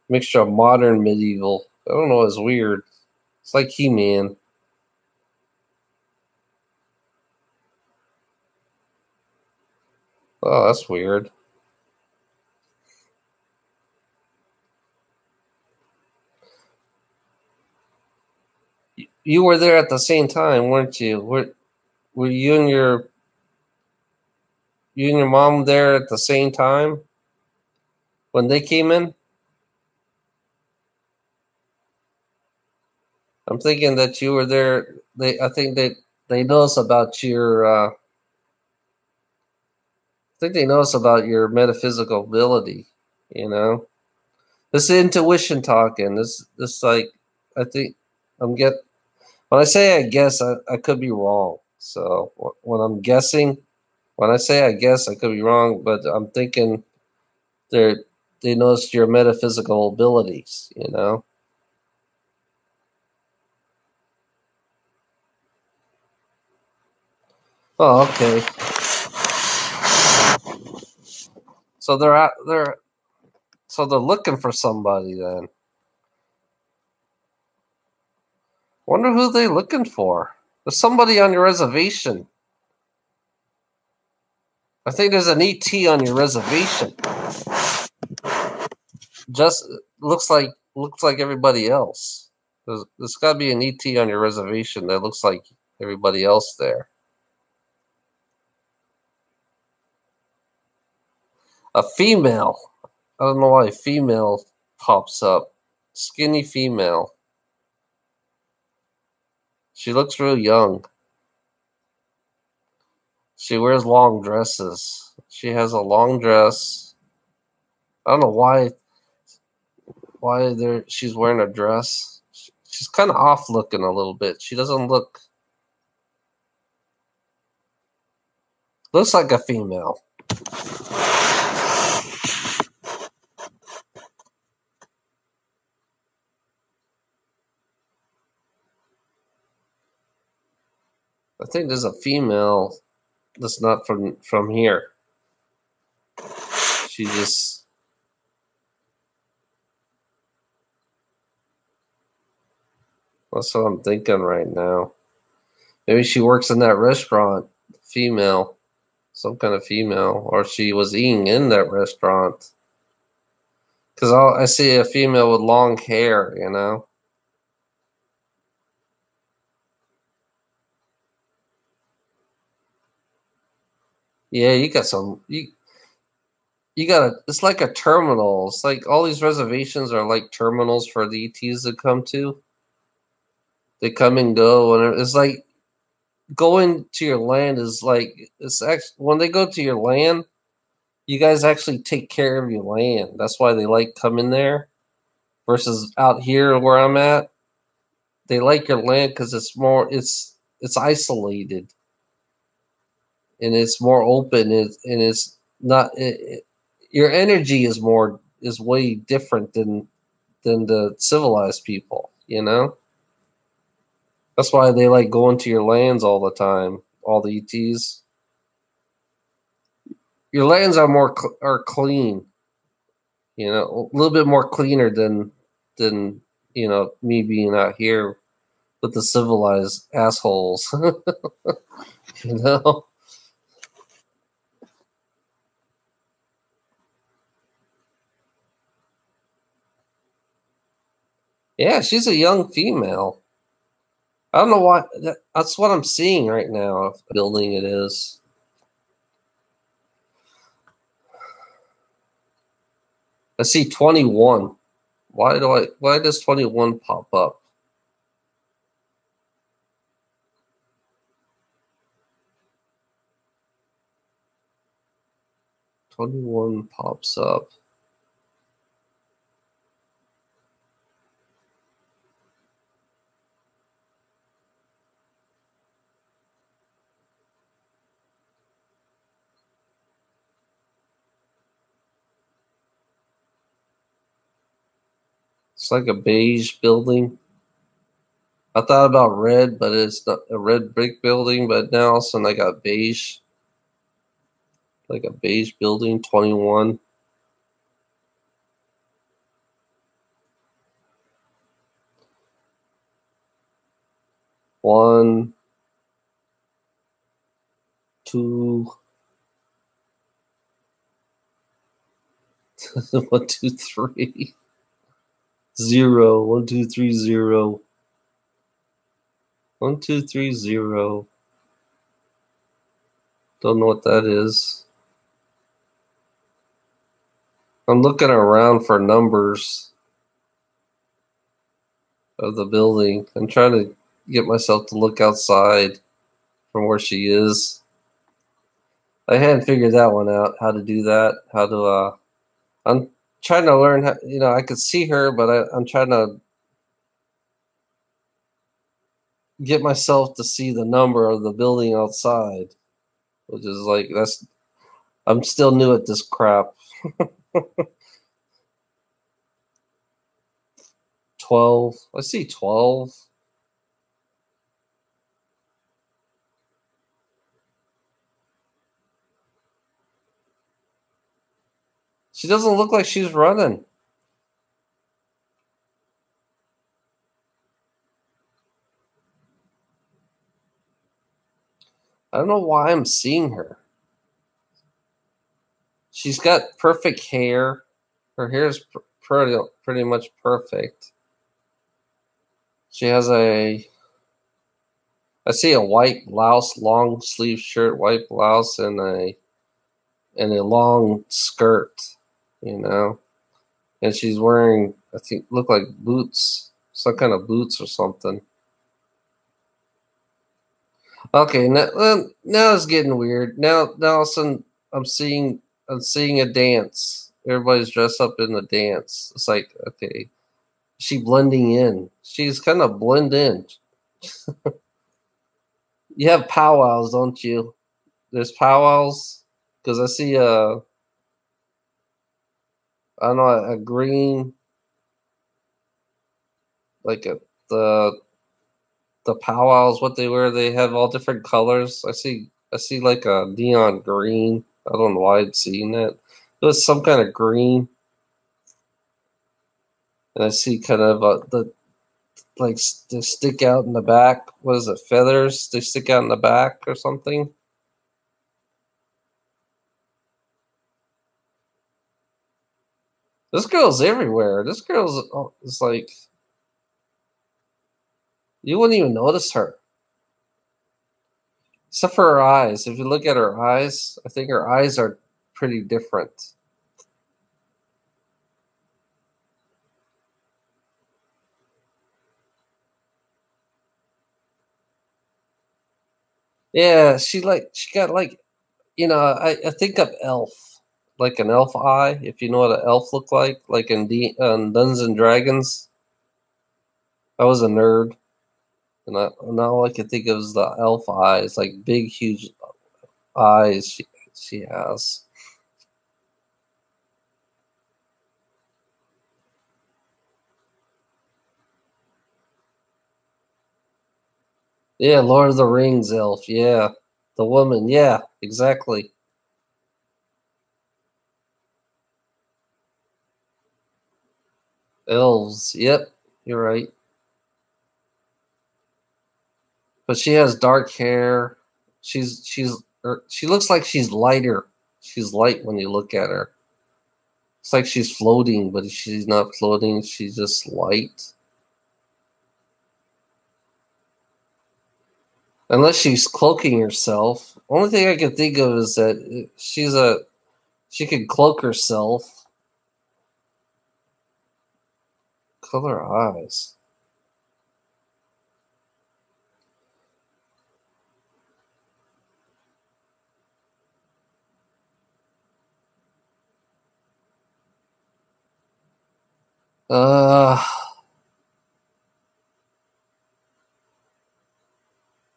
mixture of modern medieval. I don't know. It's weird. It's like He-Man. Oh, that's weird. You were there at the same time, weren't you? Were you and your mom there at the same time when they came in? I'm thinking that you were there. I think they noticed about your. I think they noticed about your metaphysical ability. You know, this intuition talking. This like I think I'm get when I say I guess I could be wrong. So when I'm guessing, when I say I guess I could be wrong, but I'm thinking they they noticed your metaphysical abilities. You know. Oh, okay. So they're looking for somebody then. Wonder who they looking for. There's somebody on your reservation. I think there's an ET on your reservation. Just looks like everybody else. There's got to be an ET on your reservation that looks like everybody else there. A female. I don't know why a female pops up. Skinny female. She looks real young. She wears long dresses. She has a long dress. I don't know why she's wearing a dress. She's kind of off looking a little bit. She doesn't look. Looks like a female. I think there's a female that's not from here. She just. That's what I'm thinking right now. Maybe she works in that restaurant. Female. Some kind of female. Or she was eating in that restaurant. Because I see a female with long hair, you know? Yeah, you got some. You got a. It's like a terminal. It's like all these reservations are like terminals for the ETs to come to. They come and go, and it's like going to your land is like it's actually when they go to your land, you guys actually take care of your land. That's why they like coming there versus out here where I'm at. They like your land because it's isolated and it's more open and it's not your energy is way different than the civilized people, you know. That's why they like going to your lands all the time. All the ETs, your lands are clean, you know, a little bit more cleaner than me being out here with the civilized assholes, you know. Yeah, she's a young female. I don't know why. That's what I'm seeing right now. Building it is. I see 21. Why does 21 pop up? 21 pops up. It's like a beige building. I thought about red, but it's not a red brick building. But now all of a sudden I got beige, like a beige building. 21. One, two, 1, 2, 3, 0. 1, 2, 3, 0. 1, 2, 3, 0. Don't know what that is. I'm looking around for numbers of the building. I'm trying to get myself to look outside from where she is. I hadn't figured that one out, how to do that. I'm trying to learn how, I could see her, but I'm trying to get myself to see the number of the building outside, which is like, I'm still new at this crap. 12. I see 12. She doesn't look like she's running. I don't know why I'm seeing her. She's got perfect hair. Her hair is pretty much perfect. She has a. I see a white blouse, long sleeve shirt, white blouse, and a long skirt. You know, and she's wearing, I think, look like boots, some kind of boots or something. Okay, now it's getting weird. Now all of a sudden I'm seeing a dance. Everybody's dressed up in the dance. It's like, okay, she blending in. She's kind of blend in. You have powwows, don't you? There's powwows because I see I don't know, a green, like the the powwows, what they wear. They have all different colors. I see like a neon green. I don't know why I'd seen that. It was some kind of green, and I see kind of the like they stick out in the back. What is it? Feathers? They stick out in the back or something. This girl's everywhere. This girl's it's like you wouldn't even notice her, except for her eyes. If you look at her eyes, I think her eyes are pretty different. Yeah, she got like, I think of Elf, like an elf eye. If you know what an elf look like in Dungeons and Dragons. I was a nerd, and all I can think of is the elf eyes, like big, huge eyes she has. Yeah, Lord of the Rings elf. Yeah, the woman. Yeah, exactly. Elves. Yep, you're right. But she has dark hair. She looks like she's lighter. She's light when you look at her. It's like she's floating, but she's not floating. She's just light. Unless she's cloaking herself. Only thing I can think of is that she could cloak herself. Color eyes. Uh,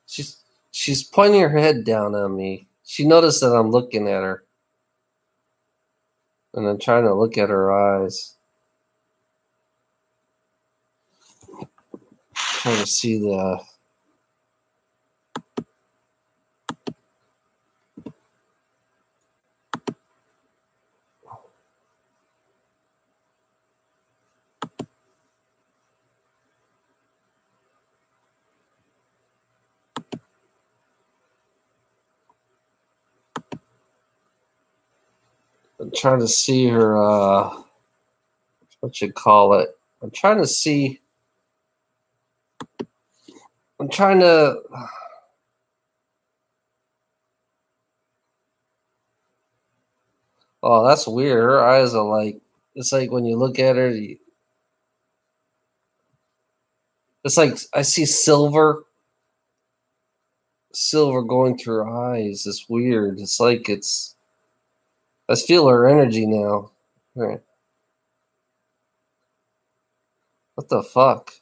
she's she's pointing her head down at me. She noticed that I'm looking at her, and I'm trying to look at her eyes, trying to see the. I'm trying to see her. What you call it? I'm trying to see. I'm trying to. Oh, that's weird. Her eyes are like. It's like when you look at her, it's like I see silver going through her eyes. It's weird. It's like it's. I feel her energy now. Right. What the fuck?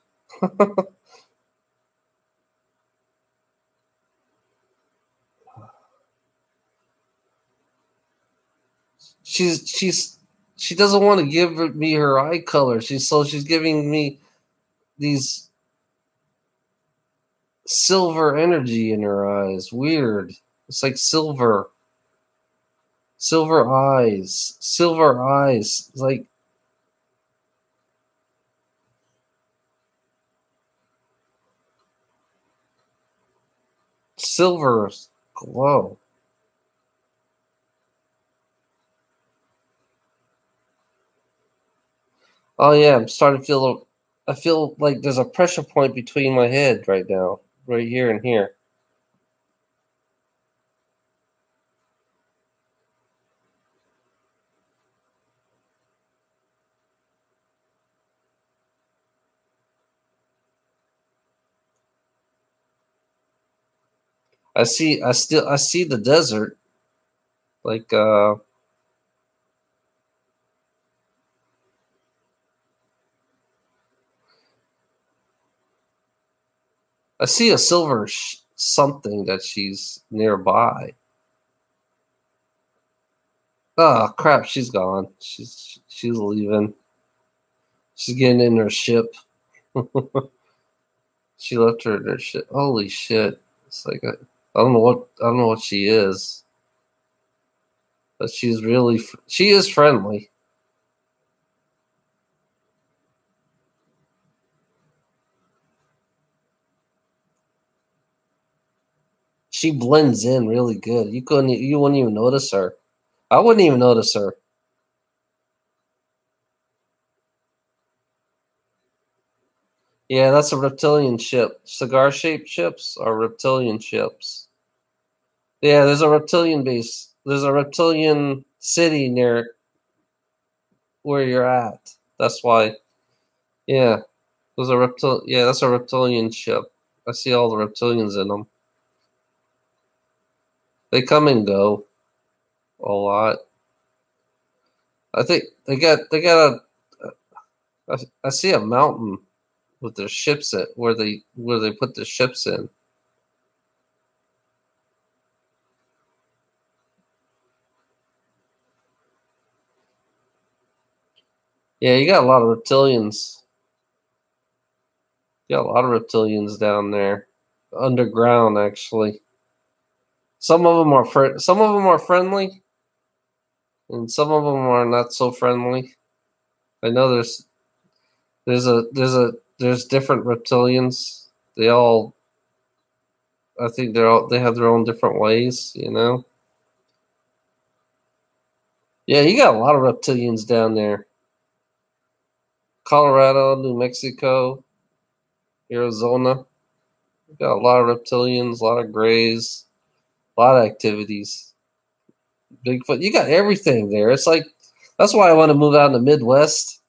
she's she doesn't want to give me her eye color. She's giving me these silver energy in her eyes. Weird. It's like silver eyes. It's like silver glow. Oh yeah, I'm starting to feel. I feel like there's a pressure point between my head right now, right here and here. I see the desert. Like I see a silver something that she's nearby. Oh crap, she's gone. She's leaving. She's getting in her ship. She left her ship. Holy shit! It's like I don't know what she is, but she is friendly. She blends in really good. You wouldn't even notice her. I wouldn't even notice her. Yeah, that's a reptilian ship. Cigar shaped ships are reptilian ships. Yeah, there's a reptilian base. There's a reptilian city near where you're at. That's why. Yeah, there's a reptil. Yeah, that's a reptilian ship. I see all the reptilians in them. They come and go a lot. I think they got I see a mountain with their ships at where they put the ships in. Yeah, you got a lot of reptilians. You got a lot of reptilians down there, underground actually. Some of them are friendly, and some of them are not so friendly. I know there's different reptilians. They all I think they have their own different ways, you know. Yeah, you got a lot of reptilians down there. Colorado, New Mexico, Arizona. You got a lot of reptilians, a lot of grays, a lot of activities. Bigfoot, you got everything there. It's like that's why I want to move out in the Midwest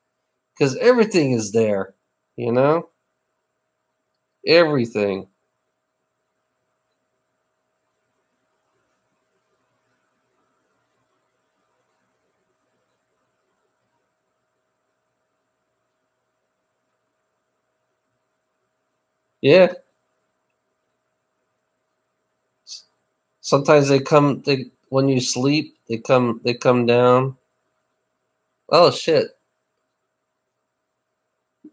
because everything is there. You know, everything. Yeah. Sometimes they come. They when you sleep, they come. They come down. Oh shit!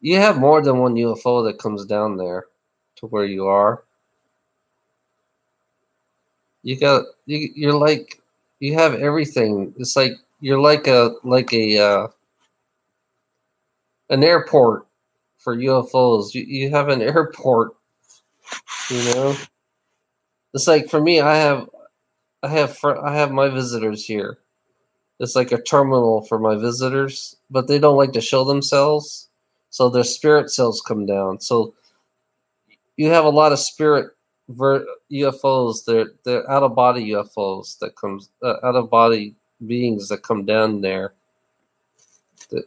You have more than one UFO that comes down there to where you are. You're like you have everything. It's like you're like a an airport for UFOs. You have an airport, you know. It's like for me, I have my visitors here. It's like a terminal for my visitors, but they don't like to show themselves, so their spirit cells come down. So you have a lot of UFOs. They're out of body UFOs that comes out of body beings that come down there that,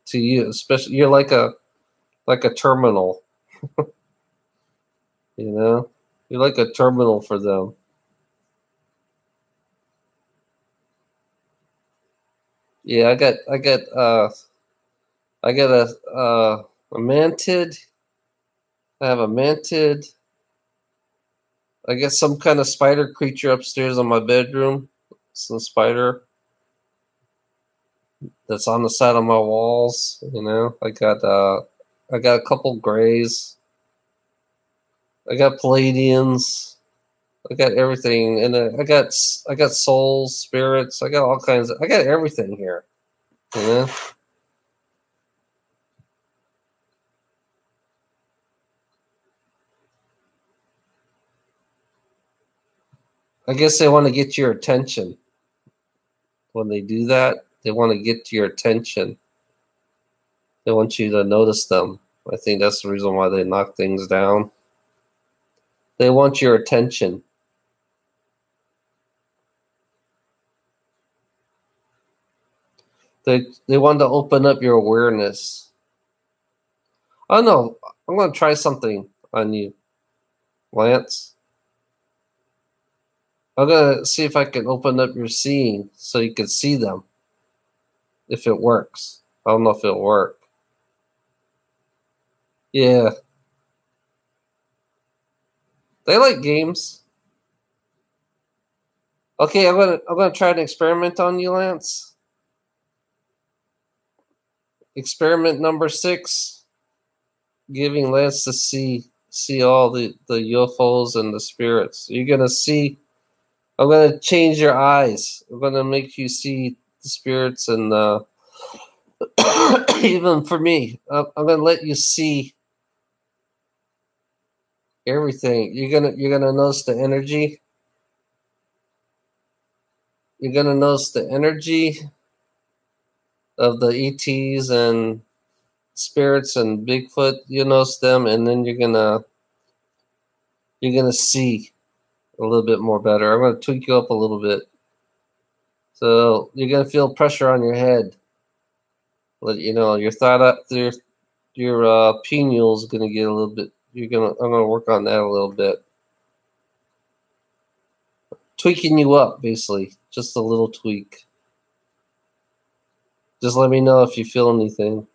to you. Especially you're like a terminal, you know. You're like a terminal for them. Yeah, I got a mantid. I have a mantid. I got some kind of spider creature upstairs in my bedroom. Some spider that's on the side of my walls. You know, I got a couple grays. I got Palladians. I got everything, and I got souls, spirits. I got all kinds. I got everything here. You know. I guess they want to get your attention. When they do that, they want to get your attention. They want you to notice them. I think that's the reason why they knock things down. They want your attention. They want to open up your awareness. Oh no, I'm gonna try something on you, Lance. I'm gonna see if I can open up your seeing so you can see them. If it works. I don't know if it'll work. Yeah. They like games. Okay, I'm gonna try an experiment on you, Lance. Experiment number 6. Giving Lance to see all the UFOs and the spirits. You're gonna see. I'm gonna change your eyes. I'm gonna make you see the spirits and even for me, I'm gonna let you see everything. You're gonna notice the energy. You're gonna notice the energy of the ETs and spirits and Bigfoot. You notice them, and then you're gonna see a little bit more better. I'm gonna tweak you up a little bit, so you're gonna feel pressure on your head. Let you know your thought up there. Your pineal is gonna get a little bit. I'm gonna work on that a little bit, tweaking you up basically, just a little tweak. Just let me know if you feel anything.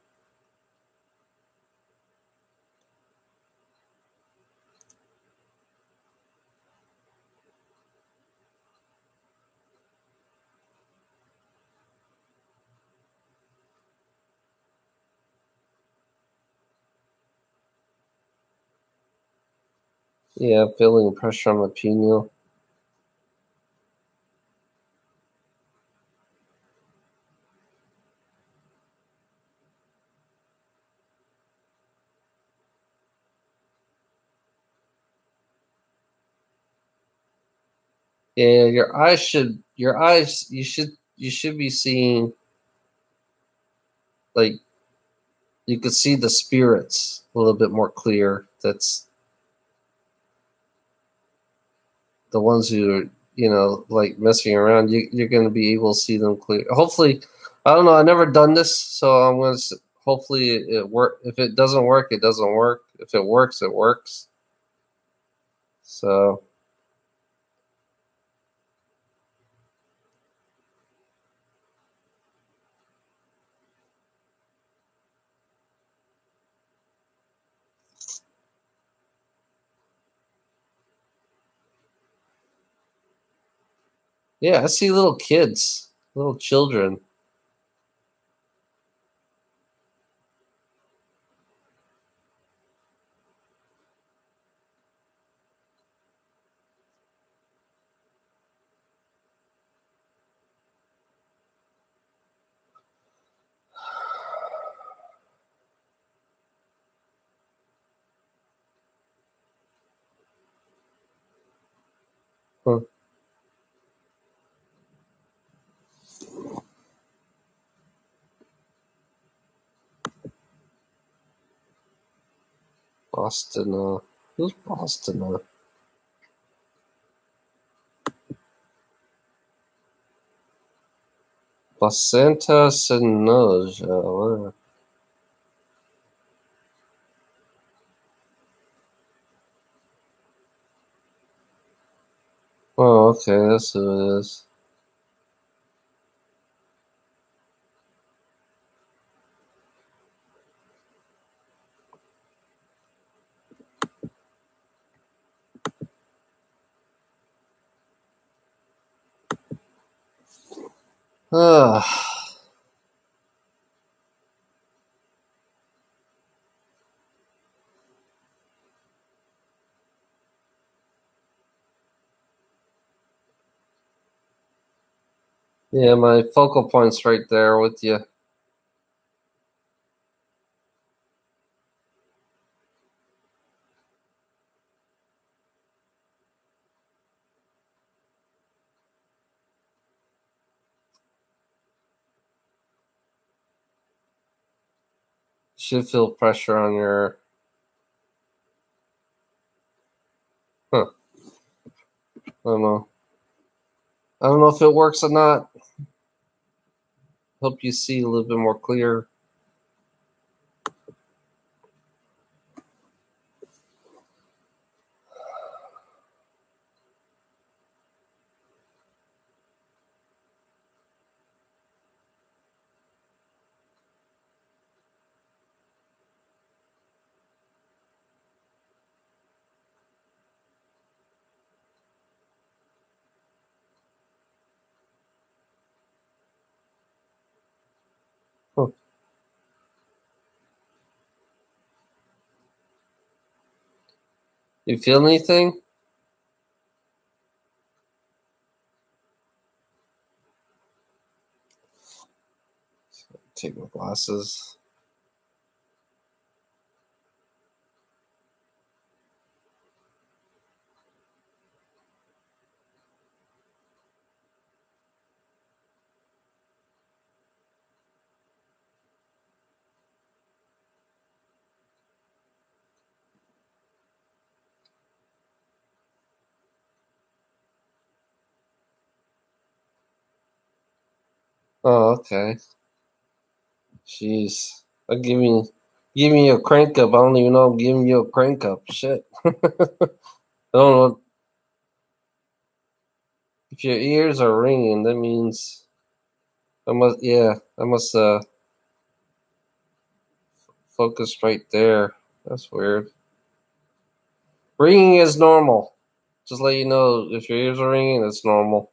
Yeah, feeling pressure on my pineal. Yeah, you should be seeing, like, you could see the spirits a little bit more clear. That's the ones who are, like messing around. You're going to be able to see them clear. Hopefully, I don't know. I've never done this, so I'm going to. Hopefully, it work. If it doesn't work, it doesn't work. If it works, it works. So yeah, I see little kids, little children. Huh. Boston. Who's Boston? Placenta Sinoja. Oh, okay, that's who it is. Ah, yeah, my focal point's right there with you. Should feel pressure on your. Huh. I don't know. I don't know if it works or not. Hope you see a little bit more clear. Huh. You feel anything? Take my glasses. Oh, okay. Jeez. I'm giving you a crank up. I don't even know I'm giving you a crank up. Shit. I don't know. If your ears are ringing, that means I must focus right there. That's weird. Ringing is normal. Just let you know if your ears are ringing, it's normal.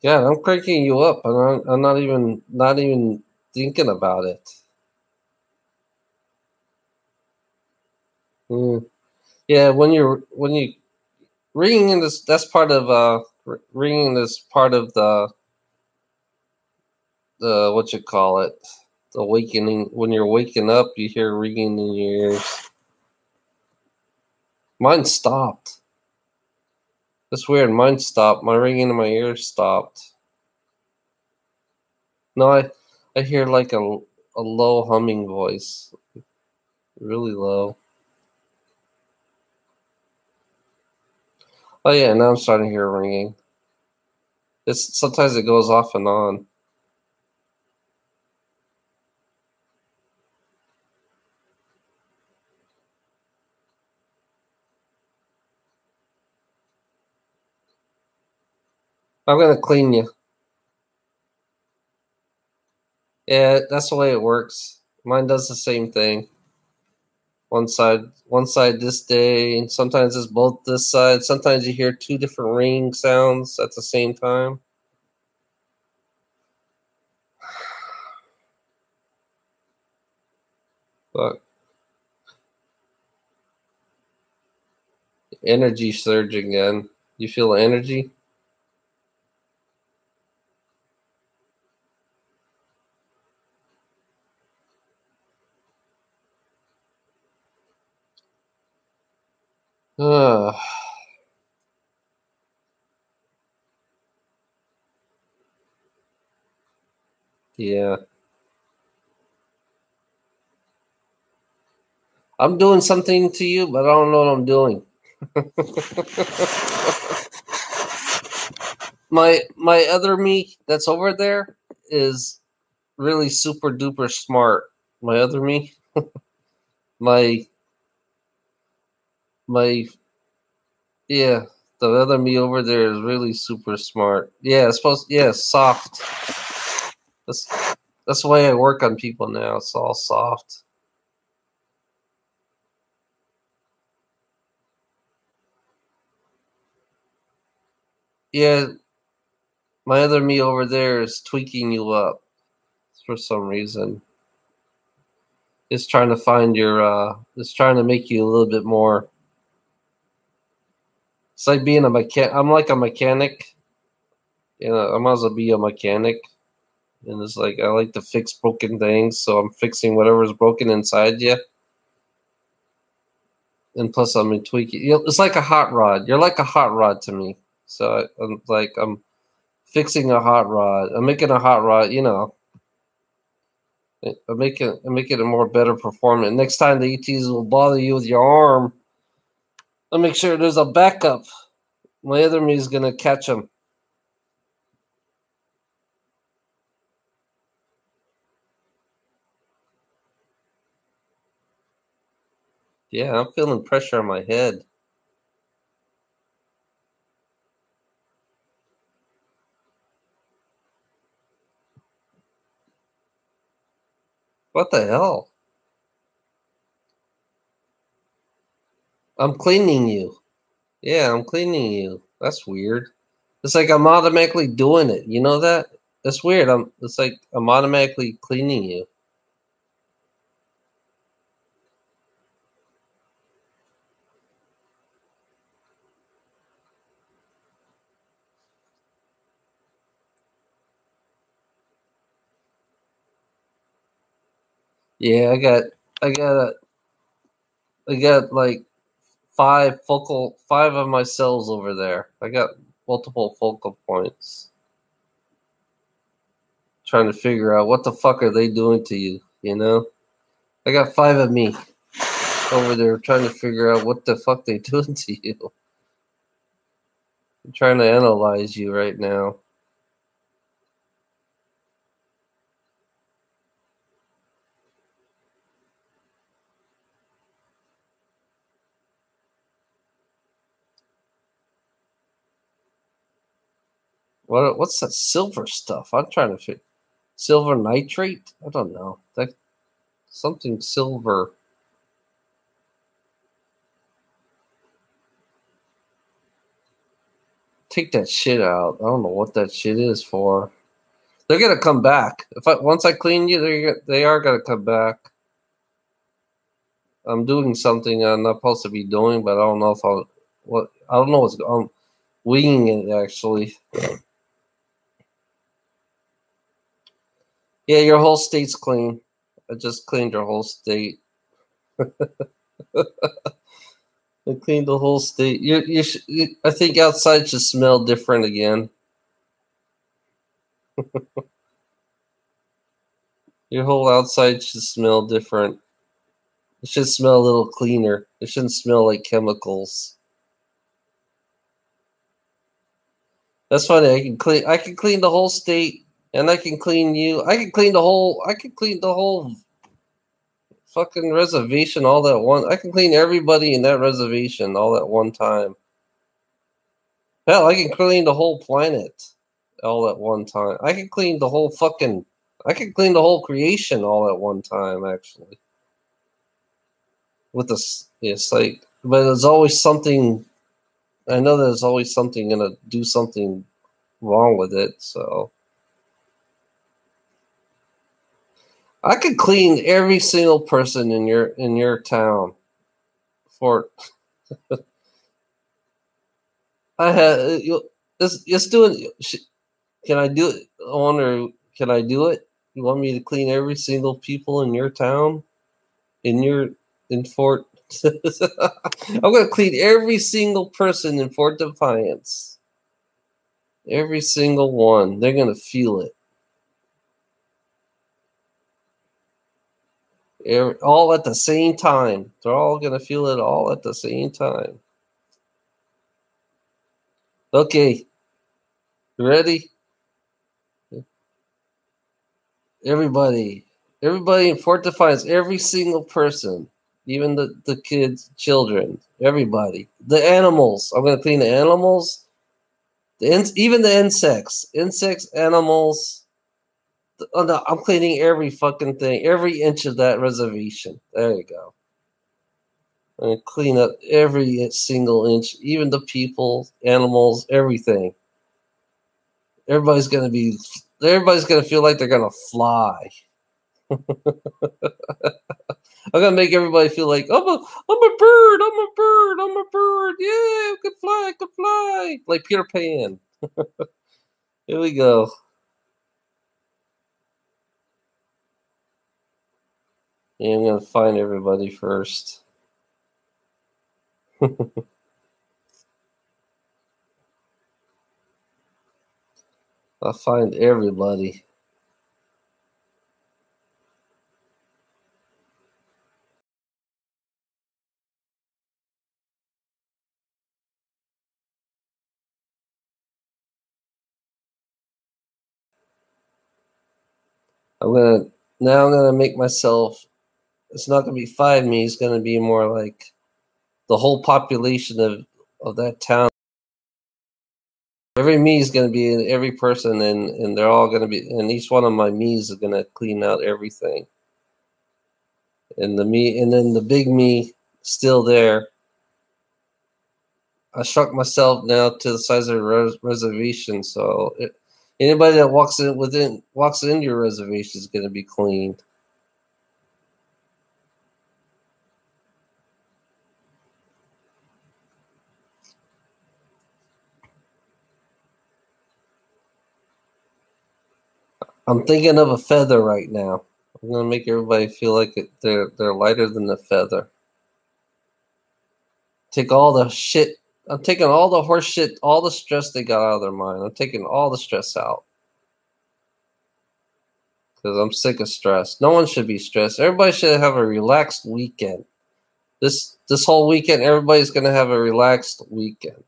Yeah, I'm cranking you up, and I'm not even thinking about it. Mm. Yeah, when you ringing is that's part of ringing is part of the what you call it, the awakening. When you're waking up, you hear ringing in your ears. Mine stopped. It's weird. Mine stopped. My ringing in my ears stopped. No, I hear like a low humming voice, really low. Oh yeah, now I'm starting to hear ringing. It's sometimes it goes off and on. I'm gonna clean you. Yeah, that's the way it works. Mine does the same thing. One side this day, and sometimes it's both this side. Sometimes you hear two different ring sounds at the same time. But energy surge again. You feel the energy? Uh, yeah. I'm doing something to you, but I don't know what I'm doing. My other me that's over there is really super duper smart. My other me, my my yeah, the other me over there is really super smart. Yeah, it's supposed yeah, soft. That's that's the way I work on people now. It's all soft. Yeah, my other me over there is tweaking you up for some reason. It's trying to find your it's trying to make you a little bit more. It's like being a mechanic. I'm like a mechanic. You know, I might as well be a mechanic. And it's like I like to fix broken things, so I'm fixing whatever's broken inside you. And plus, I'm tweaking. It's like a hot rod. You're like a hot rod to me. So I'm fixing a hot rod. I'm making a hot rod. I'm making it more better performant. Next time the ETs will bother you with your arm, I'll make sure there's a backup. My other me is gonna catch them. Yeah, I'm feeling pressure on my head. What the hell? I'm cleaning you. Yeah, I'm cleaning you. That's weird. It's like I'm automatically doing it. You know that? That's weird. It's like I'm automatically cleaning you. Yeah, I got like five of my cells over there. I got multiple focal points. Trying to figure out what the fuck are they doing to you, you know? I got five of me over there trying to figure out what the fuck they doing to you. I'm trying to analyze you right now. What's that silver stuff? I'm trying to figure. Silver nitrate? I don't know. That something silver. Take that shit out. I don't know what that shit is for. They're gonna come back. Once I clean you, they are gonna come back. I'm doing something I'm not supposed to be doing, but I don't know if I don't know I'm winging it actually. Yeah, your whole state's clean. I just cleaned your whole state. I cleaned the whole state. I think outside should smell different again. Your whole outside should smell different. It should smell a little cleaner. It shouldn't smell like chemicals. That's funny. I can clean the whole state, and I can clean you. I can clean the whole fucking reservation all at once. I can clean everybody in that reservation all at one time. Hell, I can clean the whole planet all at one time. I can clean the whole creation all at one time, actually. With this, it's like, but there's always something. I know there's always something gonna do something wrong with it. So I could clean every single person in your town. For I had let's do it. Can I do it? I wonder. Can I do it? You want me to clean every single people in your town? In your in Fort. I'm gonna clean every single person in Fort Defiance. Every single one. They're gonna feel it. All at the same time. They're all gonna feel it all at the same time. Okay, you ready? Everybody. Everybody in Fort Defiance, every single person. Even the kids, children, everybody. The animals. I'm gonna clean the animals. Even the insects. Insects, animals. Oh no, I'm cleaning every fucking thing, every inch of that reservation. There you go. I'm gonna clean up every single inch, even the people, animals, everything. Everybody's gonna be. Everybody's gonna feel like they're gonna fly. I'm gonna make everybody feel like I'm a bird. I'm a bird. I'm a bird. Yeah, I could fly. I could fly like Peter Pan. Here we go. Yeah, I'm gonna find everybody first. I'll find everybody. I'm gonna make myself. It's not gonna be 5 me. It's gonna be more like the whole population of that town. Every me is gonna be in every person, and they're all gonna be. And each one of my me's is gonna clean out everything. And the me, and then the big me, still there. I shrunk myself now to the size of a reservation, so anybody that walks into your reservation is going to be cleaned. I'm thinking of a feather right now. I'm going to make everybody feel like they're lighter than a feather. Take all the shit. I'm taking all the horse shit, all the stress they got out of their mind. I'm taking all the stress out because I'm sick of stress. No one should be stressed. Everybody should have a relaxed weekend. This whole weekend, everybody's going to have a relaxed weekend.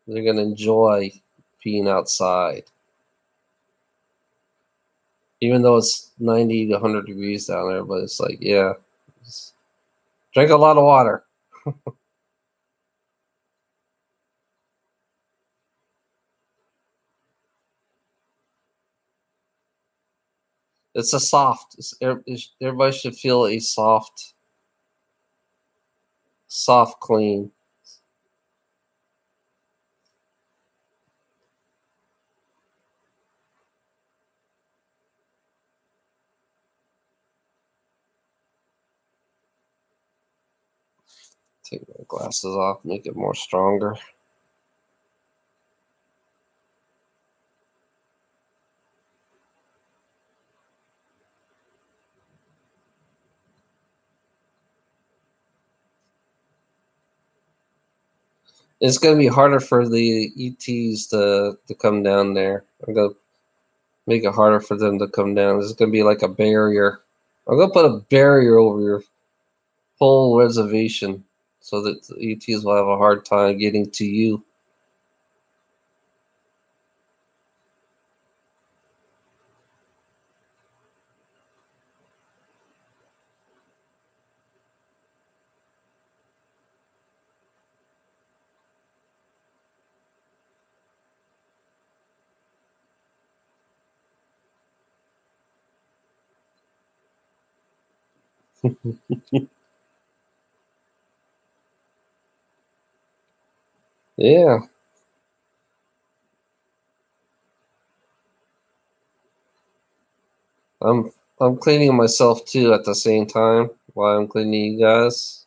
They're going to enjoy being outside. Even though it's 90 to 100 degrees down there, but it's like, yeah, drink a lot of water. It's a soft. Everybody should feel a soft clean. Take my glasses off, make it more stronger. It's going to be harder for the ETs to come down there. I'm going to make it harder for them to come down. It's going to be like a barrier. I'm going to put a barrier over your whole reservation so that the ETs will have a hard time getting to you. Yeah. I'm cleaning myself too at the same time while I'm cleaning you guys.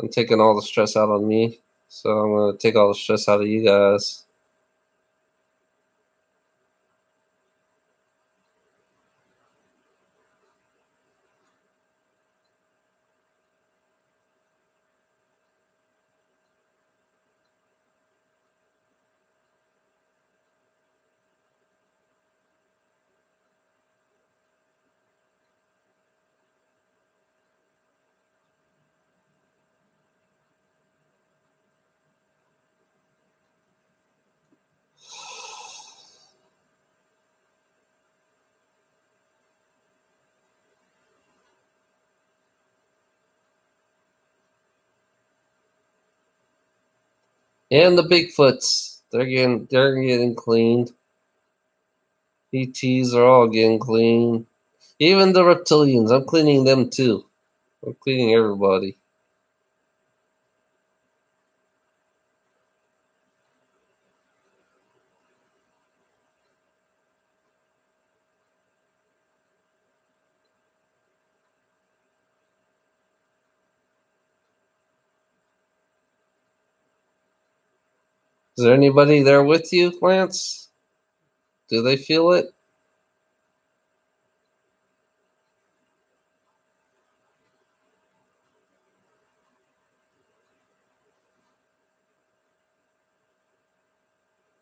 I'm taking all the stress out on me, so I'm gonna take all the stress out of you guys. And the Bigfoots, they're getting cleaned. ETs are all getting cleaned. Even the reptilians, I'm cleaning them too. I'm cleaning everybody. Is there anybody there with you, Lance? Do they feel it?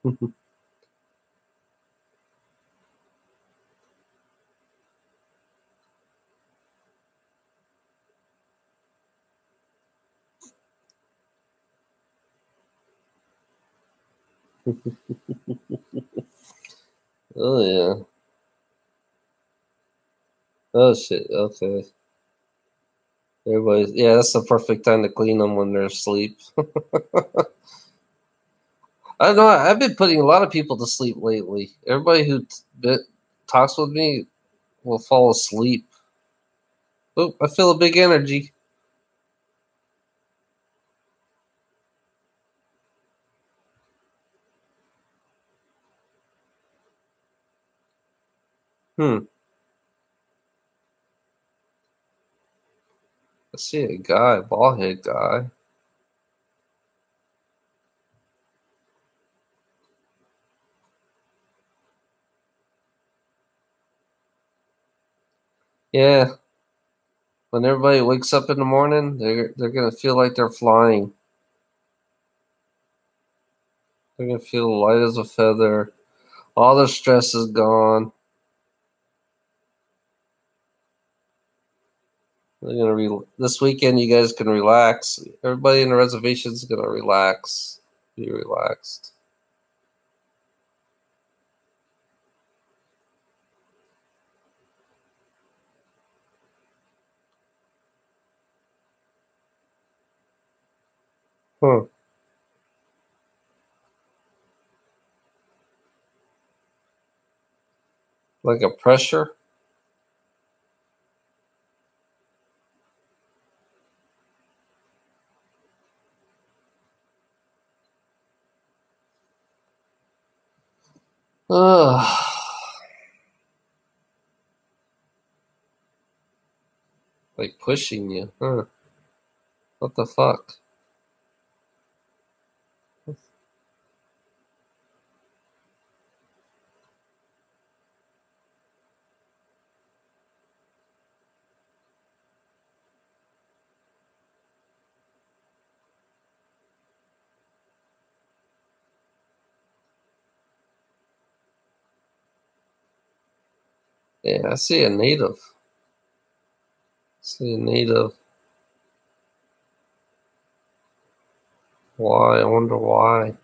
Oh yeah. Oh shit. Okay. Everybody's yeah. That's the perfect time to clean them when they're asleep. I don't know. I've been putting a lot of people to sleep lately. Everybody who talks with me will fall asleep. Oh, I feel a big energy. Hmm. I see a guy, bald head guy. Yeah. When everybody wakes up in the morning, they're gonna feel like they're flying. They're gonna feel light as a feather. All the stress is gone. They're gonna this weekend. You guys can relax. Everybody in the reservation is gonna relax. Be relaxed. Huh. Like a pressure. Ugh. Like pushing you. Huh. What the fuck? Yeah, I see a native. See a native. Why? I wonder why.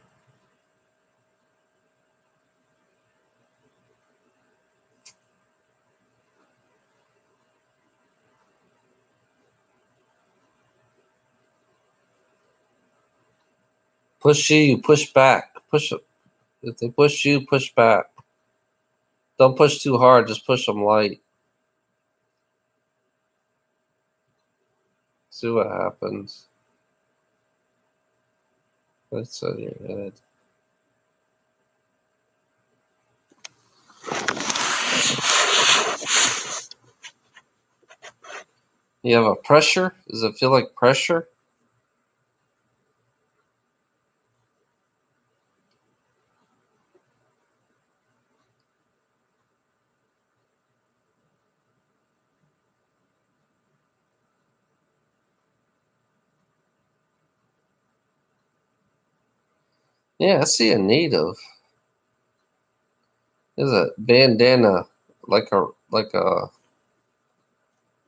Push you, push back. Push. If they push you, push back. Don't push too hard. Just push them light. See what happens. That's on your head. You have a pressure? Does it feel like pressure? Yeah, I see a native. There's a bandana, like a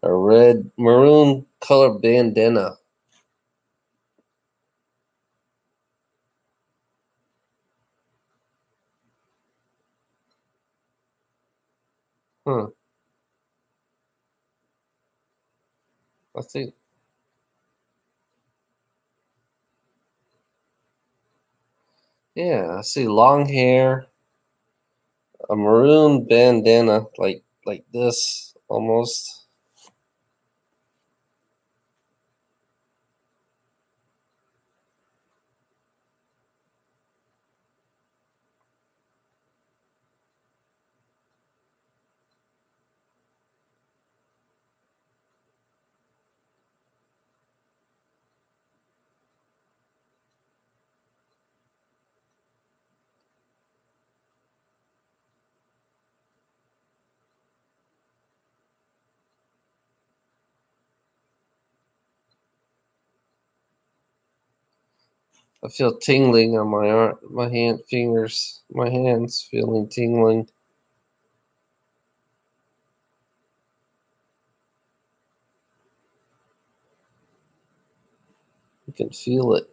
red maroon color bandana. Huh. I think yeah, I see long hair, a maroon bandana, like this almost. I feel tingling on my arm, my hand, fingers, my hands feeling tingling. You can feel it.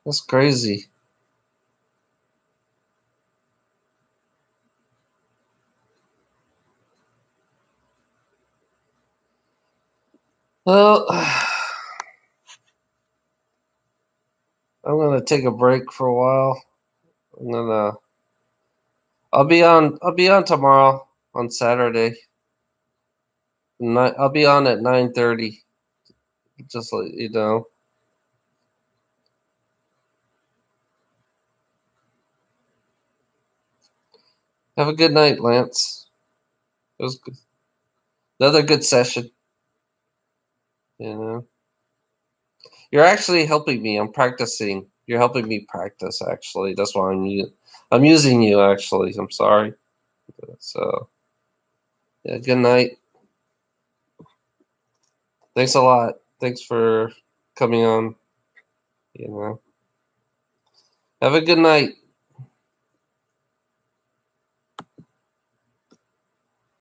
That's crazy. Well, I'm gonna take a break for a while. I'm gonna. I'll be on. I'll be on tomorrow on Saturday. I'll be on at 9:30. Just let you know. Have a good night, Lance. It was another good session. You know, you're actually helping me. I'm practicing. You're helping me practice. Actually, that's why I'm using you. Actually, I'm sorry. So yeah. Good night. Thanks a lot. Thanks for coming on. You know. Have a good night.